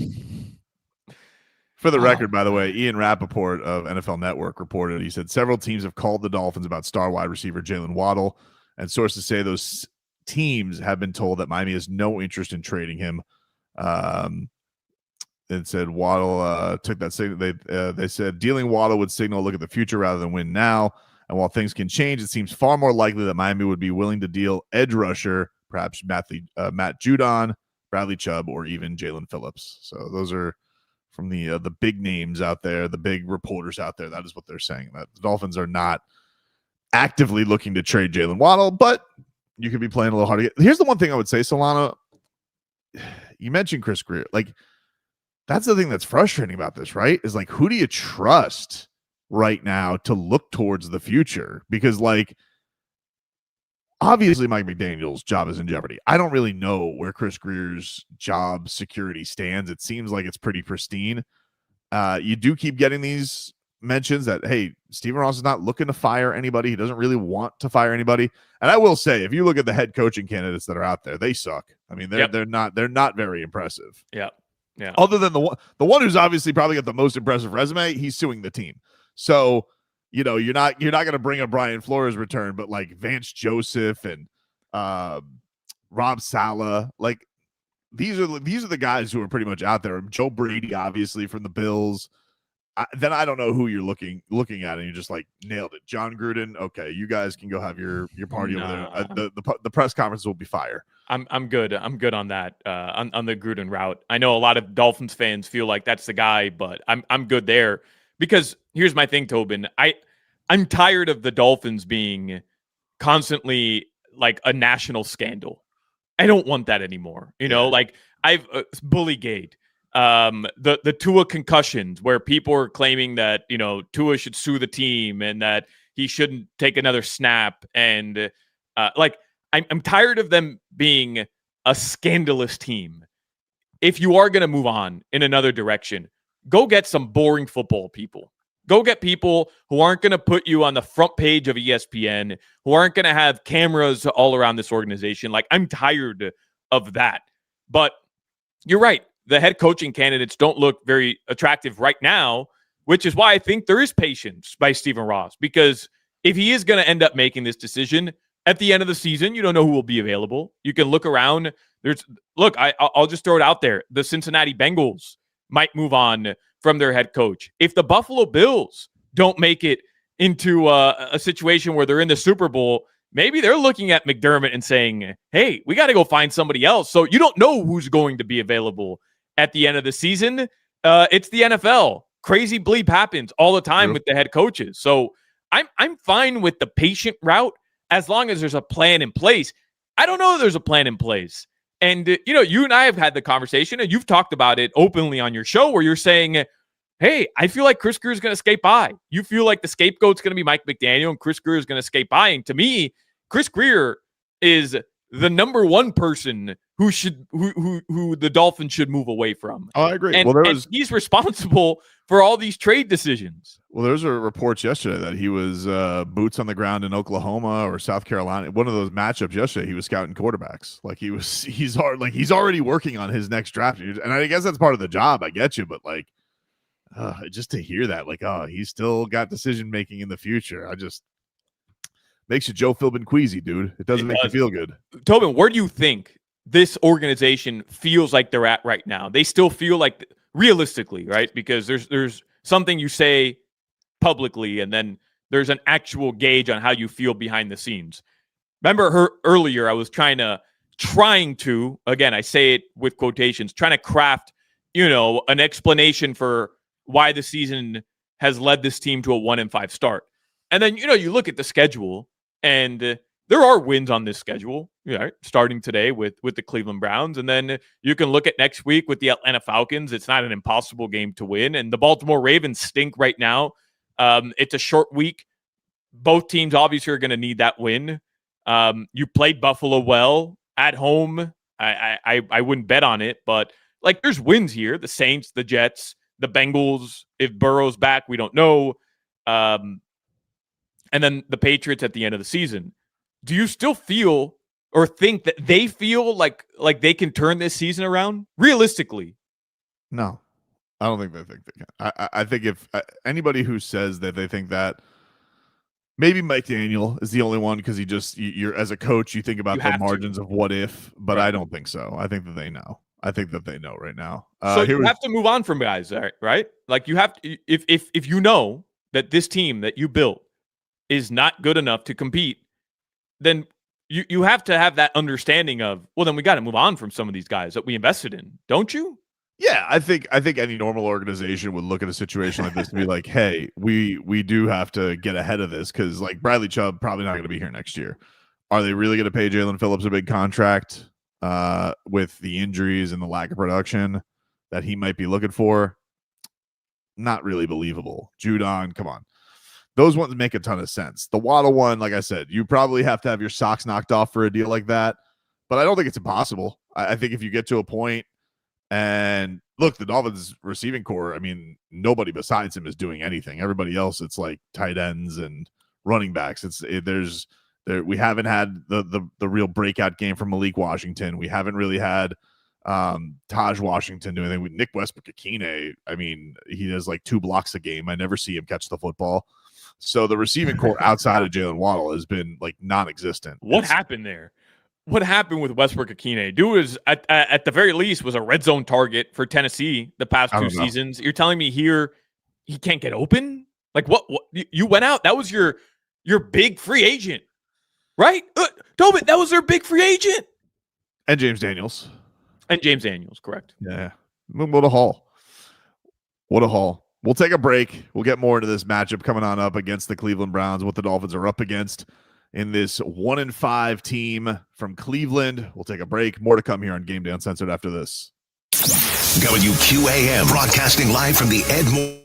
S6: For the record, by the way, Ian Rappaport of NFL Network reported, he said several teams have called the Dolphins about star wide receiver Jalen Waddle, and sources say those teams have been told that Miami has no interest in trading him. It said Waddle took that signal. They said dealing Waddle would signal look at the future rather than win now. And while things can change, it seems far more likely that Miami would be willing to deal edge rusher, perhaps Matt Judon, Bradley Chubb, or even Jalen Phillips. So those are from the big names out there, the big reporters out there. That is what they're saying. That the Dolphins are not actively looking to trade Jalen Waddle, but you could be playing a little hard to get. Here's the one thing I would say, Solana. You mentioned Chris Greer. Like, that's the thing that's frustrating about this, right? Is like, who do you trust right now to look towards the future? Because, like, obviously Mike McDaniel's job is in jeopardy. I don't really know where Chris Greer's job security stands. It seems like it's pretty pristine. You do keep getting these mentions that, hey, Stephen Ross is not looking to fire anybody. He doesn't really want to fire anybody. And I will say, if you look at the head coaching candidates that are out there, they suck. I mean, they're not very impressive.
S7: Yeah. Yeah.
S6: Other than the one who's obviously probably got the most impressive resume, he's suing the team. So, you're not going to bring a Brian Flores return, but like Vance Joseph and Rob Saleh, like these are the guys who are pretty much out there. Joe Brady, obviously, from the Bills. Then I don't know who you're looking at, and you just like nailed it. John Gruden. Okay, you guys can go have your party over there. The press conference will be fire.
S7: I'm good. I'm good on that. On the Gruden route. I know a lot of Dolphins fans feel like that's the guy, but I'm good there, because here's my thing, Tobin. I I'm tired of the Dolphins being constantly like a national scandal. I don't want that anymore. You know, like I've Bullygate, the Tua concussions, where people are claiming that, you know, Tua should sue the team and that he shouldn't take another snap. And like, I'm tired of them being a scandalous team. If you are going to move on in another direction, go get some boring football people. Go get people who aren't going to put you on the front page of ESPN, who aren't going to have cameras all around this organization. Like, I'm tired of that. But you're right. The head coaching candidates don't look very attractive right now, which is why I think there is patience by Stephen Ross. Because if he is going to end up making this decision at the end of the season, you don't know who will be available. You can look around. I'll just throw it out there. The Cincinnati Bengals might move on from their head coach. If the Buffalo Bills don't make it into a situation where they're in the Super Bowl, maybe they're looking at McDermott and saying, hey, we got to go find somebody else. So you don't know who's going to be available at the end of the season. It's the NFL. Crazy bleep happens all the time with the head coaches. So I'm fine with the patient route as long as there's a plan in place. I don't know if there's a plan in place. And, you know, you and I have had the conversation, and you've talked about it openly on your show where you're saying, hey, I feel like Chris Greer is going to skate by. You feel like the scapegoat's going to be Mike McDaniel and Chris Greer is going to skate by. And to me, Chris Greer is the number one person who the Dolphins should move away from.
S6: Oh, I agree.
S7: And, and he's responsible for all these trade decisions.
S6: Well, there's a reports yesterday that he was boots on the ground in Oklahoma or South Carolina. One of those matchups yesterday, he was scouting quarterbacks. Like he's already working on his next draft. And I guess that's part of the job. I get you, but like just to hear that, like, oh, he's still got decision making in the future. I just makes you Joe Philbin queasy, dude. It doesn't make you feel good.
S7: Tobin, where do you think this organization feels like they're at right now? They still feel like, realistically, right? Because there's something you say publicly, and then there's an actual gauge on how you feel behind the scenes. Remember earlier, I was trying to, again, I say it with quotations, trying to craft, you know, an explanation for why the season has led this team to a 1-5 start. And then, you know, you look at the schedule, and there are wins on this schedule, right? Starting today with the Cleveland Browns. And then you can look at next week with the Atlanta Falcons. It's not an impossible game to win. And the Baltimore Ravens stink right now. It's a short week. Both teams obviously are going to need that win. You played Buffalo well at home. I wouldn't bet on it, but like there's wins here. The Saints, the Jets, the Bengals. If Burrow's back, we don't know. And then the Patriots at the end of the season. Do you still feel or think that they feel like they can turn this season around realistically?
S6: No, I don't think they think they can. I think if anybody who says that they think that, maybe Mike Daniel is the only one because you're as a coach, you think about the margins of what if, but right. I don't think so. I think that they know. I think that they know right now.
S7: So you have to move on from guys, right? Like you have to, if you know that this team that you built is not good enough to compete, then you have to have that understanding of, well, then we got to move on from some of these guys that we invested in, don't you?
S6: Yeah, I think any normal organization would look at a situation like this and be like, hey, we do have to get ahead of this because like Bradley Chubb probably not going to be here next year. Are they really going to pay Jalen Phillips a big contract with the injuries and the lack of production that he might be looking for? Not really believable. Judon, come on. Those ones make a ton of sense. The Waddle one, like I said, you probably have to have your socks knocked off for a deal like that. But I don't think it's impossible. I think if you get to a point and look, the Dolphins receiving core, I mean, nobody besides him is doing anything. Everybody else, it's like tight ends and running backs. We haven't had the real breakout game from Malik Washington. We haven't really had Taj Washington do anything with Nick Westbrook-Akine. I mean, he does like 2 blocks a game. I never see him catch the football. So the receiving core outside of Jalen Waddle has been like non-existent.
S7: What happened there? What happened with Westbrook-Akine? Dude was at the very least was a red zone target for Tennessee the past 2 seasons. You're telling me here he can't get open? Like what you went out? That was your big free agent, right? Tobin, that was their big free agent.
S6: And James Daniels,
S7: correct?
S6: Yeah. What a haul! What a haul! We'll take a break. We'll get more into this matchup coming on up against the Cleveland Browns, what the Dolphins are up against in this 1-5 team from Cleveland. We'll take a break. More to come here on Gameday Uncensored after this.
S8: WQAM broadcasting live from the Ed Moore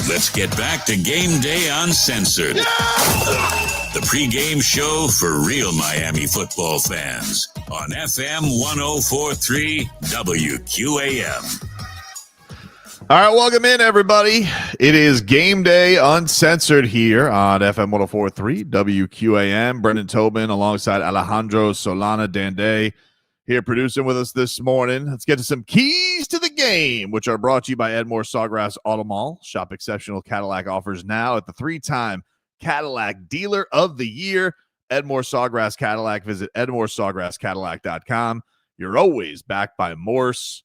S1: let's get back to Game Day Uncensored. The pregame show for real Miami football fans on FM 104.3 WQAM.
S6: All right, welcome in, everybody. It is Game Day Uncensored here on FM 104.3 WQAM. Brendan Tobin alongside Alejandro Solana Dande here producing with us this morning. Let's get to some keys to the game, which are brought to you by Edmore Sawgrass Auto Mall. Shop exceptional Cadillac offers now at the 3-time Cadillac Dealer of the Year. Edmore Sawgrass Cadillac. Visit EdmoreSawgrassCadillac.com. You're always backed by Morse.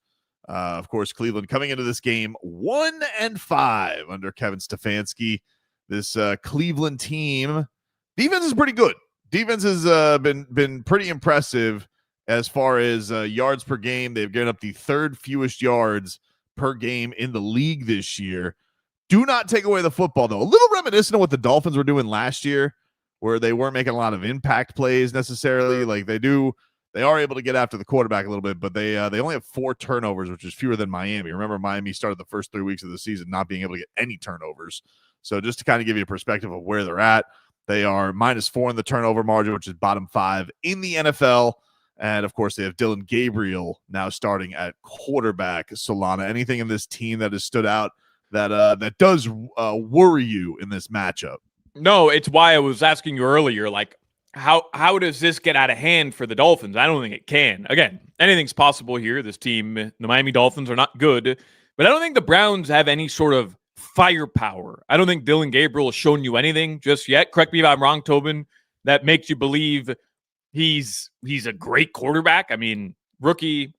S6: Of course, Cleveland coming into this game 1-5 under Kevin Stefanski. This Cleveland team defense is pretty good. Defense has been pretty impressive as far as yards per game. They've given up the third fewest yards per game in the league this year. Do not take away the football, though. A little reminiscent of what the Dolphins were doing last year, where they weren't making a lot of impact plays necessarily. Like they are able to get after the quarterback a little bit, but they only have 4 turnovers, which is fewer than Miami. Remember, Miami started the first 3 weeks of the season not being able to get any turnovers. So just to kind of give you a perspective of where they're at, they are -4 in the turnover margin, which is bottom 5 in the NFL. And, of course, they have Dylan Gabriel now starting at quarterback. Solana, anything in this team that has stood out that does worry you in this matchup?
S7: No, it's why I was asking you earlier, like, how does this get out of hand for the Dolphins? I don't think it can. Again, anything's possible here. This team, the Miami Dolphins, are not good, but I don't think the Browns have any sort of firepower. I don't think Dylan Gabriel has shown you anything just yet. Correct me if I'm wrong, Tobin, that makes you believe he's a great quarterback. I mean, rookie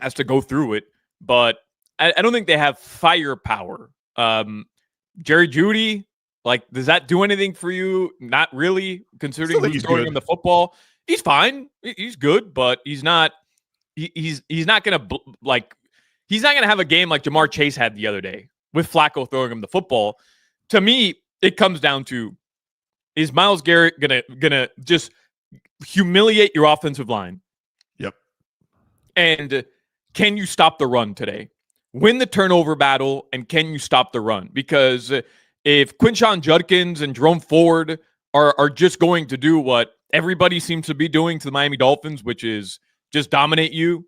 S7: has to go through it, but I don't think they have firepower. Jerry Jeudy, like, does that do anything for you? Not really, considering who's throwing him the football. He's fine. He's good, but he's not gonna he's not gonna have a game like Jamar Chase had the other day with Flacco throwing him the football. To me, it comes down to, is Myles Garrett gonna just humiliate your offensive line?
S6: Yep.
S7: And can you stop the run today? Win the turnover battle, and can you stop the run? Because if Quinshon Judkins and Jerome Ford are just going to do what everybody seems to be doing to the Miami Dolphins, which is just dominate you,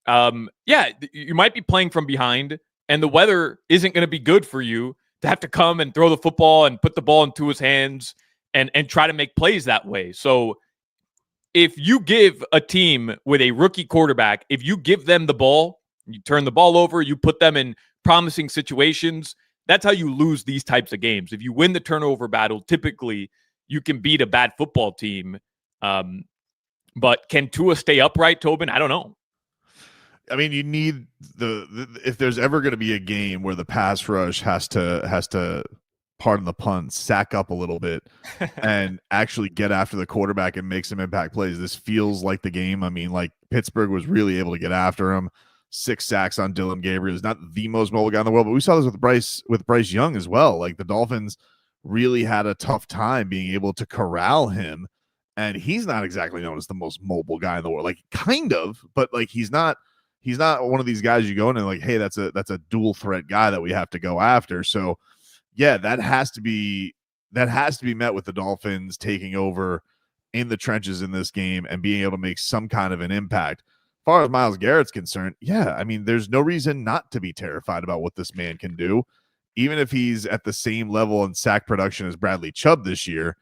S7: you might be playing from behind, and the weather isn't going to be good for you to have to come and throw the football and put the ball into his hands and try to make plays that way. So if you give a team with a rookie quarterback, if you give them the ball, you turn the ball over, you put them in promising situations, that's how you lose these types of games. If you win the turnover battle, typically you can beat a bad football team. But can Tua stay upright, Tobin? I don't know.
S6: I mean, you need if there's ever going to be a game where the pass rush has to, pardon the pun, sack up a little bit and actually get after the quarterback and make some impact plays. This feels like the game. I mean, like, Pittsburgh was really able to get after him. 6 sacks on Dylan Gabriel. Is not the most mobile guy in the world, but we saw this with Bryce Young as well. Like, the Dolphins really had a tough time being able to corral him, and he's not exactly known as the most mobile guy in the world. Like, kind of, but like he's not one of these guys you go in and like, hey, that's a dual threat guy that we have to go after. So yeah, that has to be met with the Dolphins taking over in the trenches in this game and being able to make some kind of an impact. As far as Myles Garrett's concerned, yeah, I mean, there's no reason not to be terrified about what this man can do. Even if he's at the same level in sack production as Bradley Chubb this year,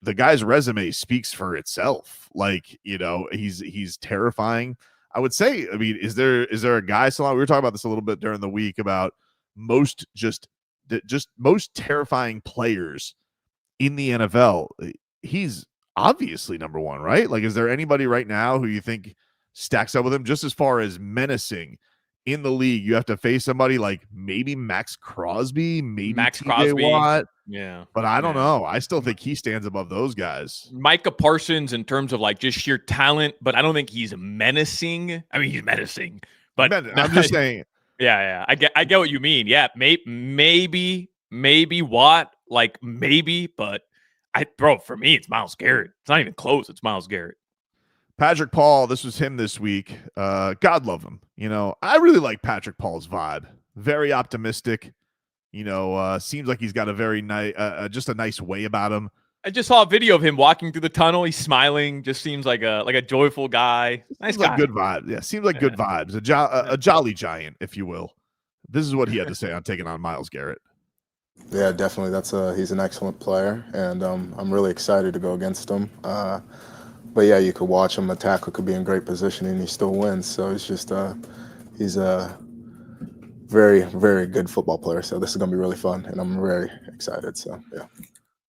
S6: the guy's resume speaks for itself. Like, you know, he's terrifying. I would say, I mean, is there a guy, Salon? We were talking about this a little bit during the week about most terrifying players in the NFL. He's obviously number one, right? Like, is there anybody right now who you think stacks up with him just as far as menacing in the league? You have to face somebody like maybe Max Crosby, maybe TJ Watt.
S7: Yeah.
S6: But I don't know. I still think he stands above those guys.
S7: Micah Parsons in terms of like just sheer talent, but I don't think he's menacing. I mean, he's menacing, but
S6: I'm just saying.
S7: Yeah. I get what you mean. Yeah. Maybe Watt, like maybe, but for me, it's Myles Garrett. It's not even close. It's Myles Garrett.
S6: Patrick Paul, this was him this week. God love him. You know, I really like Patrick Paul's vibe. Very optimistic, Seems like he's got a very nice, just a nice way about him.
S7: I just saw a video of him walking through the tunnel. He's smiling. Just seems like a joyful guy. Nice guy.
S6: Like good vibes. Yeah, seems like good vibes. A jolly giant, if you will. This is what he had to say on taking on Myles Garrett.
S3: Yeah, definitely. He's an excellent player, and I'm really excited to go against him. But yeah, you could watch him. The tackle could be in great position, and he still wins. So it's just he's a very, very good football player. So this is gonna be really fun, and I'm very excited. So yeah.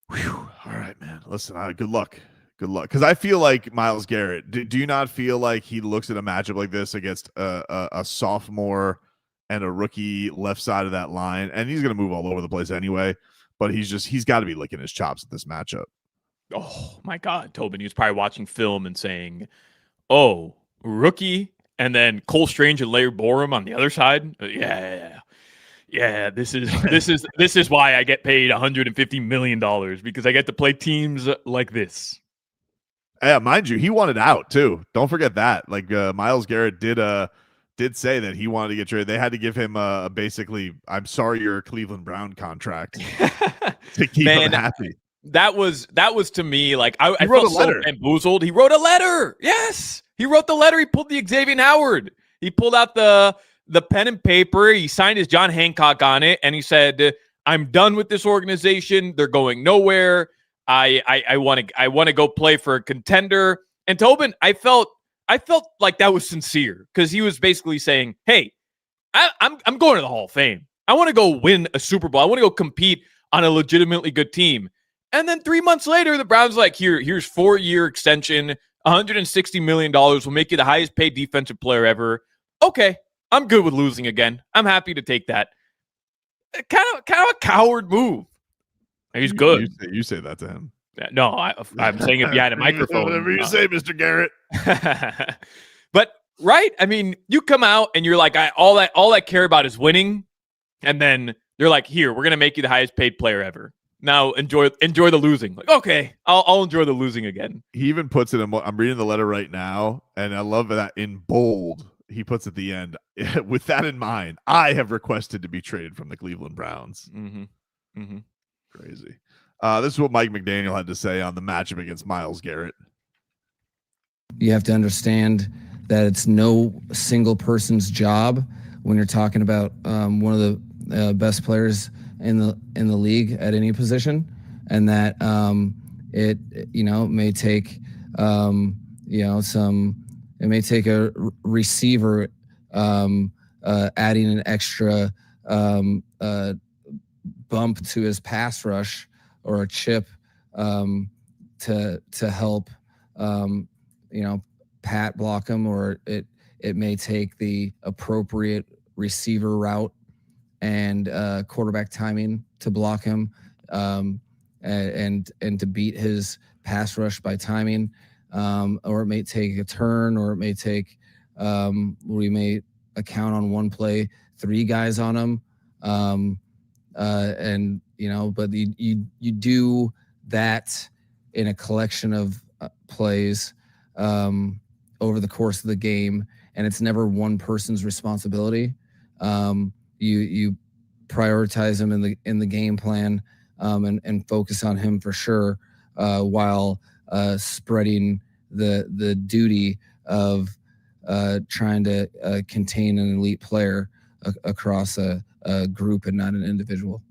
S6: Whew. All right, man. Listen, good luck. Good luck. Because I feel like Myles Garrett, do you not feel like he looks at a matchup like this against a sophomore and a rookie left side of that line, and he's going to move all over the place anyway, but he's got to be licking his chops at this matchup.
S7: Oh, my God. Tobin, he was probably watching film and saying, oh, rookie, and then Cole Strange and Larry Borum on the other side? Yeah, this is why I get paid $150 million, because I get to play teams like this.
S6: Yeah, mind you, he wanted out too. Don't forget that. Like Myles Garrett did say that he wanted to get traded. They had to give him basically, I'm sorry, you're a Cleveland Brown contract to keep him happy.
S7: That was to me like I felt so bamboozled. He wrote a letter. Yes, he wrote the letter. He pulled the Xavier Howard. He pulled out the pen and paper. He signed his John Hancock on it, and he said, "I'm done with this organization. They're going nowhere. I want to go play for a contender." And Tobin, I felt like that was sincere, because he was basically saying, "Hey, I'm going to the Hall of Fame. I want to go win a Super Bowl. I want to go compete on a legitimately good team." And then 3 months later, the Browns like, here's 4-year extension, $160 million. Will make you the highest paid defensive player ever. Okay, I'm good with losing again. I'm happy to take that. Kind of a coward move. He's good.
S6: You say that to him.
S7: No, I'm saying it behind a microphone.
S6: Whatever you say, Mr. Garrett.
S7: But right, I mean, you come out and you're like, all I care about is winning, and then they're like, here, we're gonna make you the highest paid player ever. Now enjoy the losing. Like, okay, I'll enjoy the losing again.
S6: He even puts it in. I'm reading the letter right now, and I love that in bold. He puts at the end, with that in mind, I have requested to be traded from the Cleveland Browns.
S7: Mm-hmm. Mm-hmm.
S6: Crazy. This is what Mike McDaniel had to say on the matchup against Myles Garrett.
S2: You have to understand that it's no single person's job when you're talking about one of the best players in the league at any position, and that it may take it may take a receiver adding an extra bump to his pass rush or a chip to help Pat block him, or it may take the appropriate receiver route and quarterback timing to block him, and to beat his pass rush by timing, or it may take a turn, or it may take we may account on one play 3 guys on him, but you do that in a collection of plays over the course of the game, and it's never one person's responsibility. You prioritize him in the game plan, and focus on him for sure, while spreading the duty of trying to contain an elite player across a group and not an individual.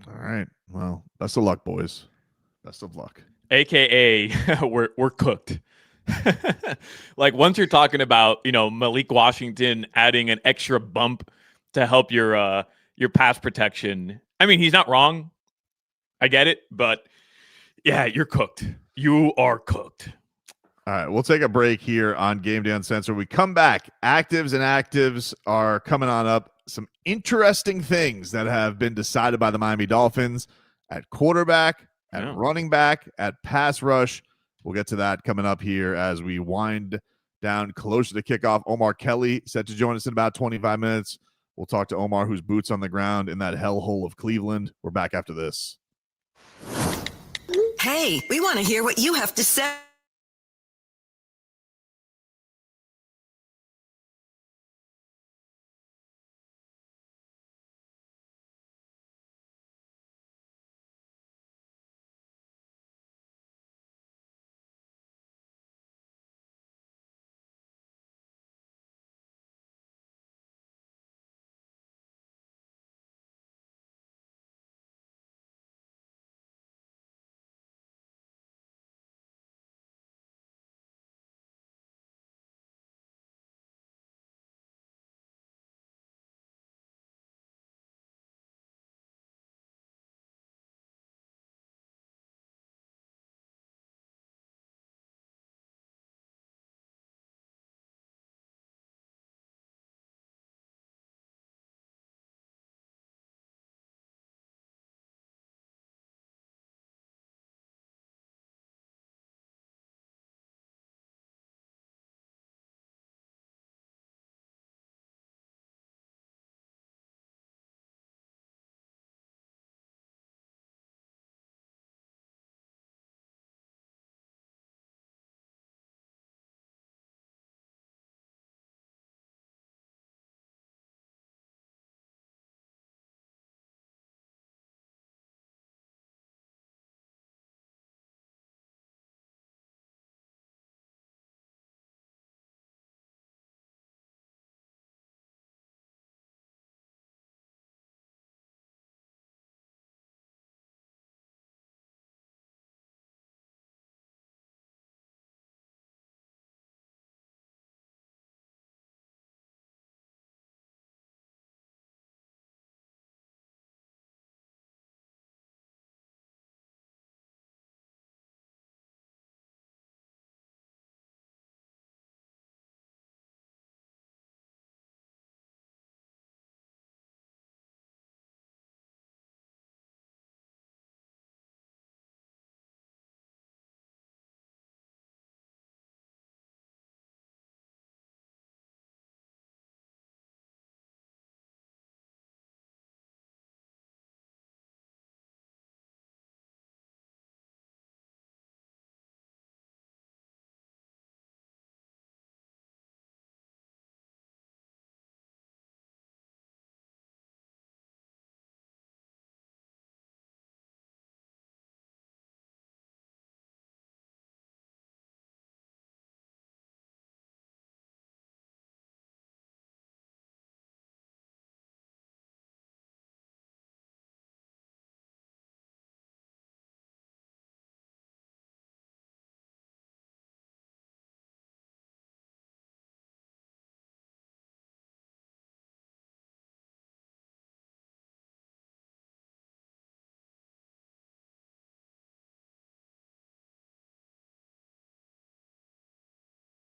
S6: All right. Well, best of luck, boys. Best of luck.
S7: AKA, we're cooked. Like, once you're talking about, Malik Washington adding an extra bump to help your pass protection. I mean, he's not wrong. I get it, but yeah, you're cooked. You are cooked.
S6: All right, we'll take a break here on Game Day Uncensored. We come back. Actives are coming on up. Some interesting things that have been decided by the Miami Dolphins at quarterback, at running back, at pass rush. We'll get to that coming up here as we wind down closer to kickoff. Omar Kelly set to join us in about 25 minutes. We'll talk to Omar, who's boots on the ground in that hellhole of Cleveland. We're back after this.
S12: Hey, we want to hear what you have to say.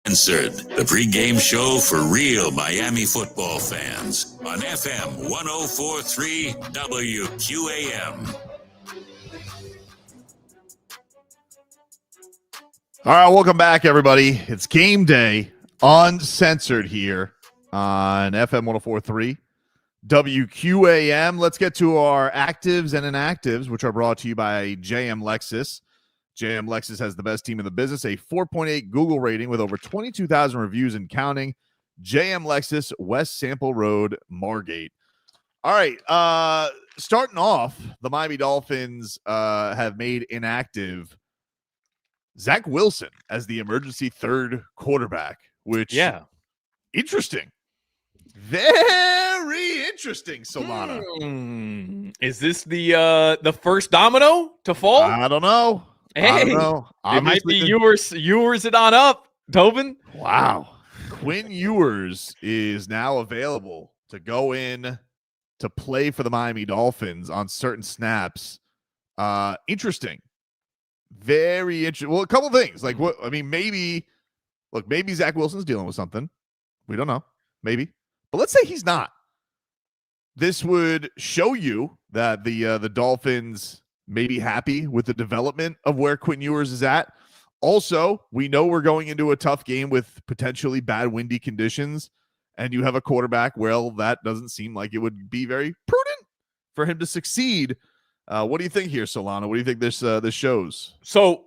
S1: Uncensored, the pregame show for real Miami football fans on FM 104.3 WQAM.
S6: All right, welcome back, everybody. It's game day, uncensored here on FM 104.3 WQAM. Let's get to our actives and inactives, which are brought to you by JM Lexus. JM Lexus has the best team in the business, a 4.8 Google rating with over 22,000 reviews and counting. JM Lexus, West Sample Road, Margate. All right, starting off, the Miami Dolphins have made inactive Zach Wilson as the emergency third quarterback, which, interesting. Very interesting, Solana.
S7: Is this the first domino to fall?
S6: I don't know.
S7: Hey,
S6: I don't know.
S7: It might be yours it on up, Tobin.
S6: Wow. Quinn Ewers is now available to go in to play for the Miami Dolphins on certain snaps. Interesting. Very interesting. Well, a couple things. Like, what? I mean, maybe Zach Wilson's dealing with something. We don't know. Maybe. But let's say he's not. This would show you that the Dolphins may be happy with the development of where Quinn Ewers is at. Also, we know we're going into a tough game with potentially bad windy conditions, and you have a quarterback. Well, that doesn't seem like it would be very prudent for him to succeed. What do you think here, Solana? What do you think this shows?
S7: So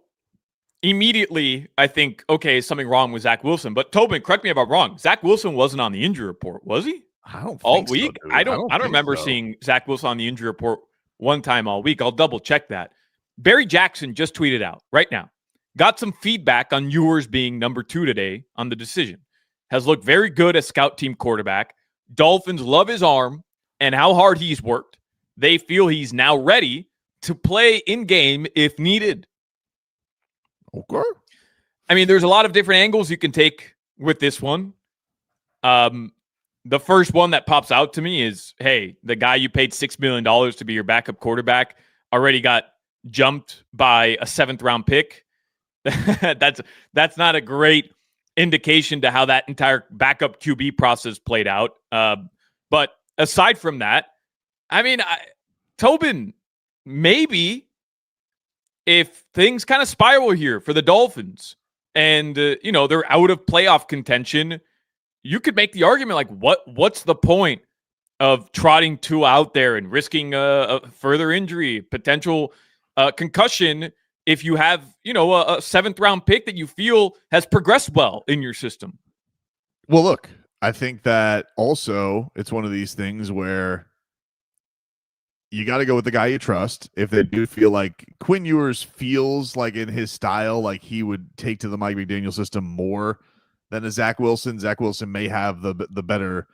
S7: immediately, I think, okay, something wrong with Zach Wilson. But Tobin, correct me if I'm wrong. Zach Wilson wasn't on the injury report, was he?
S6: I don't think
S7: all week.
S6: So,
S7: I don't remember seeing Zach Wilson on the injury report one time all week. I'll double check that. Barry Jackson just tweeted out right now. Got some feedback on Ewers being number 2 today on the decision. Has looked very good as scout team quarterback. Dolphins love his arm and how hard he's worked. They feel he's now ready to play in game if needed.
S6: Okay.
S7: I mean, there's a lot of different angles you can take with this one. The first one that pops out to me is, hey, the guy you paid $6 million to be your backup quarterback already got jumped by a 7th round pick. That's not a great indication to how that entire backup QB process played out. But aside from that, I mean, Tobin, maybe if things kind of spiral here for the Dolphins and, they're out of playoff contention, you could make the argument like, what's the point of trotting Tua out there and risking a further injury, potential concussion if you have, a 7th round pick that you feel has progressed well in your system?
S6: Well, look, I think that also it's one of these things where you got to go with the guy you trust. If they do feel like Quinn Ewers feels like in his style, like he would take to the Mike McDaniel system more than a Zach Wilson. Zach Wilson may have the better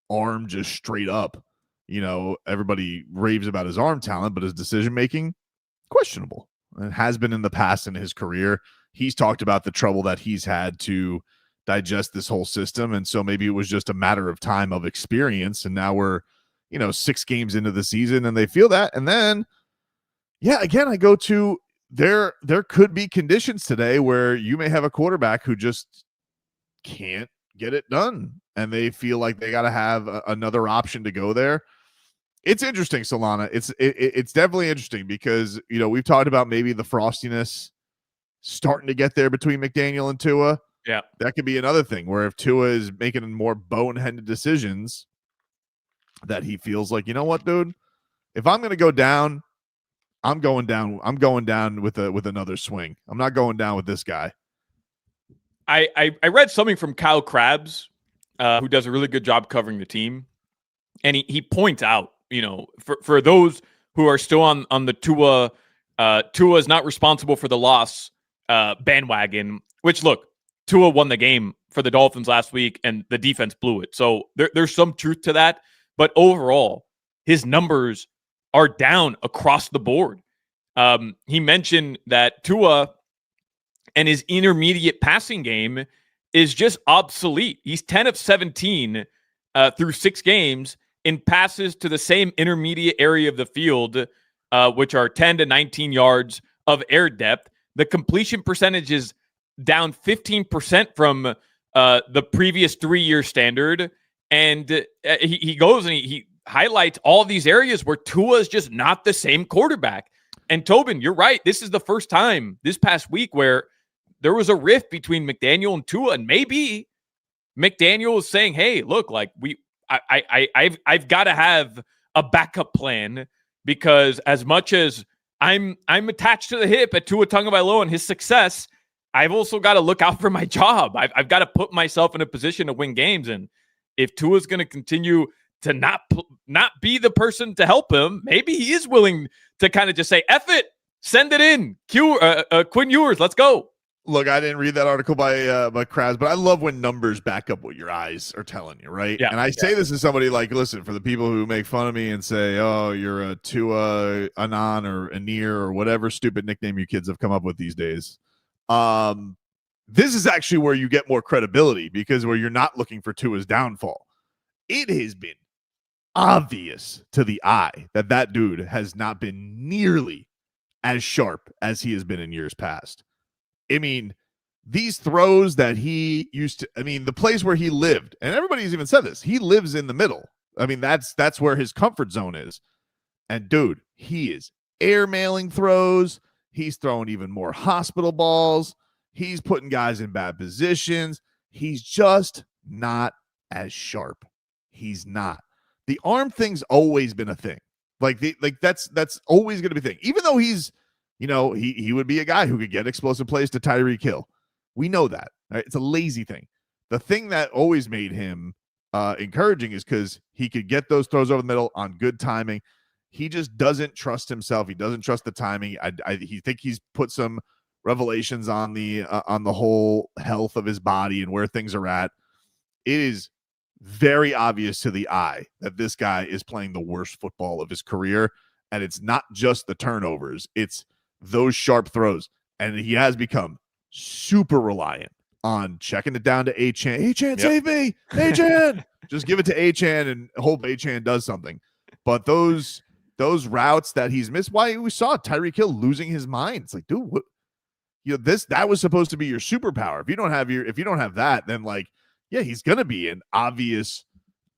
S6: arm just straight up. Everybody raves about his arm talent, but his decision-making, questionable. It has been in the past in his career. He's talked about the trouble that he's had to digest this whole system, and so maybe it was just a matter of time of experience, and now we're 6 games into the season, and they feel that. And then, again, I go to there could be conditions today where you may have a quarterback who just can't get it done, and they feel like they got to have another option to go there. It's interesting, Solana. It's definitely interesting because, we've talked about maybe the frostiness starting to get there between McDaniel and Tua.
S7: Yeah.
S6: That could be another thing where if Tua is making more boneheaded decisions that he feels like, you know what, dude, if I'm going to go down, I'm going down. I'm going down with another swing. I'm not going down with this guy.
S7: I read something from Kyle Krabs, who does a really good job covering the team. And he points out, for those who are still on the Tua is not responsible for the loss bandwagon, which, look, Tua won the game for the Dolphins last week and the defense blew it. So there's some truth to that. But overall, his numbers are down across the board. He mentioned that Tua and his intermediate passing game is just obsolete. He's 10 of 17 through 6 games in passes to the same intermediate area of the field, which are 10 to 19 yards of air depth. The completion percentage is down 15% from the previous 3-year standard. And he goes and he highlights all these areas where Tua is just not the same quarterback. And Tobin, you're right. This is the first time this past week where there was a rift between McDaniel and Tua, and maybe McDaniel is saying, "Hey, look, like I've got to have a backup plan because as much as I'm attached to the hip at Tua Tagovailoa and his success, I've also got to look out for my job. I've got to put myself in a position to win games. And if Tua's going to continue to not be the person to help him, maybe he is willing to kind of just say, F it, send it in. Quinn Ewers, let's go."
S6: Look, I didn't read that article by Krabs, but I love when numbers back up what your eyes are telling you, right?
S7: Yeah,
S6: and I say this as somebody like, listen, for the people who make fun of me and say, oh, you're a Tua, Anan, or Anir, or whatever stupid nickname you kids have come up with these days. This is actually where you get more credibility because where you're not looking for Tua's downfall. It has been obvious to the eye that dude has not been nearly as sharp as he has been in years past. I mean, these throws that he used to, the place where he lived, and everybody's even said this, he lives in the middle. I mean, that's where his comfort zone is. And dude, he is airmailing throws. He's throwing even more hospital balls. He's putting guys in bad positions. He's just not as sharp. He's not. The arm thing's always been a thing. That's always going to be a thing. Even though he's, he would be a guy who could get explosive plays to Tyreek Hill. We know that. Right? It's a lazy thing. The thing that always made him encouraging is because he could get those throws over the middle on good timing. He just doesn't trust himself. He doesn't trust the timing. He think he's put some revelations on the whole health of his body and where things are at. It is very obvious to the eye that this guy is playing the worst football of his career. And it's not just the turnovers. It's those sharp throws. And he has become super reliant on checking it down to Achane. Achane, save me. Achane. Just give it to Achane and hope Achane does something. But those routes that he's missed, why we saw Tyreek Hill losing his mind. It's like, dude, what, that was supposed to be your superpower. If you don't have that, then he's gonna be an obvious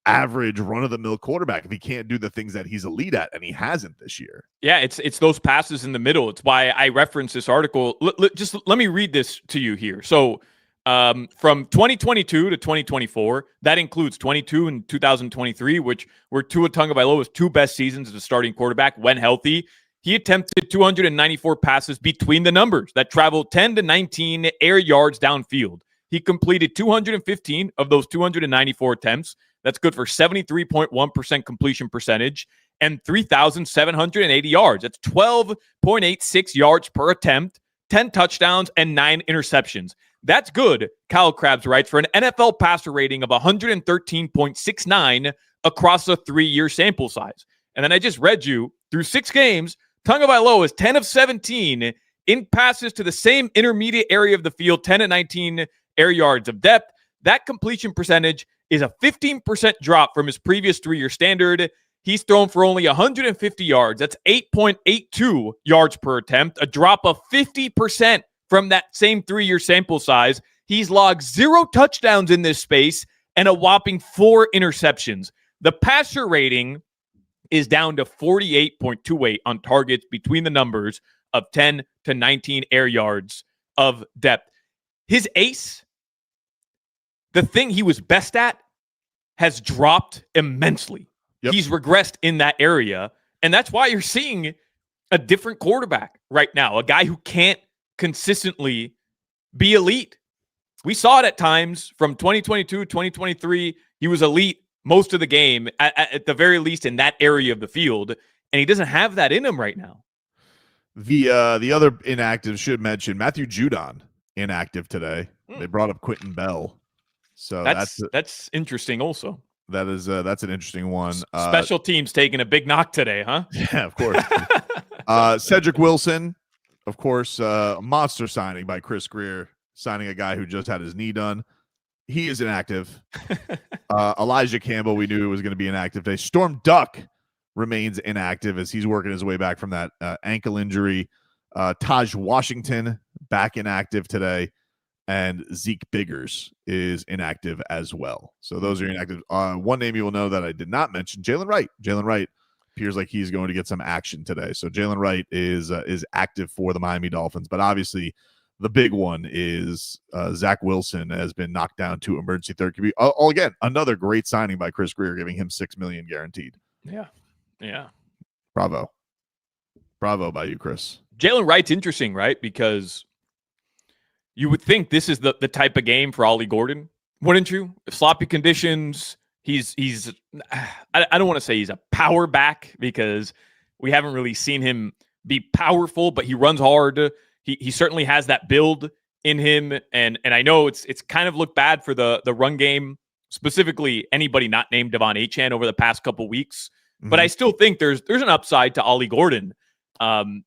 S6: average run-of-the-mill quarterback if he can't do the things that he's elite at, and he hasn't this year.
S7: Yeah, it's those passes in the middle. It's why I referenced this article. Just let me read this to you here. So from 2022 to 2024, that includes 22 and 2023, which were Tua Tagovailoa's 2 best seasons as a starting quarterback when healthy. He attempted 294 passes between the numbers that traveled 10 to 19 air yards downfield. He completed 215 of those 294 attempts. That's good for 73.1% completion percentage and 3,780 yards. That's 12.86 yards per attempt, 10 touchdowns, and 9 interceptions. That's good, Kyle Krabs writes, for an NFL passer rating of 113.69 across a 3-year sample size. And then I just read you, through 6 games, Tagovailoa is 10 of 17 in passes to the same intermediate area of the field, 10 to 19 air yards of depth. That completion percentage is a 15% drop from his previous 3-year standard. He's thrown for only 150 yards. That's 8.82 yards per attempt, a drop of 50% from that same 3-year sample size. He's logged 0 touchdowns in this space and a whopping 4 interceptions. The passer rating is down to 48.28 on targets between the numbers of 10 to 19 air yards of depth. His ace, the thing he was best at, has dropped immensely. Yep. He's regressed in that area, and that's why you're seeing a different quarterback right now, a guy who can't consistently be elite. We saw it at times from 2022, 2023. He was elite most of the game, at the very least in that area of the field, and he doesn't have that in him right now.
S6: The other inactive should mention Matthew Judon, inactive today. They brought up Quentin Bell. So that's interesting also. That's an interesting one.
S7: Special teams taking a big knock today, huh?
S6: Yeah, of course. Cedric Wilson, of course, a monster signing by Chris Greer, signing a guy who just had his knee done. He is inactive. Elijah Campbell, we knew was going to be inactive today. Storm Duck remains inactive as he's working his way back from that ankle injury. Taj Washington back inactive today. and Zeke Biggers is inactive as well. So those are inactive. One name you will know that I did not mention, Jalen Wright. Jalen Wright appears like he's going to get some action today. So Jalen Wright is active for the Miami Dolphins. But obviously, the big one is Zach Wilson has been knocked down to emergency third QB. Again, another great signing by Chris Greer, giving him $6 million guaranteed.
S7: Yeah.
S6: Bravo by you, Chris.
S7: Jalen Wright's interesting, right? Because you would think this is the type of game for Ollie Gordon, wouldn't you? Sloppy conditions. He's I don't want to say he's a power back because we haven't really seen him be powerful, but he runs hard. He certainly has that build in him, and I know it's kind of looked bad for the run game, specifically anybody not named Devon Achane over the past couple weeks. But I still think there's an upside to Ollie Gordon. And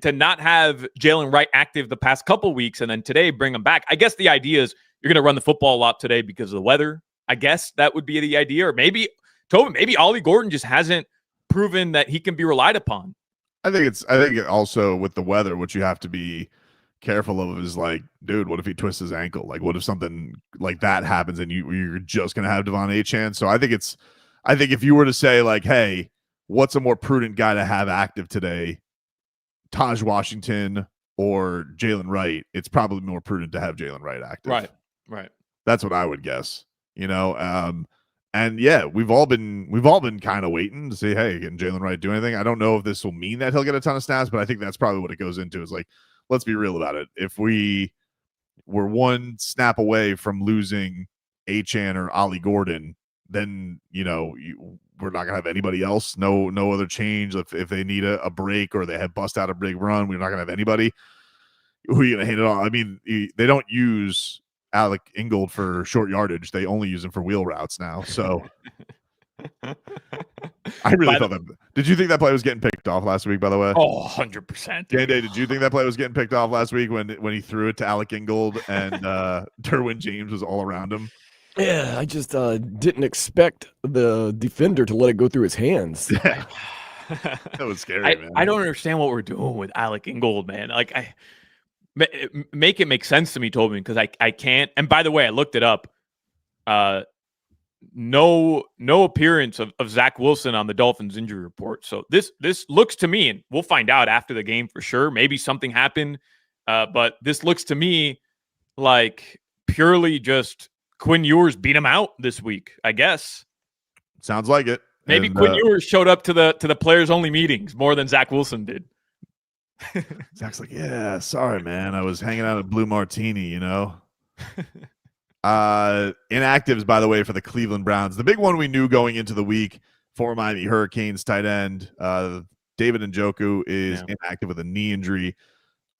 S7: to not have Jalen Wright active the past couple weeks and then today bring him back. I guess the idea is you're going to run the football a lot today because of the weather. I guess that would be the idea. Or maybe Ollie Gordon just hasn't proven that he can be relied upon.
S6: I think also with the weather, what you have to be careful of is like, dude, what if he twists his ankle? Like, what if something like that happens and you're just going to have Devon Achane? So I think if you were to say like, hey, what's a more prudent guy to have active today, Taj Washington or Jalen Wright? It's probably more prudent to have Jalen Wright active.
S7: Right.
S6: That's what I would guess. And yeah, we've all been kind of waiting to say, hey, can Jalen Wright do anything? I don't know if this will mean that he'll get a ton of snaps, but I think that's probably what it goes into. Is like, let's be real about it. If we were one snap away from losing Achane or Ollie Gordon, then we're not gonna have anybody else. No other change. If they need a break or they have bust out a big run, we're not gonna have anybody. Who are you gonna hand it on? I mean, they don't use Alec Ingold for short yardage. They only use him for wheel routes now. So I really thought that. Did you think that play was getting picked off last week, by the way?
S7: Oh, 100%.
S6: Gameday, did you think that play was getting picked off last week when he threw it to Alec Ingold and Derwin James was all around him?
S4: Yeah, I just didn't expect the defender to let it go through his hands.
S6: That was scary, man.
S7: I don't understand what we're doing with Alec Ingold, man. Like, make it make sense to me, Tobin, because I can't. And by the way, I looked it up. No appearance of Zach Wilson on the Dolphins injury report. So this looks to me, and we'll find out after the game for sure. Maybe something happened, but this looks to me like purely just Quinn Ewers beat him out this week, I guess.
S6: Sounds like it.
S7: Maybe Quinn Ewers showed up to the players only meetings more than Zach Wilson did.
S6: Zach's like, yeah, sorry, man. I was hanging out at Blue Martini, Inactives, by the way, for the Cleveland Browns. The big one we knew going into the week for Miami Hurricanes tight end, David Njoku is inactive with a knee injury.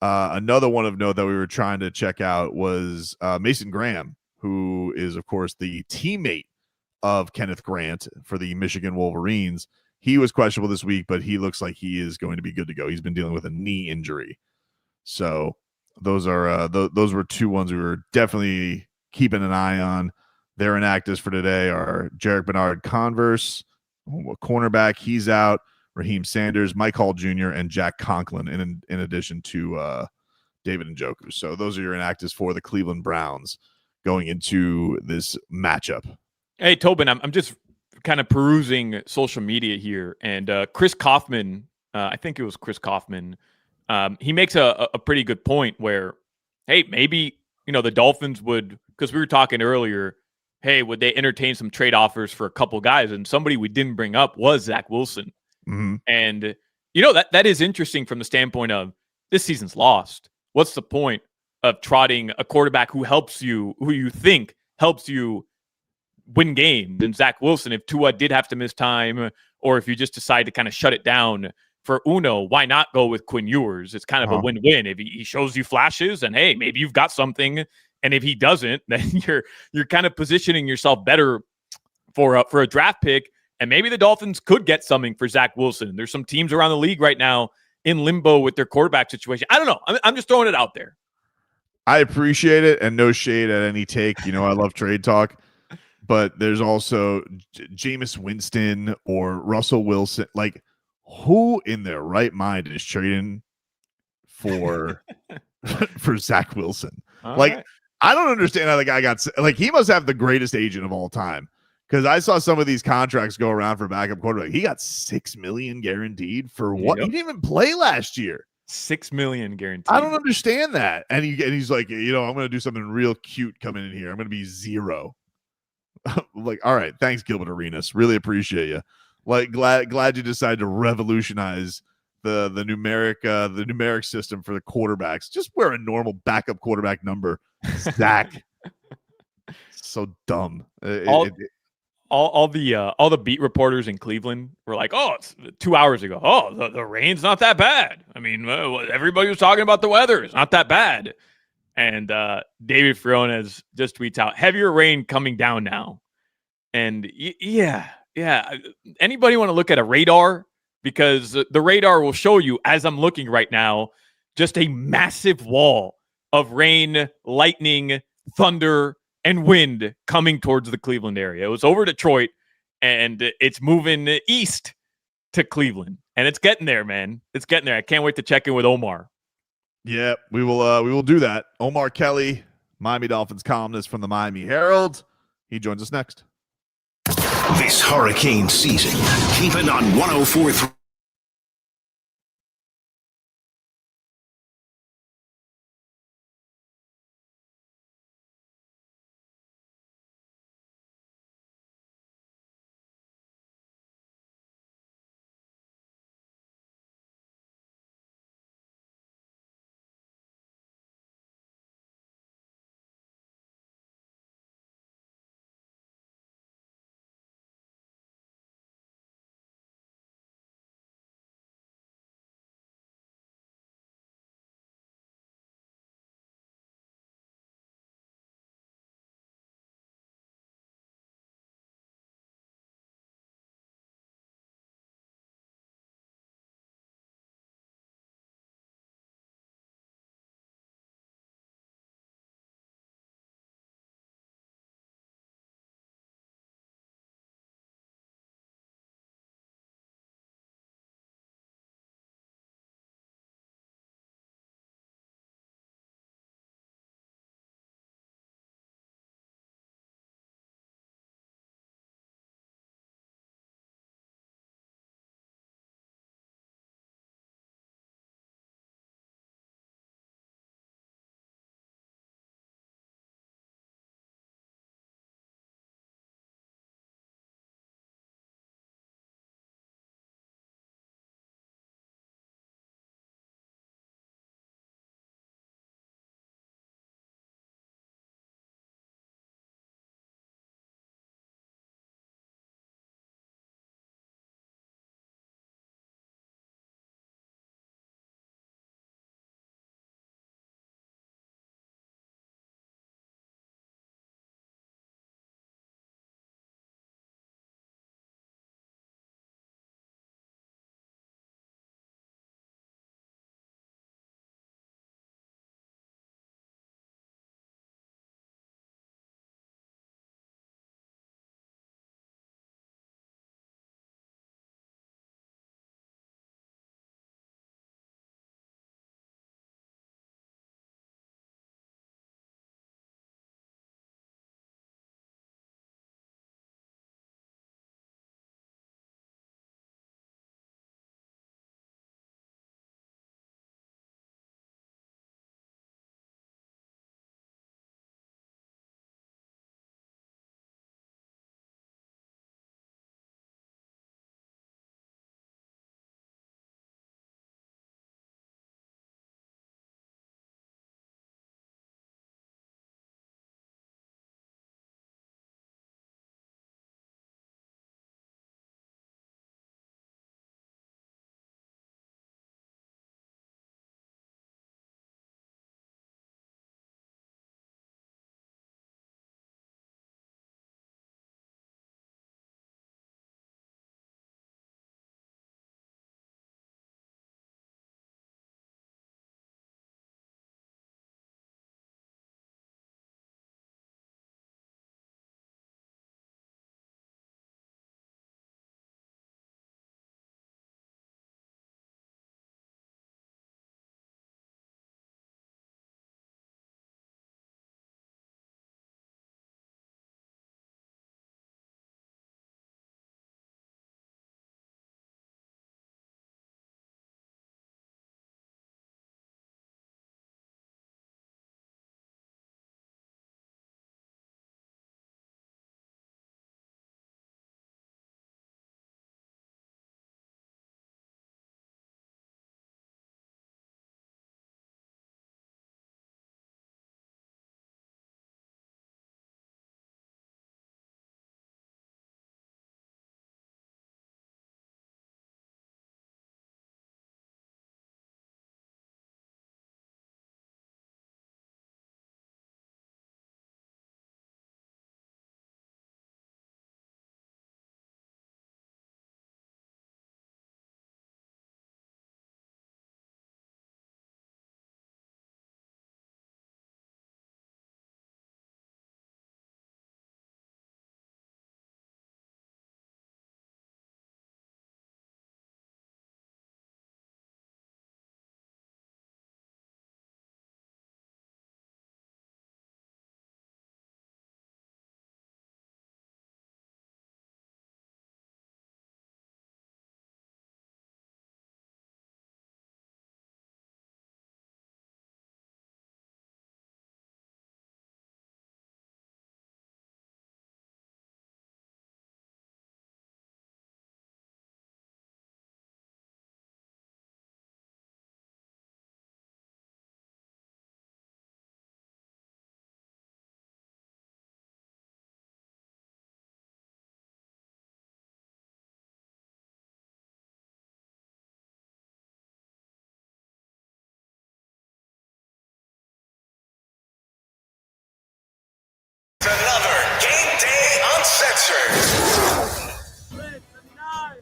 S6: Another one of note that we were trying to check out was Mason Graham, who is, of course, the teammate of Kenneth Grant for the Michigan Wolverines. He was questionable this week, but he looks like he is going to be good to go. He's been dealing with a knee injury. So those are those were two ones we were definitely keeping an eye on. Their inactives for today are Jarek Bernard-Converse, a cornerback. He's out. Raheem Sanders, Mike Hall Jr., and Jack Conklin, in addition to David Njoku. So those are your inactives for the Cleveland Browns going into this matchup.
S7: Hey, Tobin, I'm just kind of perusing social media here, and Chris Kaufman, I think it was Chris Kaufman, he makes a pretty good point where, hey, maybe, the Dolphins would, because we were talking earlier, hey, would they entertain some trade offers for a couple guys? And somebody we didn't bring up was Zach Wilson.
S6: Mm-hmm.
S7: And, that is interesting from the standpoint of this season's lost. What's the point of trotting a quarterback who you think helps you win games than Zach Wilson? If Tua did have to miss time, or if you just decide to kind of shut it down for Uno, why not go with Quinn Ewers? It's kind of a win-win. If he shows you flashes and, hey, maybe you've got something. And if he doesn't, then you're kind of positioning yourself better for a draft pick. And maybe the Dolphins could get something for Zach Wilson. There's some teams around the league right now in limbo with their quarterback situation. I don't know. I'm just throwing it out there.
S6: I appreciate it, and no shade at any take. I love trade talk. But there's also Jameis Winston or Russell Wilson. Like, who in their right mind is trading for Zach Wilson?
S7: All
S6: like,
S7: right.
S6: I don't understand how the guy got like. He must have the greatest agent of all time, because I saw some of these contracts go around for backup quarterback. He got $6 million guaranteed for what?
S7: Yep.
S6: He didn't even play last year.
S7: $6 million guaranteed.
S6: I don't understand that. And he's like, I'm going to do something real cute coming in here. I'm going to be zero. Like, all right, thanks, Gilbert Arenas. Really appreciate you. Like, glad you decided to revolutionize the numeric system for the quarterbacks. Just wear a normal backup quarterback number. Zach. So dumb.
S7: All the beat reporters in Cleveland were like, "Oh, it's 2 hours ago. Oh, the rain's not that bad. I mean, everybody was talking about the weather. It's not that bad." And David Friones just tweets out, "Heavier rain coming down now." And yeah. Anybody want to look at a radar? Because the radar will show you, as I'm looking right now, just a massive wall of rain, lightning, thunder, and wind coming towards the Cleveland area. It was over Detroit, and it's moving east to Cleveland. And it's getting there, man. It's getting there. I can't wait to check in with Omar.
S6: Yeah, we will do that. Omar Kelly, Miami Dolphins columnist from the Miami Herald. He joins us next.
S8: This hurricane season, keep it on 104.3.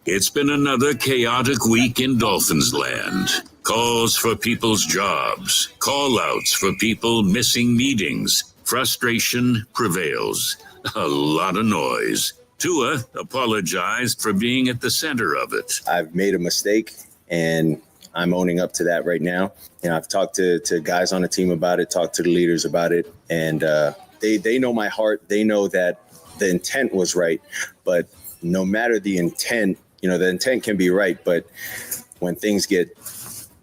S1: It's been another chaotic week in Dolphins land. Calls for people's jobs, call-outs for people missing meetings. Frustration prevails. A lot of noise. Tua apologized for being at the center of it.
S10: I've made a mistake, and I'm owning up to that right now. I've talked to guys on the team about it, talked to the leaders about it, and they know my heart. They know that the intent was right, but no matter the intent, the intent can be right, but when things get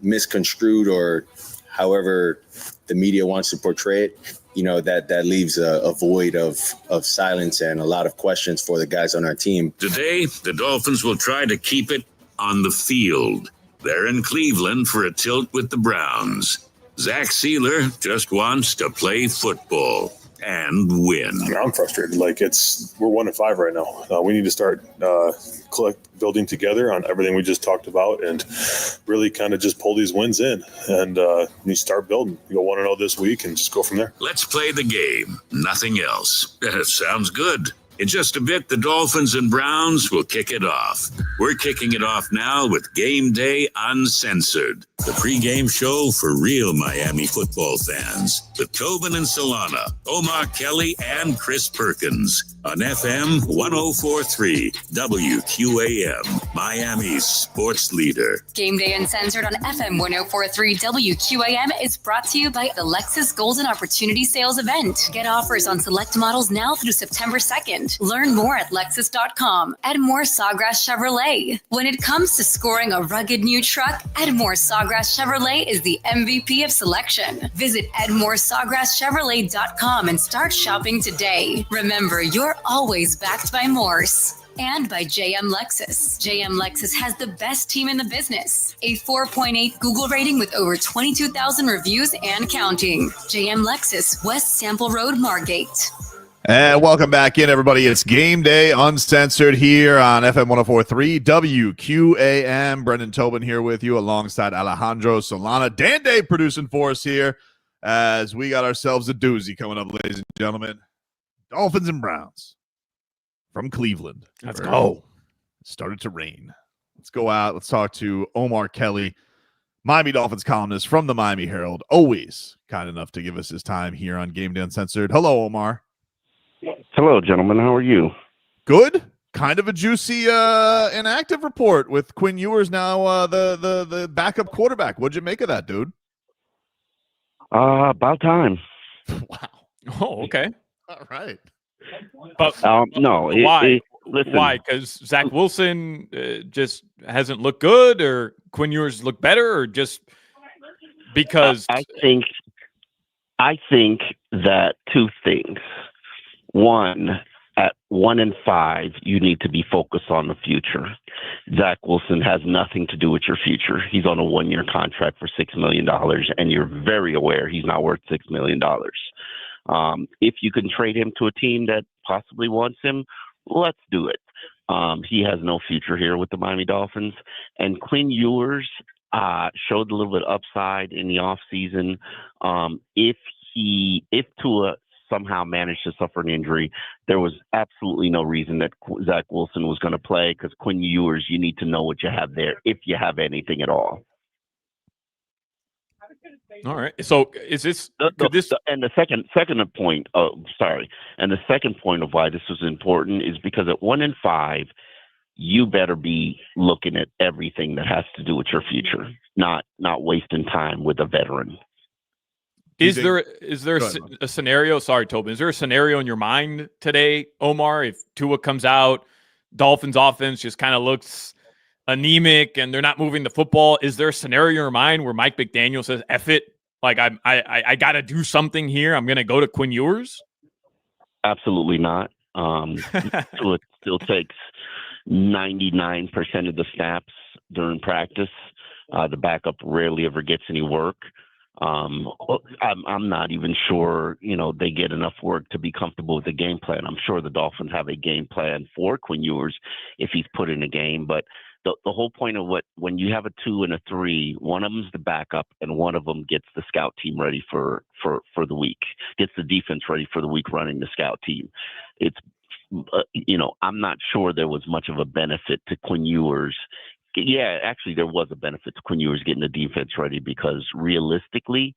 S10: misconstrued or however the media wants to portray it, that leaves a void of silence and a lot of questions for the guys on our team.
S1: Today, the Dolphins will try to keep it on the field. They're in Cleveland for a tilt with the Browns. Zach Sealer just wants to play football and win.
S13: I'm frustrated. We're 1-5 right now. We need to start building together on everything we just talked about and really kind of just pull these wins in and you start building. You go 1-0 this week and just go from there.
S1: Let's play the game. Nothing else. Sounds good. In just a bit, the Dolphins and Browns will kick it off. We're kicking it off now with Gameday Uncensored, the pregame show for real Miami football fans, with Tobin and Solana, Omar Kelly, and Chris Perkins on FM 104.3 WQAM, Miami's sports leader.
S5: Gameday Uncensored on FM 104.3 WQAM is brought to you by the Lexus Golden Opportunity Sales Event. Get offers on select models now through September 2nd. Learn more at Lexus.com. Edmore Sawgrass Chevrolet. When it comes to scoring a rugged new truck, Edmore Sawgrass Chevrolet is the MVP of selection. Visit EdmoreSawgrassChevrolet.com and start shopping today. Remember, you're always backed by Morse. And by JM Lexus. JM Lexus has the best team in the business. A 4.8 Google rating with over 22,000 reviews and counting. JM Lexus, West Sample Road, Margate.
S6: And welcome back in, everybody. It's Game Day Uncensored here on FM 104.3 WQAM. Brendan Tobin here with you alongside Alejandro Solana. Dan Day producing for us here as we got ourselves a doozy coming up, ladies and gentlemen. Dolphins and Browns from Cleveland.
S7: Let's go.
S6: It started to rain. Let's go out. Let's talk to Omar Kelly, Miami Dolphins columnist from the Miami Herald. Always kind enough to give us his time here on Game Day Uncensored. Hello, Omar.
S19: Hello, gentlemen. How are you?
S6: Good. Kind of a juicy inactive report with Quinn Ewers now the backup quarterback. What'd you make of that, dude?
S19: About time.
S6: Wow.
S7: Oh, okay.
S6: All right.
S7: But
S19: no.
S7: Why?
S19: Listen.
S7: Why? Because Zach Wilson just hasn't looked good, or Quinn Ewers looked better, or just because?
S19: I think that two things. One, at 1-5, you need to be focused on the future. Zach Wilson has nothing to do with your future. He's on a 1-year contract for $6 million, and you're very aware he's not worth $6 million. If you can trade him to a team that possibly wants him, let's do it. He has no future here with the Miami Dolphins. And Quinn Ewers showed a little bit of upside in the offseason. If Tua somehow managed to suffer an injury, there was absolutely no reason that Zach Wilson was going to play, because Quinn Ewers, you need to know what you have there, if you have anything at all.
S7: All right. So is this
S19: and the second point? And the second point of why this was important is because at 1-5, you better be looking at everything that has to do with your future, not wasting time with a veteran.
S7: Is there a scenario? Sorry, Tobin. Is there a scenario in your mind today, Omar? If Tua comes out, Dolphins offense just kind of looks anemic and they're not moving the football. Is there a scenario in your mind where Mike McDaniel says, "F it, like I got to do something here. I'm going to go to Quinn Ewers"?
S19: Absolutely not. Tua still takes 99% of the snaps during practice. The backup rarely ever gets any work. I'm not even sure, they get enough work to be comfortable with the game plan. I'm sure the Dolphins have a game plan for Quinn Ewers if he's put in a game. But the whole point of when you have a 2 and a 3, one of them's the backup and one of them gets the scout team ready for the week, gets the defense ready for the week running the scout team. It's I'm not sure there was much of a benefit to Quinn Ewers. Yeah, actually, there was a benefit to Quinn Ewers getting the defense ready because realistically,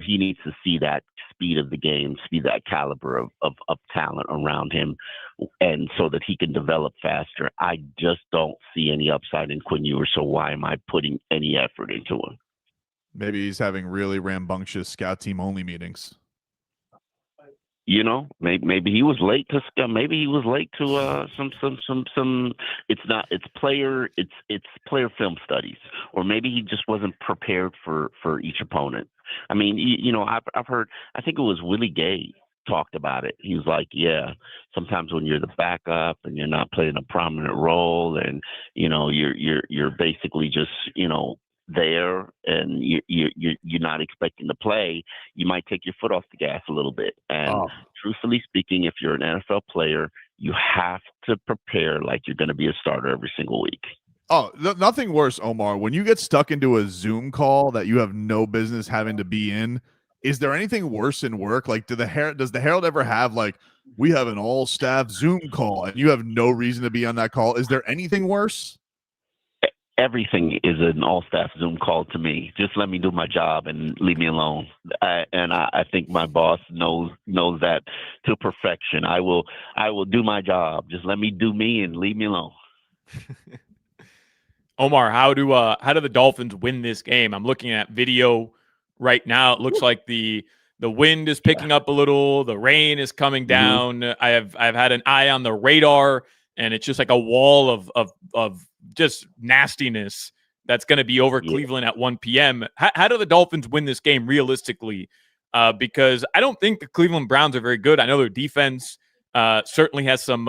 S19: he needs to see that speed of the game, see that caliber of talent around him, and so that he can develop faster. I just don't see any upside in Quinn Ewers, so why am I putting any effort into him?
S6: Maybe he's having really rambunctious scout team only meetings.
S19: Maybe he was late to some. It's player film studies, or maybe he just wasn't prepared for each opponent. I mean, I've heard. I think it was Willie Gay talked about it. He was like, yeah, sometimes when you're the backup and you're not playing a prominent role, and you're basically just there and you're not expecting to play, you might take your foot off the gas a little bit. And truthfully speaking, if you're an NFL player, you have to prepare like you're going to be a starter every single week.
S6: Oh, nothing worse, Omar. When you get stuck into a Zoom call that you have no business having to be in, is there anything worse in work? Like, does the Herald ever have, like, we have an all-staff Zoom call and you have no reason to be on that call? Is there anything worse?
S19: Everything is an all-staff Zoom call to me. Just let me do my job and leave me alone. I think my boss knows that to perfection. I will do my job. Just let me do me and leave me alone.
S7: Omar, how do the Dolphins win this game? I'm looking at video right now. It looks like the wind is picking up a little. The rain is coming down. I've had an eye on the radar, and it's just like a wall of just nastiness that's going to be over Cleveland at 1 p.m. How do the Dolphins win this game realistically? Because I don't think the Cleveland Browns are very good. I know their defense certainly has some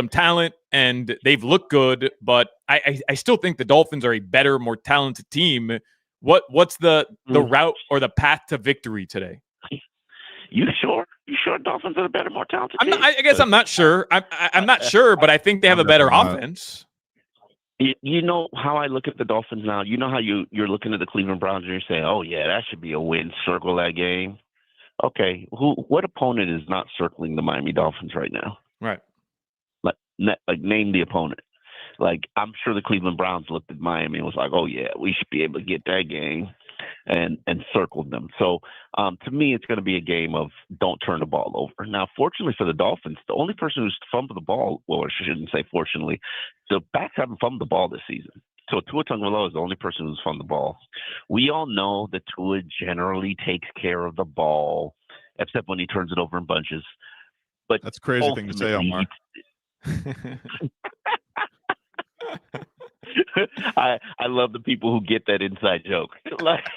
S7: talent, and they've looked good, but I still think the Dolphins are a better, more talented team. What's the route or the path to victory today?
S19: You sure Dolphins are a better, more talented team?
S7: I guess I'm not sure. I'm not sure, but I think they have a better offense.
S19: You know how I look at the Dolphins now? You know how you're looking at the Cleveland Browns and you're saying, oh, yeah, that should be a win. Circle that game. Okay, what opponent is not circling the Miami Dolphins right now?
S7: Right.
S19: Like name the opponent. Like, I'm sure the Cleveland Browns looked at Miami and was like, oh, yeah, we should be able to get that game, and circled them. So to me, it's going to be a game of don't turn the ball over. Now, fortunately for the Dolphins, the only person who's fumbled the ball, well, I shouldn't say fortunately, the backs haven't fumbled the ball this season. So Tua Tagovailoa is the only person who's fumbled the ball. We all know that Tua generally takes care of the ball, except when he turns it over in bunches. But
S6: that's a crazy thing to say, Omar.
S19: I love the people who get that inside joke. Like,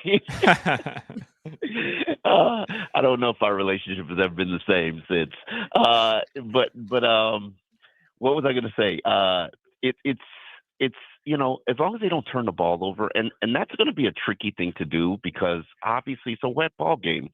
S19: I don't know if our relationship has ever been the same since. But what was I going to say? It's as long as they don't turn the ball over, and that's going to be a tricky thing to do because obviously it's a wet ball game.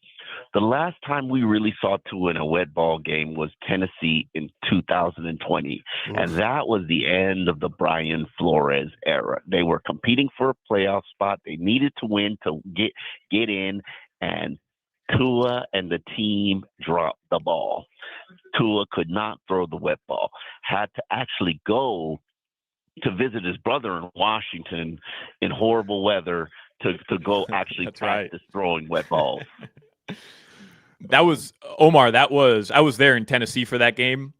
S19: The last time we really saw Tua in a wet ball game was Tennessee in 2020, and that was the end of the Brian Flores era. They were competing for a playoff spot. They needed to win to get in, and Tua and the team dropped the ball. Tua could not throw the wet ball, had to actually go to visit his brother in Washington in horrible weather to go actually practice throwing wet balls.
S7: That was Omar. I was there in Tennessee for that game.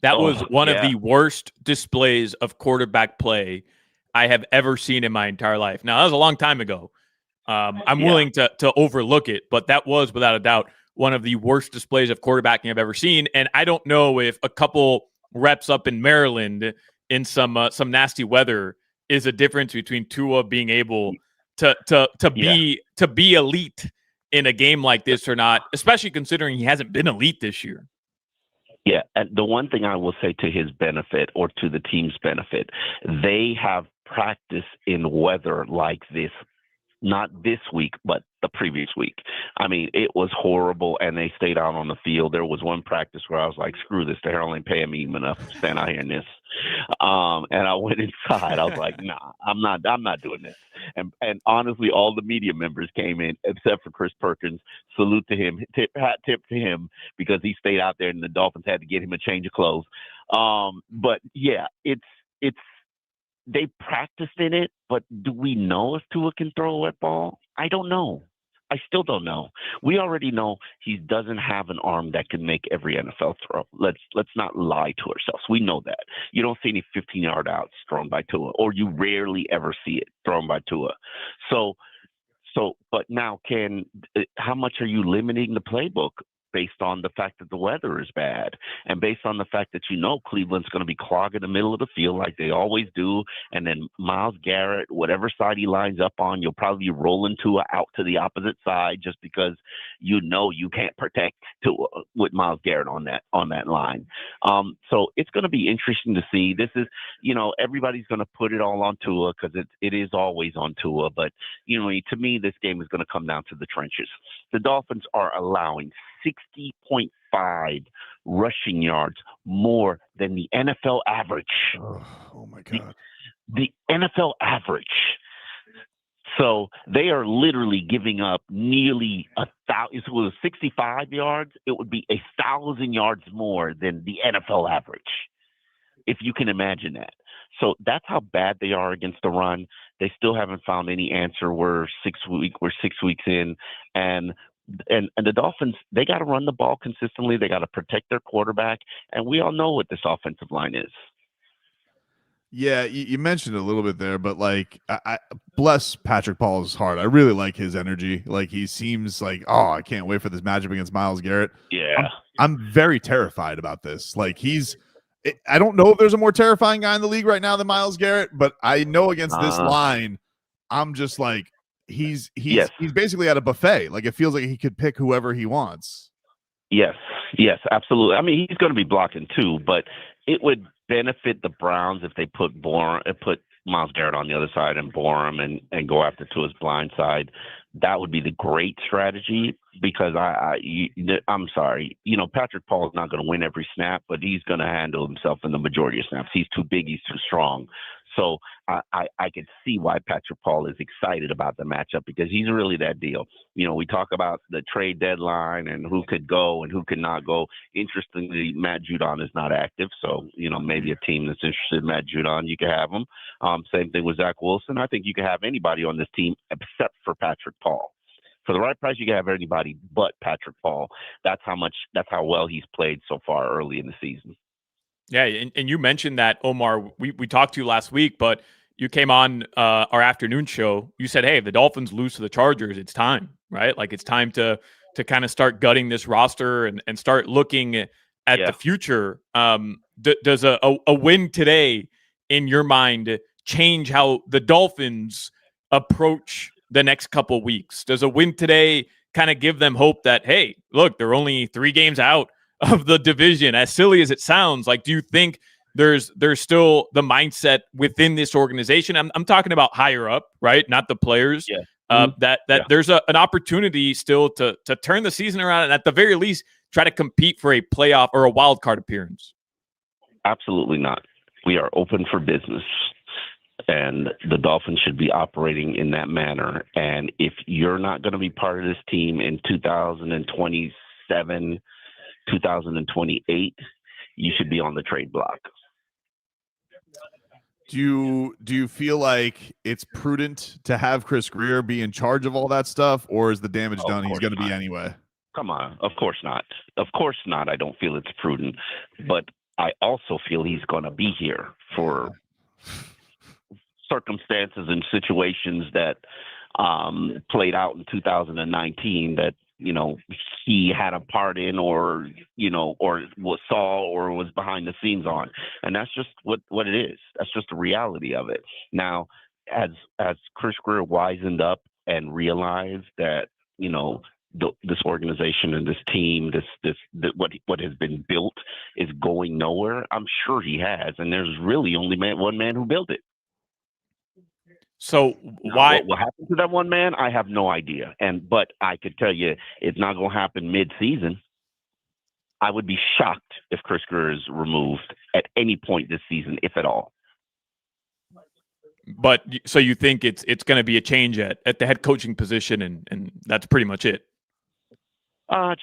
S7: That was one of the worst displays of quarterback play I have ever seen in my entire life. Now, that was a long time ago. I'm willing to overlook it, but that was without a doubt one of the worst displays of quarterbacking I've ever seen. And I don't know if a couple reps up in Maryland in some nasty weather is a difference between Tua being able to be elite in a game like this or not, especially considering he hasn't been elite this year.
S19: Yeah, and the one thing I will say to his benefit or to the team's benefit, they have practiced in weather like this not this week, but the previous week. I mean, it was horrible, and they stayed out on the field. There was one practice where I was like, screw this. The Herald ain't paying me enough to stand out here in this. And I went inside. I was like, nah, I'm not doing this. And honestly, all the media members came in except for Chris Perkins. Salute to him. Hat tip to him because he stayed out there, and the Dolphins had to get him a change of clothes. But yeah, it's they practiced in it, but do we know if Tua can throw a wet ball? I don't know. I still don't know. We already know he doesn't have an arm that can make every NFL throw. Let's not lie to ourselves. We know that. You don't see any 15-yard outs thrown by Tua, or you rarely ever see it thrown by Tua. So, but now how much are you limiting the playbook based on the fact that the weather is bad and based on the fact that Cleveland's going to be clogging the middle of the field like they always do, and then Myles Garrett, whatever side he lines up on, you'll probably be rolling Tua out to the opposite side just because you can't protect Tua with Myles Garrett on that line. So it's going to be interesting to see. This is, everybody's going to put it all on Tua because it is always on Tua, but to me, this game is going to come down to the trenches. The Dolphins are allowing 60.5 rushing yards more than the NFL average.
S6: Oh my God.
S19: The NFL average. So they are literally giving up nearly 1,000. If it was 65 yards, it would be 1,000 yards more than the NFL average, if you can imagine that. So that's how bad they are against the run. They still haven't found any answer. We're 6 weeks in, and the Dolphins, they got to run the ball consistently. They got to protect their quarterback, and we all know what this offensive line is.
S6: Yeah, you mentioned it a little bit there, but I bless Patrick Paul's heart. I really like his energy. Like, he seems like, I can't wait for this matchup against Myles Garrett.
S19: Yeah,
S6: I'm very terrified about this. Like, I don't know if there's a more terrifying guy in the league right now than Myles Garrett, but I know against this line, I'm just like, he's basically at a buffet. Like, it feels like he could pick whoever he wants.
S19: Yes, absolutely. I mean, he's going to be blocking too, but it would benefit the Browns if they put Myles Garrett on the other side and bore him and go after to his blind side. That would be the great strategy because I'm sorry, Patrick Paul is not going to win every snap, but he's going to handle himself in the majority of snaps. He's too big, he's too strong. So I can see why Patrick Paul is excited about the matchup because he's really that deal. We talk about the trade deadline and who could go and who could not go. Interestingly, Matt Judon is not active. So, maybe a team that's interested in Matt Judon, you can have him. Same thing with Zach Wilson. I think you can have anybody on this team except for Patrick Paul. For the right price, you can have anybody but Patrick Paul. That's how well he's played so far early in the season.
S7: Yeah, and you mentioned that, Omar. We talked to you last week, but you came on our afternoon show. You said, hey, if the Dolphins lose to the Chargers, it's time, right? Like, it's time to kind of start gutting this roster and start looking at the future. Does a win today, in your mind, change how the Dolphins approach the next couple weeks? Does a win today kind of give them hope that, hey, look, they're only 3 games out of the division? As silly as it sounds, like, do you think there's still the mindset within this organization? I'm talking about higher up, right? Not the players. That there's an opportunity still to turn the season around and at the very least try to compete for a playoff or a wild card appearance.
S19: Absolutely not. We are open for business. And the Dolphins should be operating in that manner. And if you're not going to be part of this team in 2027, 2028, you should be on the trade block.
S6: Do you feel like it's prudent to have Chris Greer be in charge of all that stuff, or is the damage done? He's going to be anyway.
S19: Come on. Of course not. Of course not. I don't feel it's prudent, but I also feel he's going to be here for circumstances and situations that played out in 2019 that, he had a part in or was behind the scenes on. And that's just what it is. That's just the reality of it. Now, as Chris Greer wisened up and realized that, this organization and this team, what has been built is going nowhere, I'm sure he has. And there's really only one man who built it.
S7: So
S19: Now,
S7: why?
S19: what will happen to that one man? I have no idea. But I could tell you, it's not going to happen mid-season. I would be shocked if Chris Greer is removed at any point this season, if at all.
S7: But so you think it's going to be a change at the head coaching position, and that's pretty much it.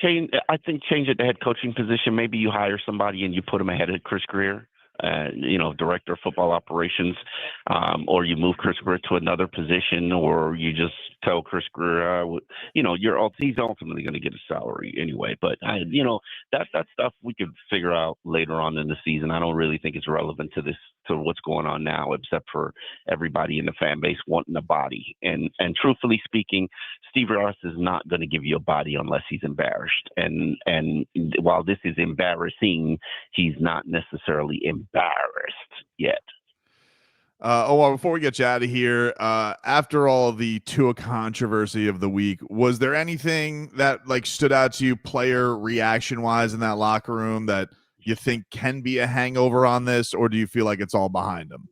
S19: Change. I think change at the head coaching position. Maybe you hire somebody and you put him ahead of Chris Greer, director of football operations, or you move Chris Greer to another position, or you just tell Chris Greer, he's ultimately going to get a salary anyway. But that stuff we could figure out later on in the season. I don't really think it's relevant to what's going on now, except for everybody in the fan base wanting a body. And truthfully speaking, Steve Ross is not going to give you a body unless he's embarrassed. And while this is embarrassing, he's not necessarily embarrassed yet.
S6: Omar, before we get you out of here, after all the Tua controversy of the week, was there anything that stood out to you player reaction wise in that locker room that you think can be a hangover on this, or do you feel like it's all behind them?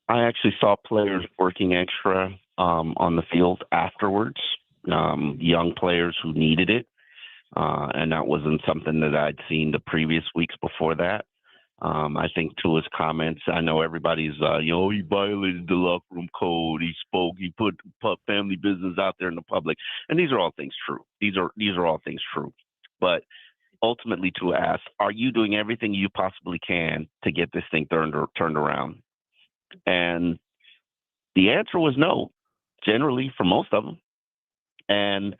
S19: I actually saw players working extra on the field afterwards, young players who needed it, and that wasn't something that I'd seen the previous weeks before that. I think Tua's comments, I know everybody's, he violated the locker room code. He spoke, he put family business out there in the public. And these are all things true. These are all things true. But ultimately, Tua asked, are you doing everything you possibly can to get this thing turned around? And the answer was no, generally for most of them. And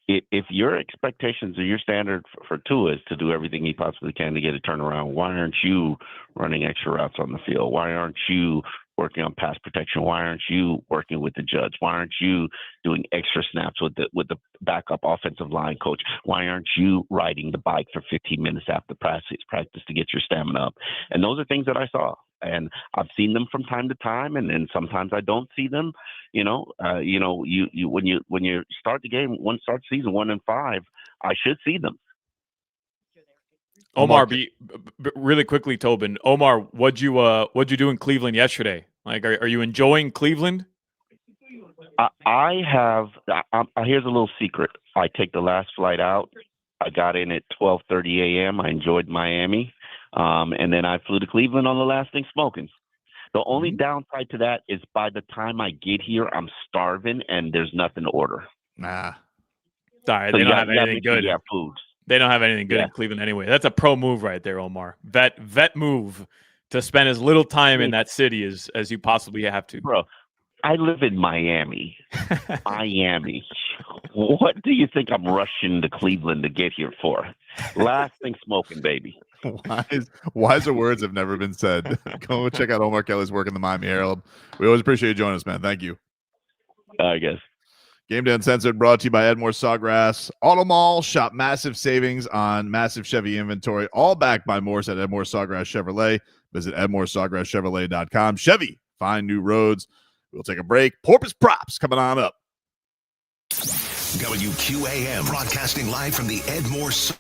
S19: if your expectations or your standard for Tua is to do everything he possibly can to get it turned around, why aren't you running extra routes on the field? Why aren't you working on pass protection? Why aren't you working with the judge? Why aren't you doing extra snaps with the backup offensive line coach? Why aren't you riding the bike for 15 minutes after practice to get your stamina up? And those are things that I saw. And I've seen them from time to time, and then sometimes I don't see them. When you start the game, start season 1-5, I should see them.
S7: Omar, really quickly, Tobin. Omar, what'd you do in Cleveland yesterday? Are you enjoying Cleveland?
S19: I have. Here's a little secret. I take the last flight out. I got in at 12:30 a.m. I enjoyed Miami. And then I flew to Cleveland on the last thing smoking. The only downside to that is by the time I get here, I'm starving and there's nothing to order.
S6: Nah.
S7: Sorry,
S19: So
S7: they don't have anything good.
S19: You have food.
S7: They don't have anything good in Cleveland anyway. That's a pro move right there, Omar. Vet move to spend as little time in that city as you possibly have to.
S19: Bro, I live in Miami. Miami. What do you think I'm rushing to Cleveland to get here for? Last thing smoking, baby.
S6: Wiser words have never been said. Go check out Omar Kelly's work in the Miami Herald. We always appreciate you joining us, man. Thank you.
S19: I guess.
S6: Gameday Uncensored brought to you by Edmore Sawgrass Auto Mall. Shop massive savings on massive Chevy inventory, all backed by Morse at Edmore Sawgrass Chevrolet. Visit EdmoreSawgrassChevrolet.com. Chevy, find new roads. We'll take a break. Porpoise Props coming on up.
S8: WQAM broadcasting live from the Edmore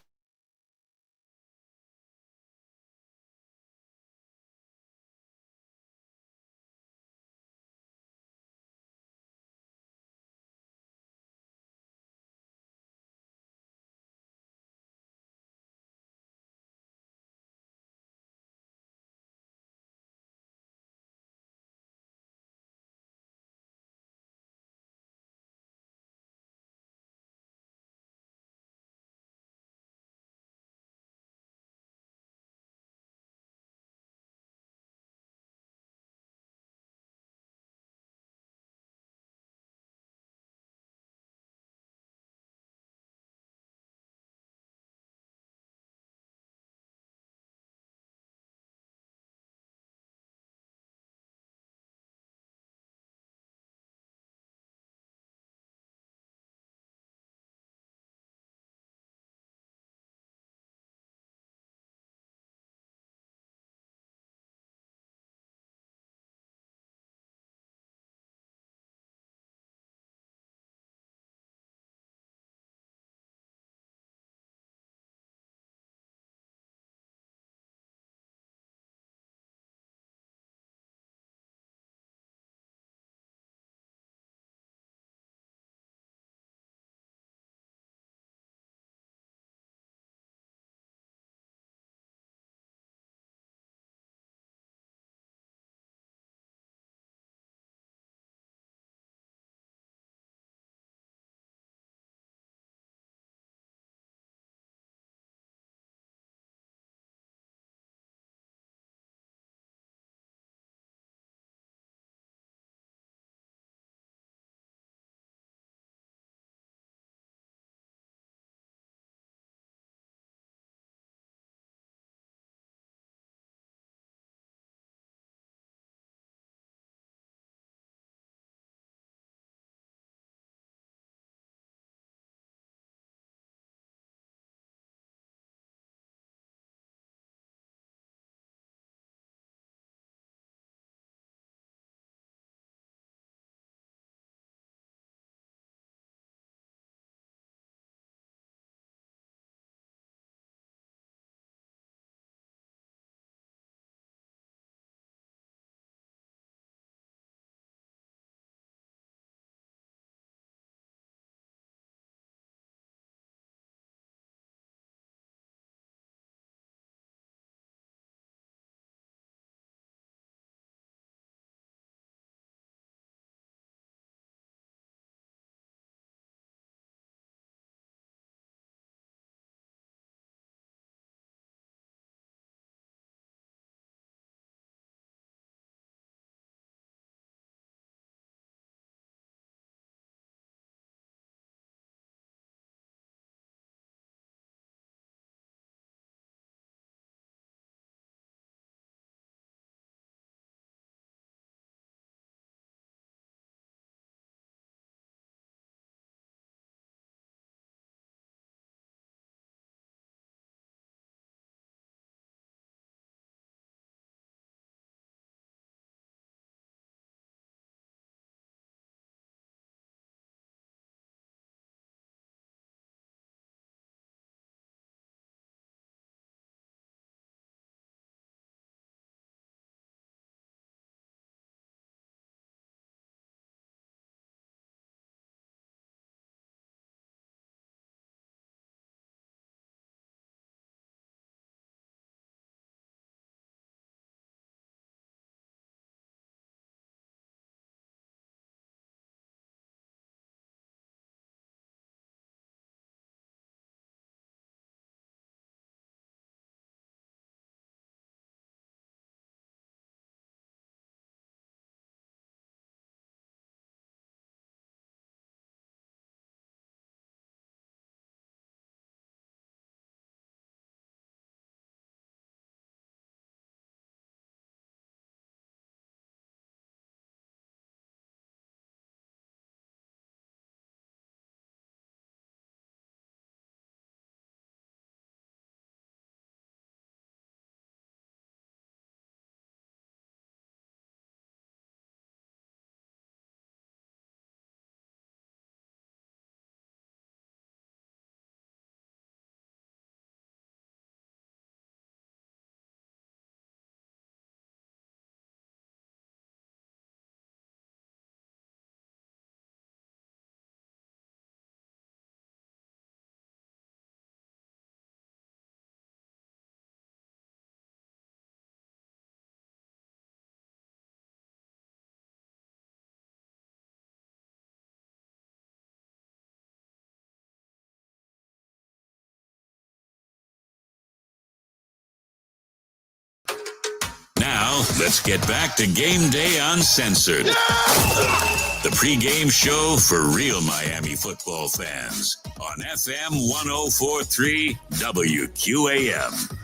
S1: let's get back to Game Day Uncensored. The pregame show for real Miami football fans on FM 104.3 WQAM.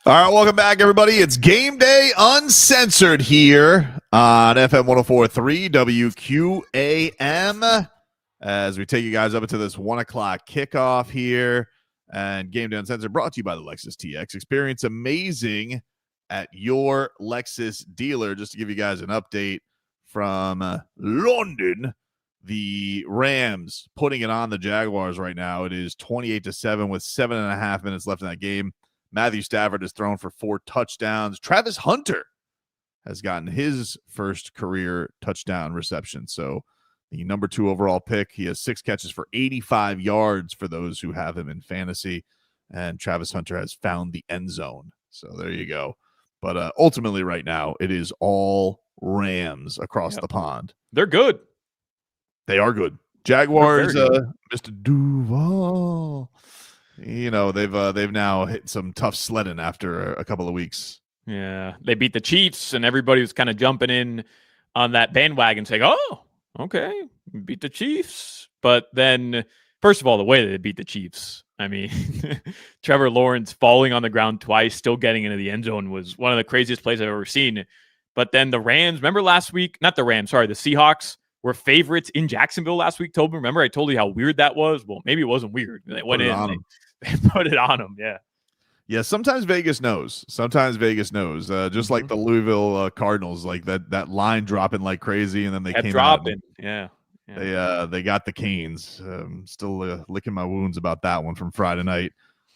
S6: All right, welcome back, everybody. It's Game Day Uncensored here on FM 104.3 WQAM as we take you guys up into this 1 o'clock kickoff here. And Game Day Uncensored brought to you by the Lexus TX. Experience amazing at your Lexus dealer. Just to give you guys an update from London, the Rams putting it on the Jaguars right now. It is 28-7 with 7.5 minutes left in that game. Matthew Stafford has thrown for 4 touchdowns. Travis Hunter has gotten his first career touchdown reception. So the number 2 overall pick. He has 6 catches for 85 yards for those who have him in fantasy. And Travis Hunter has found the end zone. So there you go. But ultimately right now, it is all Rams across the pond.
S7: They're good.
S6: They are good. Jaguars,
S7: good.
S6: Mr. Duval. You know, they've now hit some tough sledding after a couple of weeks.
S7: Yeah, they beat the Chiefs, and everybody was kind of jumping in on that bandwagon saying, oh, okay, beat the Chiefs. But then, first of all, the way they beat the Chiefs, I mean, Trevor Lawrence falling on the ground twice, still getting into the end zone was one of the craziest plays I've ever seen. But then the Rams, remember last week? Not the Rams, sorry, the Seahawks were favorites in Jacksonville last week, Tobin. Remember I told you how weird that was? Well, maybe it wasn't weird. They went in, they put it on them, yeah.
S6: Yeah, sometimes Vegas knows. Just like the Louisville Cardinals, like that line dropping like crazy, and then they came
S7: dropping.
S6: Out. Yeah. They got the Canes. Still licking my wounds about that one from Friday night.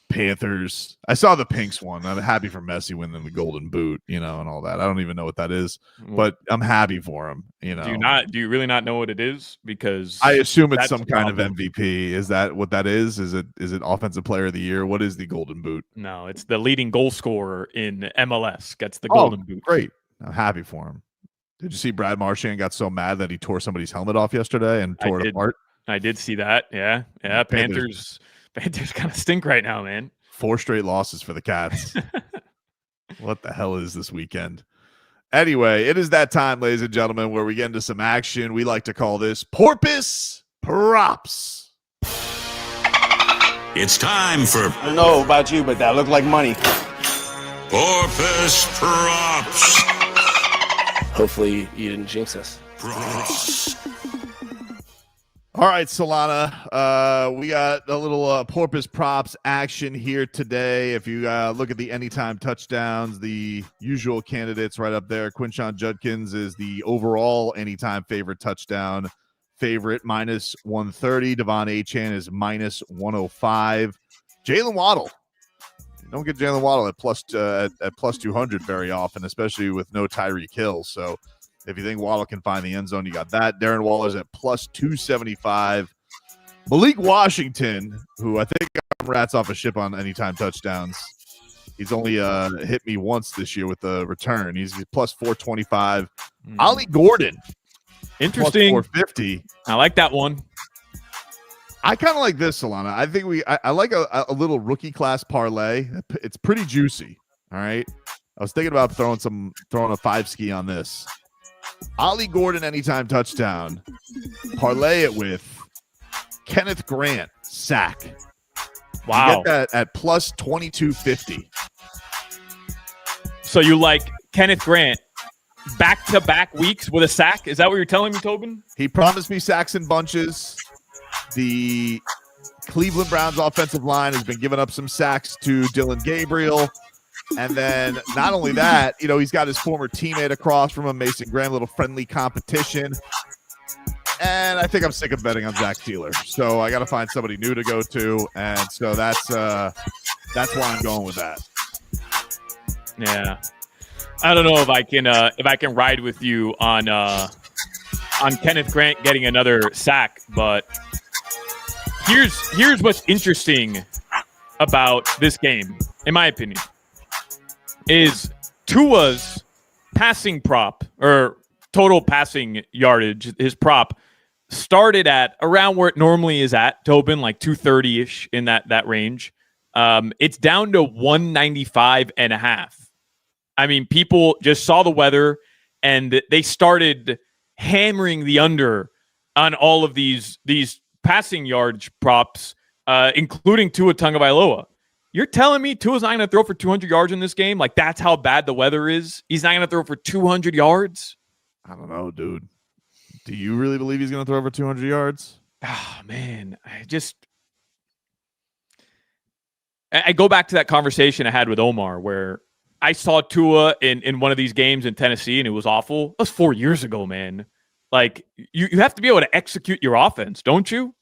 S6: Panthers. I saw the Pinks one. I'm happy for Messi winning the Golden Boot, and all that. I don't even know what that is, but I'm happy for him.
S7: Do you really not know what it is? Because
S6: I assume it's some kind of MVP. Is that what that is? Is it Offensive Player of the Year? What is the Golden Boot?
S7: No, it's the leading goal scorer in MLS gets the Golden Boot.
S6: Great. I'm happy for him. Did you see Brad Marchand got so mad that he tore somebody's helmet off yesterday and tore it apart?
S7: I did see that. Yeah. Panthers kind of stink right now, man.
S6: 4 straight losses for the Cats. What the hell is this weekend? Anyway, it is that time, ladies and gentlemen, where we get into some action. We like to call this Porpoise Props.
S1: It's time for...
S20: I don't know about you, but that looked like money.
S1: Porpoise Props.
S20: Hopefully you didn't jinx us.
S1: Props.
S6: All right, Solana, we got a little Porpoise Props action here today. If you look at the anytime touchdowns, the usual candidates right up there. Quinshon Judkins is the overall anytime favorite touchdown favorite, minus 130. Devon Achane is minus 105. Jalen Waddle. You don't get Jalen Waddle at plus 200 very often, especially with no Tyreek Hill. So if you think Waddle can find the end zone, you got that. Darren Waller's at plus 275. Malik Washington, who I think got rats off a ship on anytime touchdowns. He's only hit me once this year with the return. He's plus 425. Ollie Gordon.
S7: Interesting.
S6: Plus 450.
S7: I like that one.
S6: I kind of like this, Solana. I think I like a little rookie class parlay. It's pretty juicy. All right. I was thinking about throwing a 5-ski on this. Ollie Gordon anytime touchdown. Parlay it with Kenneth Grant sack.
S7: Wow.
S6: You get that at plus 2250.
S7: So you like Kenneth Grant back-to-back weeks with a sack? Is that what you're telling me, Tobin?
S6: He promised me sacks in bunches. The Cleveland Browns offensive line has been giving up some sacks to Dylan Gabriel. And then not only that, he's got his former teammate across from him, Mason Graham, little friendly competition. And I think I'm sick of betting on Zach Taylor. So I got to find somebody new to go to. And so that's why I'm going with that.
S7: Yeah. I don't know if I can ride with you on Kenneth Grant getting another sack, but here's what's interesting about this game, in my opinion, is Tua's passing prop or total passing yardage, his prop started at around where it normally is at, Tobin, like 230-ish in that range. It's down to 195.5. I mean, people just saw the weather and they started hammering the under on all of these passing yardage props, including Tua Tagovailoa. You're telling me Tua's not going to throw for 200 yards in this game? Like, that's how bad the weather is? He's not going to throw for 200 yards?
S6: I don't know, dude. Do you really believe he's going to throw over 200 yards?
S7: Oh, man. I go back to that conversation I had with Omar where I saw Tua in one of these games in Tennessee and it was awful. That was 4 years ago, man. Like, you have to be able to execute your offense, don't you?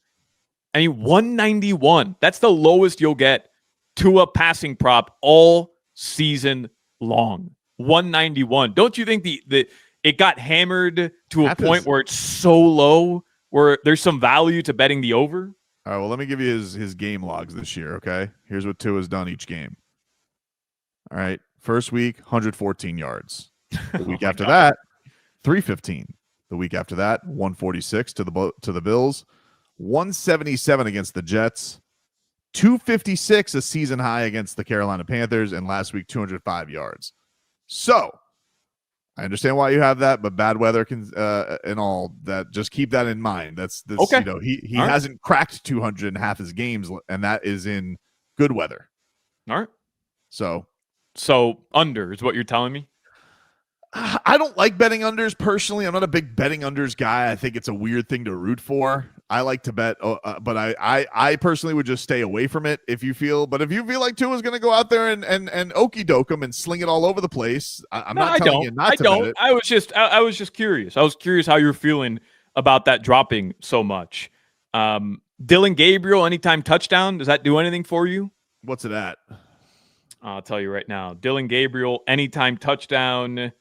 S7: I mean, 191. That's the lowest you'll get to a passing prop all season long. 191. Don't you think it got hammered to a point where it's so low where there's some value to betting the over?
S6: All right, well, let me give you his game logs this year, okay? Here's what Tua's done each game. All right, first week, 114 yards. The week after that, 315. The week after that, 146 to the Bills, 177 against the Jets, 256 a season high against the Carolina Panthers, and last week 205 yards. So I understand why you have that, but bad weather can and all that. Just keep that in mind. That's okay. You know, he hasn't cracked 200 in half his games, and that is in good weather.
S7: All right.
S6: So
S7: under is what you're telling me.
S6: I don't like betting unders personally. I'm not a big betting unders guy. I think it's a weird thing to root for. I like to bet, but I personally would just stay away from it if you feel like Tua's going to go out there and okey doke him and sling it all over the place. I'm not telling you not to bet it.
S7: I was just curious. I was curious how you're feeling about that dropping so much. Dylan Gabriel, anytime touchdown, does that do anything for you?
S6: What's it at?
S7: I'll tell you right now. Dylan Gabriel, anytime touchdown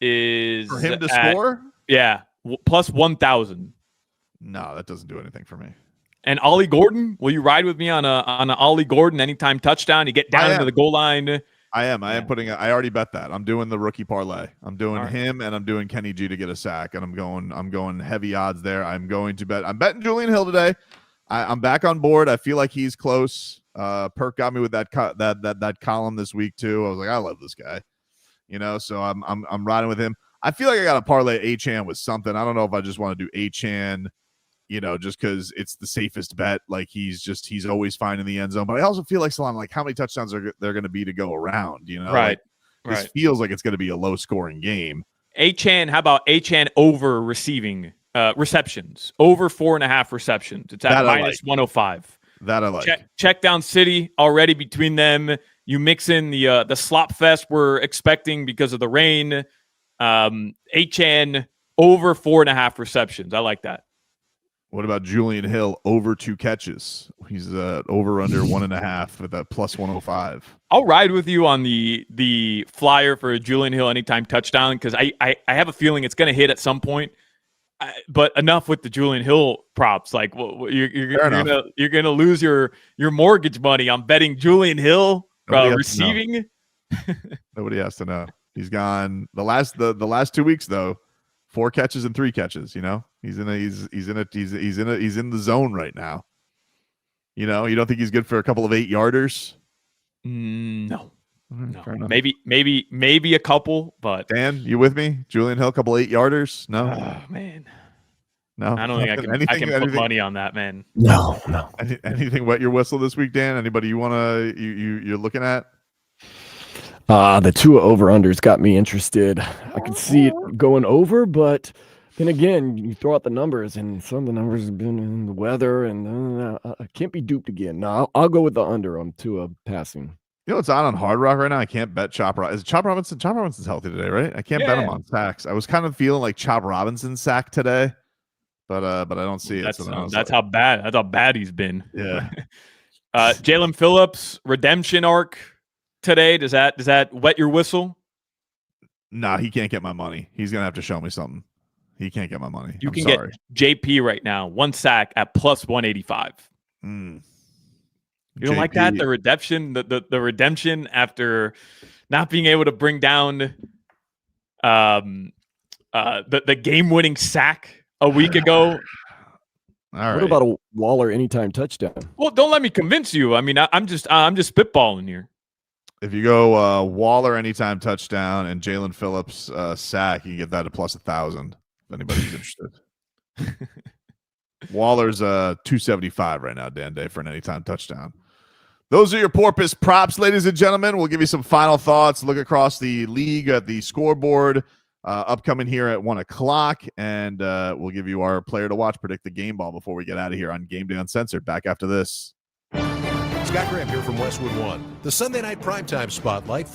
S7: is
S6: for him to score?
S7: Yeah, plus 1,000.
S6: No, that doesn't do anything for me.
S7: And Ollie Gordon, will you ride with me on a Ollie Gordon anytime touchdown? You get down into the goal line.
S6: I am putting. I already bet that. I'm doing the rookie parlay. I'm doing him and I'm doing Kenny G to get a sack, and I'm going heavy odds there. I'm going to bet. I'm betting Julian Hill today. I'm back on board. I feel like he's close. Perk got me with that column this week too. I was like, I love this guy. You know, so I'm riding with him. I feel like I got to parlay Achane with something. I don't know if I just want to do Achane, you know, just because it's the safest bet. Like he's always fine in the end zone. But I also feel like Salam, like how many touchdowns are there going to be to go around? You know,
S7: right?
S6: Like, this feels like it's going to be a low scoring game.
S7: Achane, how about Achane over receptions, over 4.5 receptions? It's at minus 105.
S6: That I like.
S7: Check down City already between them. You mix in the slop fest we're expecting because of the rain. Achane over 4.5 receptions. I like that.
S6: What about Julian Hill over 2 catches? He's over under 1.5 with a plus 105.
S7: I'll ride with you on the flyer for a Julian Hill anytime touchdown because I have a feeling it's going to hit at some point. But enough with the Julian Hill props. Like you're gonna lose your mortgage money on betting Julian Hill receiving.
S6: Nobody has to know. He's gone the last 2 weeks though. 4 catches and 3 catches. You know, he's in the zone right now. You know, you don't think he's good for a couple of 8-yarders?
S7: No. Maybe a couple, but
S6: Dan, you with me? Julian Hill, couple 8-yarders? No.
S7: Oh man.
S6: No.
S7: I don't think I can put money on that, man.
S20: No.
S6: Anything wet your whistle this week, Dan? Anybody you're looking at?
S4: The Tua over-unders got me interested. I could see it going over, but then again, you throw out the numbers, and some of the numbers have been in the weather, and I can't be duped again. No, I'll go with the under on Tua passing.
S6: You know what's on Hard Rock right now? I can't bet Chop Robinson. Is Chop Robinson? Chop Robinson's healthy today, right? I can't bet him on sacks. I was kind of feeling like Chop Robinson sack today, but I don't see it.
S7: That's how bad he's been.
S6: Yeah.
S7: Jalen Phillips redemption arc today. Does that wet your whistle?
S6: Nah, he can't get my money. He's gonna have to show me something. He can't get my money.
S7: You can get JP right now, 1 sack at plus 185. You don't like that? The redemption, the redemption after not being able to bring down the game-winning sack a week ago.
S6: All right.
S4: What about a Waller anytime touchdown?
S7: Well, don't let me convince you. I mean, I'm just spitballing here.
S6: If you go Waller anytime touchdown and Jalen Phillips sack, you can get that at plus 1,000 if anybody's interested. Waller's 275 right now, Dan Day, for an anytime touchdown. Those are your Porpoise props, ladies and gentlemen. We'll give you some final thoughts, look across the league at the scoreboard upcoming here at 1 o'clock, and we'll give you our player to watch, predict the game ball before we get out of here on Game Day Uncensored. Back after this.
S21: Scott Graham here from Westwood One. The Sunday Night Primetime Spotlight.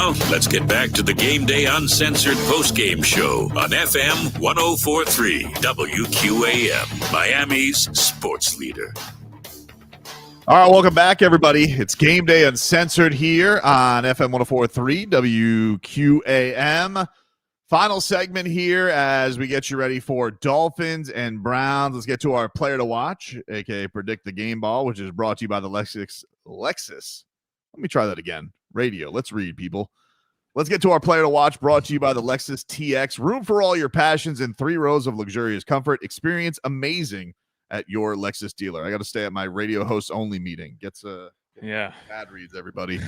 S1: Now, let's get back to the Game Day Uncensored postgame show on FM 104.3 WQAM, Miami's sports leader.
S6: All right, welcome back, everybody. It's Game Day Uncensored here on FM 104.3 WQAM. Final segment here as we get you ready for Dolphins and Browns. Let's get to our player to watch, aka Predict the Game Ball, which is brought to you by the Lexus. Let me try that again. Radio. Let's read, people. Let's get to our player to watch, brought to you by the Lexus TX. Room for all your passions in 3 rows of luxurious comfort. Experience amazing at your Lexus dealer. I got to stay at my radio host only meeting. Gets bad reads, everybody.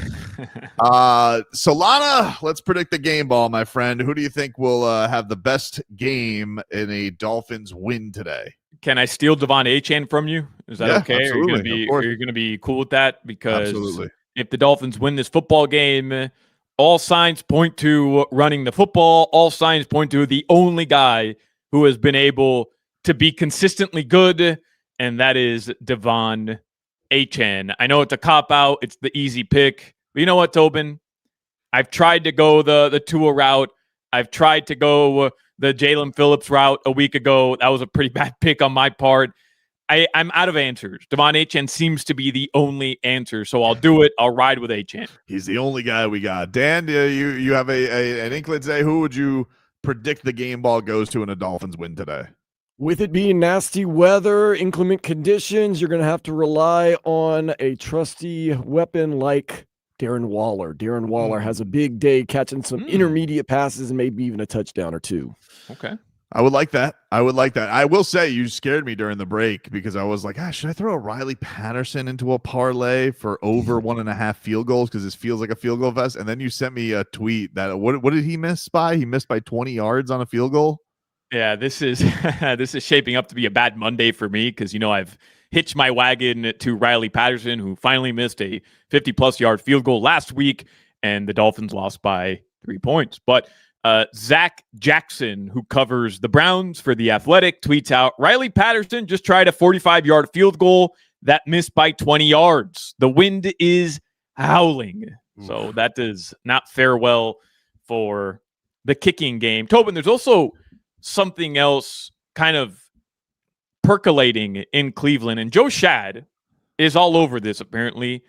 S6: Solana, let's predict the game ball, my friend. Who do you think will have the best game in a Dolphins win today?
S7: Can I steal Devon Achane from you? Is that okay?
S6: Absolutely.
S7: Are you going to be cool with that? Because
S6: absolutely.
S7: If the Dolphins win this football game, all signs point to running the football. All signs point to the only guy who has been able to be consistently good, and that is Devon Achane. I know it's a cop-out. It's the easy pick. But you know what, Tobin? I've tried to go the Tua route. I've tried to go the Jalen Phillips route a week ago. That was a pretty bad pick on my part. I'm out of answers. Devon Achane seems to be the only answer, so I'll do it. I'll ride with Achane.
S6: He's the only guy we got. Dan, you have an inkling today. Who would you predict the game ball goes to in a Dolphins win today?
S4: With it being nasty weather, inclement conditions, you're going to have to rely on a trusty weapon like Darren Waller. Darren Waller has a big day catching some intermediate passes and maybe even a touchdown or two.
S7: Okay.
S6: I would like that. I will say you scared me during the break because I was like, should I throw a Riley Patterson into a parlay for over 1.5 field goals because this feels like a field goal fest? And then you sent me a tweet that what did he miss by? He missed by 20 yards on a field goal.
S7: Yeah, this is this is shaping up to be a bad Monday for me because I've hitched my wagon to Riley Patterson, who finally missed a 50-plus yard field goal last week, and the Dolphins lost by 3 points. But Zach Jackson, who covers the Browns for The Athletic, tweets out, Riley Patterson just tried a 45-yard field goal that missed by 20 yards. The wind is howling. So that does not fare well for the kicking game. Tobin, there's also something else kind of percolating in Cleveland, and Joe Shad is all over this, apparently.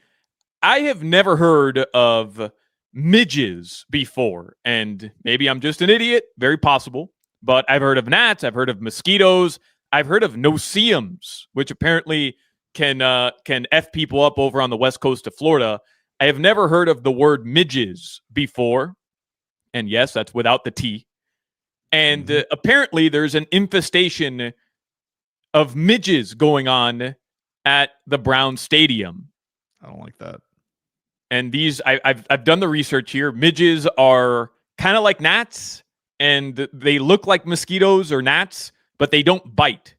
S7: I have never heard of midges before, and maybe I'm just an idiot, very possible, but I've heard of gnats, I've heard of mosquitoes, I've heard of no-see-ums, which apparently can F people up over on the west coast of Florida. I have never heard of the word midges before, and yes, that's without the T. And apparently there's an infestation of midges going on at the Browns Stadium.
S6: I don't like that.
S7: And these, I've done the research here. Midges are kind of like gnats, and they look like mosquitoes or gnats, but they don't bite.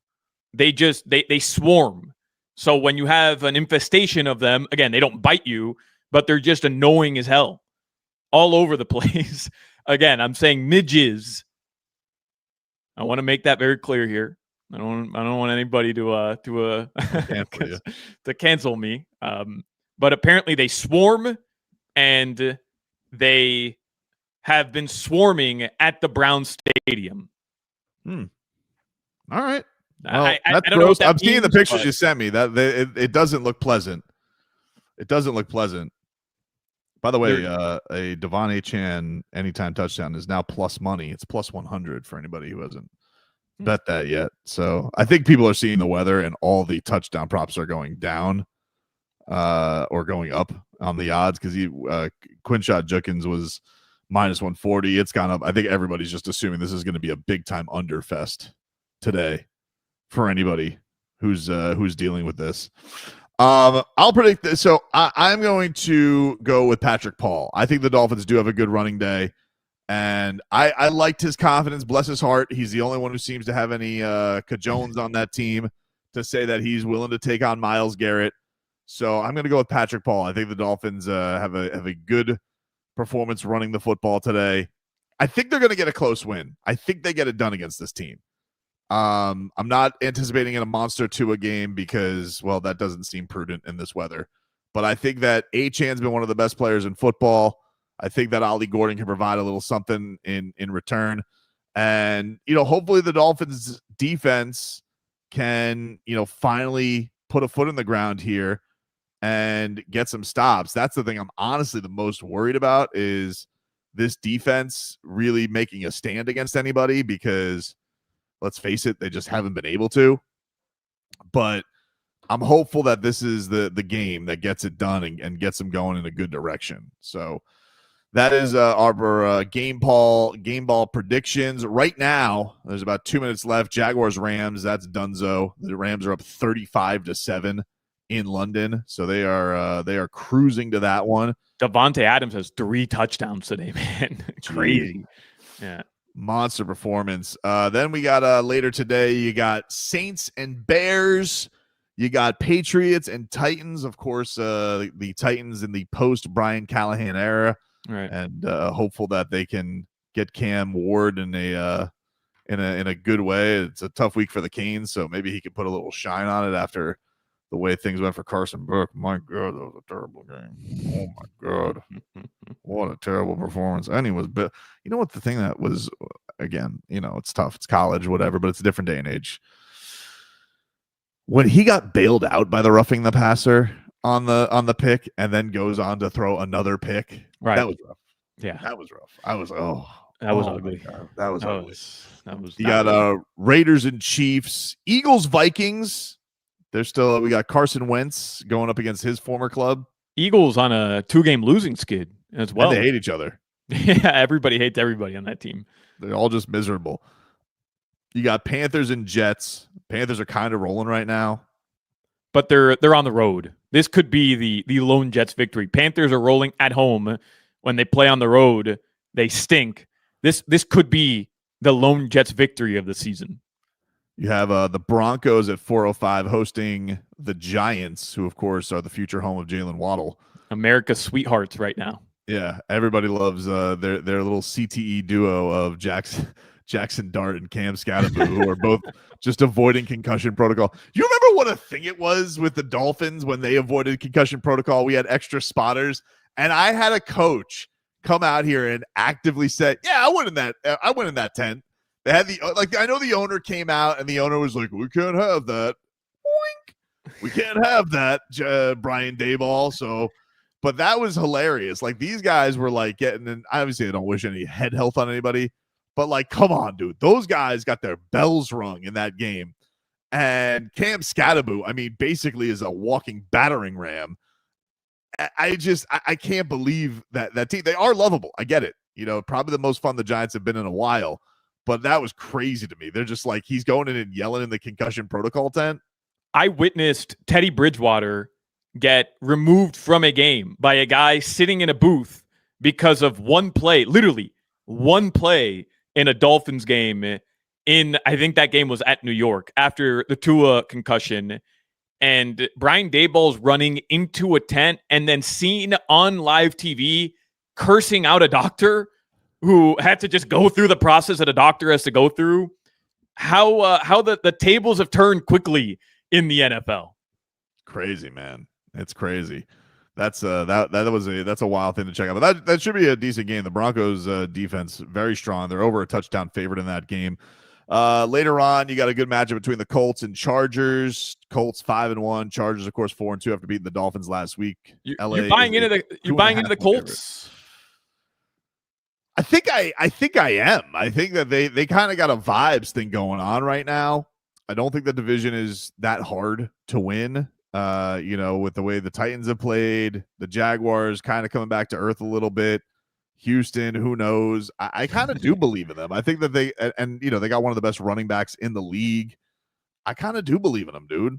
S7: They just they swarm. So when you have an infestation of them, again, they don't bite you, but they're just annoying as hell, all over the place. Again, I'm saying midges. I want to make that very clear here. I don't want anybody to cancel me. But apparently they swarm, and they have been swarming at the Browns Stadium.
S6: All right. Well,
S7: I
S6: that's
S7: don't know what
S6: gross.
S7: that
S6: I'm seeing the
S7: means,
S6: pictures
S7: but
S6: you sent me. That it doesn't look pleasant. It doesn't look pleasant. By the way, a Devon Achane anytime touchdown is now plus money. It's plus 100 for anybody who hasn't bet that yet. So I think people are seeing the weather, and all the touchdown props are going down or going up on the odds because Quinshot Judkins was minus 140. It's gone up. I think everybody's just assuming this is going to be a big time underfest today for anybody who's dealing with this. I'll predict this. So I'm going to go with Patrick Paul. I think the Dolphins do have a good running day, and I liked his confidence. Bless his heart. He's the only one who seems to have any cajones on that team to say that he's willing to take on Myles Garrett. So I'm going to go with Patrick Paul. I think the Dolphins have a good performance running the football today. I think they're going to get a close win. I think they get it done against this team. I'm not anticipating in a monster Tua game because, well, that doesn't seem prudent in this weather. But I think that Achane's been one of the best players in football. I think that Ollie Gordon can provide a little something in return. And, hopefully the Dolphins defense can, finally put a foot in the ground here and get some stops. That's the thing I'm honestly the most worried about, is this defense really making a stand against anybody, because let's face it, they just haven't been able to. But I'm hopeful that this is the game that gets it done and gets them going in a good direction. So that is our game ball predictions. Right now, there's about 2 minutes left. Jaguars Rams, that's dunzo. The Rams are up 35-7 in London, so they are cruising to that one.
S7: Devontae Adams has 3 touchdowns today, man. Crazy. Yeah.
S6: Monster performance. Then we got later today, you got Saints and Bears. You got Patriots and Titans. Of course, the Titans in the post Brian Callahan era.
S7: Right.
S6: And hopeful that they can get Cam Ward in a good way. It's a tough week for the Canes, so maybe he could put a little shine on it after the way things went for Carson Burke. My God, that was a terrible game. Oh my God, what a terrible performance. Anyways, but you know what? The thing that was, again, it's tough. It's college, whatever, but it's a different day and age. When he got bailed out by the roughing the passer on the pick and then goes on to throw another pick,
S7: right?
S6: That was rough.
S7: Yeah,
S6: that was rough. I was
S7: that was ugly.
S6: That was ugly.
S7: That was.
S6: You got Raiders and Chiefs, Eagles, Vikings. We got Carson Wentz going up against his former club.
S7: Eagles on a 2-game losing skid as well.
S6: And they hate each other.
S7: Yeah, everybody hates everybody on that team.
S6: They're all just miserable. You got Panthers and Jets. Panthers are kind of rolling right now,
S7: but they're on the road. This could be the lone Jets victory. Panthers are rolling at home. When they play on the road, they stink. This could be the lone Jets victory of the season.
S6: You have the Broncos at 4:05 hosting the Giants, who, of course, are the future home of Jalen Waddle.
S7: America's sweethearts right now.
S6: Yeah, everybody loves their little CTE duo of Jackson Dart and Cam Scatterbo, who are both just avoiding concussion protocol. You remember what a thing it was with the Dolphins when they avoided concussion protocol? We had extra spotters, and I had a coach come out here and actively say, "Yeah, I went in that tent." They had I know the owner came out and the owner was like, "We can't have that. Boink. We can't have that, Brian Dayball." So, but that was hilarious. Like, these guys were like getting in. Obviously, I don't wish any head health on anybody, but like, come on, dude. Those guys got their bells rung in that game. And Cam Scatterbo, basically is a walking battering ram. I can't believe that team. They are lovable. I get it. Probably the most fun the Giants have been in a while. But that was crazy to me. They're just like, he's going in and yelling in the concussion protocol tent.
S7: I witnessed Teddy Bridgewater get removed from a game by a guy sitting in a booth because of one play, literally one play in a Dolphins game I think that game was at New York after the Tua concussion. And Brian Dayball's running into a tent and then seen on live TV cursing out a doctor who had to just go through the process that a doctor has to go through. How the tables have turned quickly in the NFL.
S6: Crazy, man. It's crazy. That's that's a wild thing to check out. But that should be a decent game. The Broncos defense very strong. They're over a touchdown favorite in that game. Later on, you got a good matchup between the Colts and Chargers. Colts 5-1. Chargers, of course, 4-2 after beating the Dolphins last week.
S7: You're buying into the Colts.
S6: Favorite. I think I am. I think that they kind of got a vibes thing going on right now. I don't think the division is that hard to win. With the way the Titans have played, the Jaguars kind of coming back to earth a little bit. Houston, who knows? I kind of do believe in them. I think that they got one of the best running backs in the league. I kind of do believe in them, dude.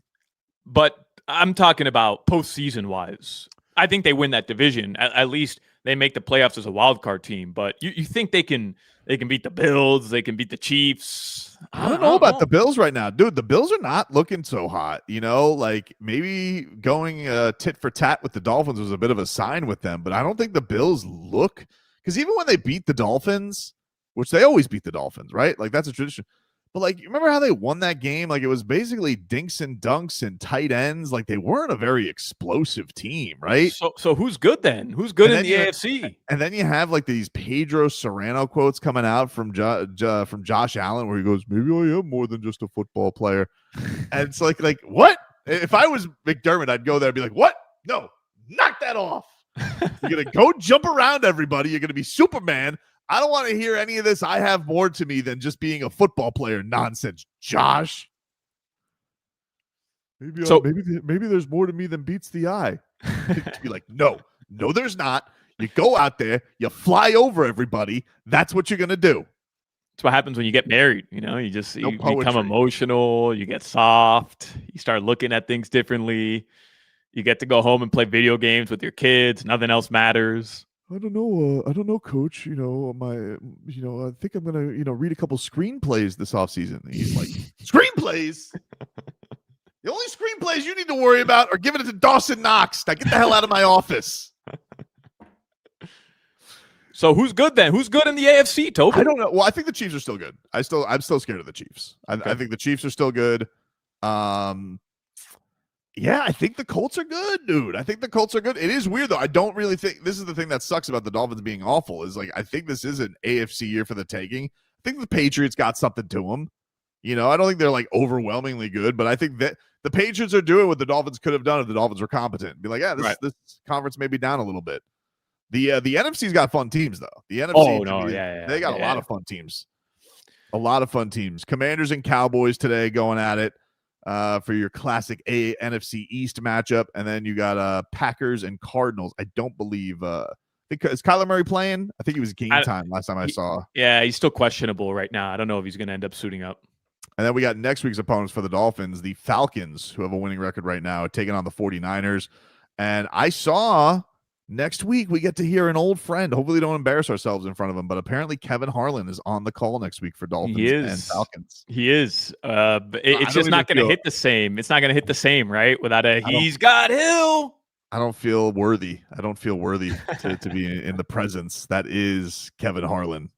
S7: But I'm talking about postseason wise. I think they win that division. At least they make the playoffs as a wild card team. But you think they can beat the Bills? They can beat the Chiefs?
S6: I don't know about the Bills right now, dude. The Bills are not looking so hot. Like maybe going tit for tat with the Dolphins was a bit of a sign with them. But I don't think the Bills look, because even when they beat the Dolphins, which they always beat the Dolphins, right? Like that's a tradition. But like, remember how they won that game? Like, it was basically dinks and dunks and tight ends. Like, they weren't a very explosive team, right?
S7: So who's good then? Who's good in the AFC?
S6: And then you have like these Pedro Serrano quotes coming out from Josh Allen, where he goes, "Maybe I am more than just a football player." And it's like what? If I was McDermott, I'd go there and be like, "What? No, knock that off. You're gonna go jump around everybody. You're gonna be Superman. I don't want to hear any of this. I have more to me than just being a football player nonsense, Josh." Maybe there's more to me than beats the eye. To be like, no, there's not. You go out there, you fly over everybody. That's what you're gonna do.
S7: That's what happens when you get married. You become emotional. You get soft. You start looking at things differently. You get to go home and play video games with your kids. Nothing else matters.
S6: I don't know, coach. I think I'm gonna, read a couple screenplays this offseason. And he's like, screenplays? The only screenplays you need to worry about are giving it to Dawson Knox. Now get the hell out of my office.
S7: So who's good then? Who's good in the AFC, Toby?
S6: I don't know. Well, I think the Chiefs are still good. I'm still scared of the Chiefs. I think the Chiefs are still good. Yeah, I think the Colts are good, dude. I think the Colts are good. It is weird, though. I don't really think – this is the thing that sucks about the Dolphins being awful is, like, I think this is an AFC year for the taking. I think the Patriots got something to them. I don't think they're, like, overwhelmingly good, but I think that the Patriots are doing what the Dolphins could have done if the Dolphins were competent. Be like, yeah, this conference may be down a little bit. The NFC's got fun teams, though. The NFC, they got a lot of fun teams. A lot of fun teams. Commanders and Cowboys today going at it. For your classic NFC East matchup. And then you got Packers and Cardinals. I don't believe is Kyler Murray playing? I think he was game time last time I saw.
S7: Yeah, he's still questionable right now. I don't know if he's going to end up suiting up.
S6: And then we got next week's opponents for the Dolphins, the Falcons, who have a winning record right now, taking on the 49ers. And I saw next week we get to hear an old friend. Hopefully don't embarrass ourselves in front of him, but apparently Kevin Harlan is on the call next week for Dolphins and Falcons.
S7: He is. But it's just not going to hit the same. It's not going to hit the same, right? Without he's got Hill.
S6: I don't feel worthy. To be in the presence that is Kevin Harlan.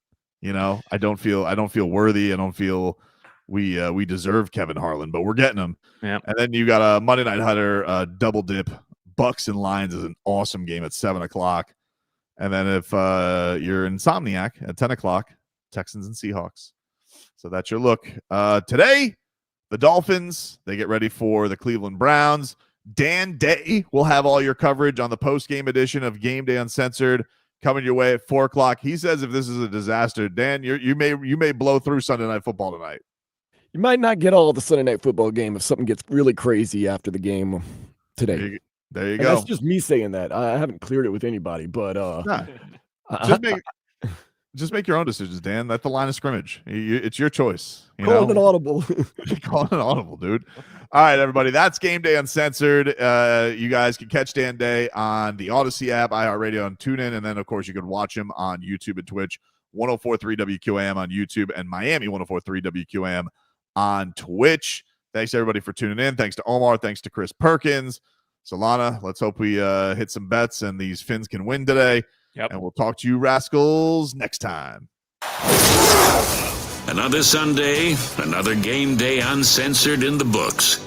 S6: I don't feel worthy. I don't feel we deserve Kevin Harlan, but we're getting him.
S7: Yeah.
S6: And then you got a Monday Night Hunter double dip. Bucks and Lions is an awesome game at 7:00. And then if you're Insomniac at 10:00, Texans and Seahawks. So that's your look. Today, the Dolphins, they get ready for the Cleveland Browns. Dan Day will have all your coverage on the post-game edition of Game Day Uncensored coming your way at 4:00. He says if this is a disaster, Dan, you may blow through Sunday Night Football tonight.
S4: You might not get all of the Sunday Night Football game if something gets really crazy after the game today.
S6: There you go.
S4: That's just me saying that. I haven't cleared it with anybody, but
S6: just make your own decisions, Dan. That's the line of scrimmage. It's your choice.
S4: Call an audible.
S6: Call an audible, dude. All right, everybody. That's Game Day Uncensored. You guys can catch Dan Day on the Odyssey app, iHeartRadio, and TuneIn. And then, of course, you can watch him on YouTube and Twitch, 104.3 WQAM on YouTube and Miami 104.3 WQAM on Twitch. Thanks, everybody, for tuning in. Thanks to Omar. Thanks to Chris Perkins. Solana, let's hope we hit some bets and these Finns can win today.
S7: Yep.
S6: And we'll talk to you rascals next time.
S1: Another Sunday, another Game Day Uncensored in the books.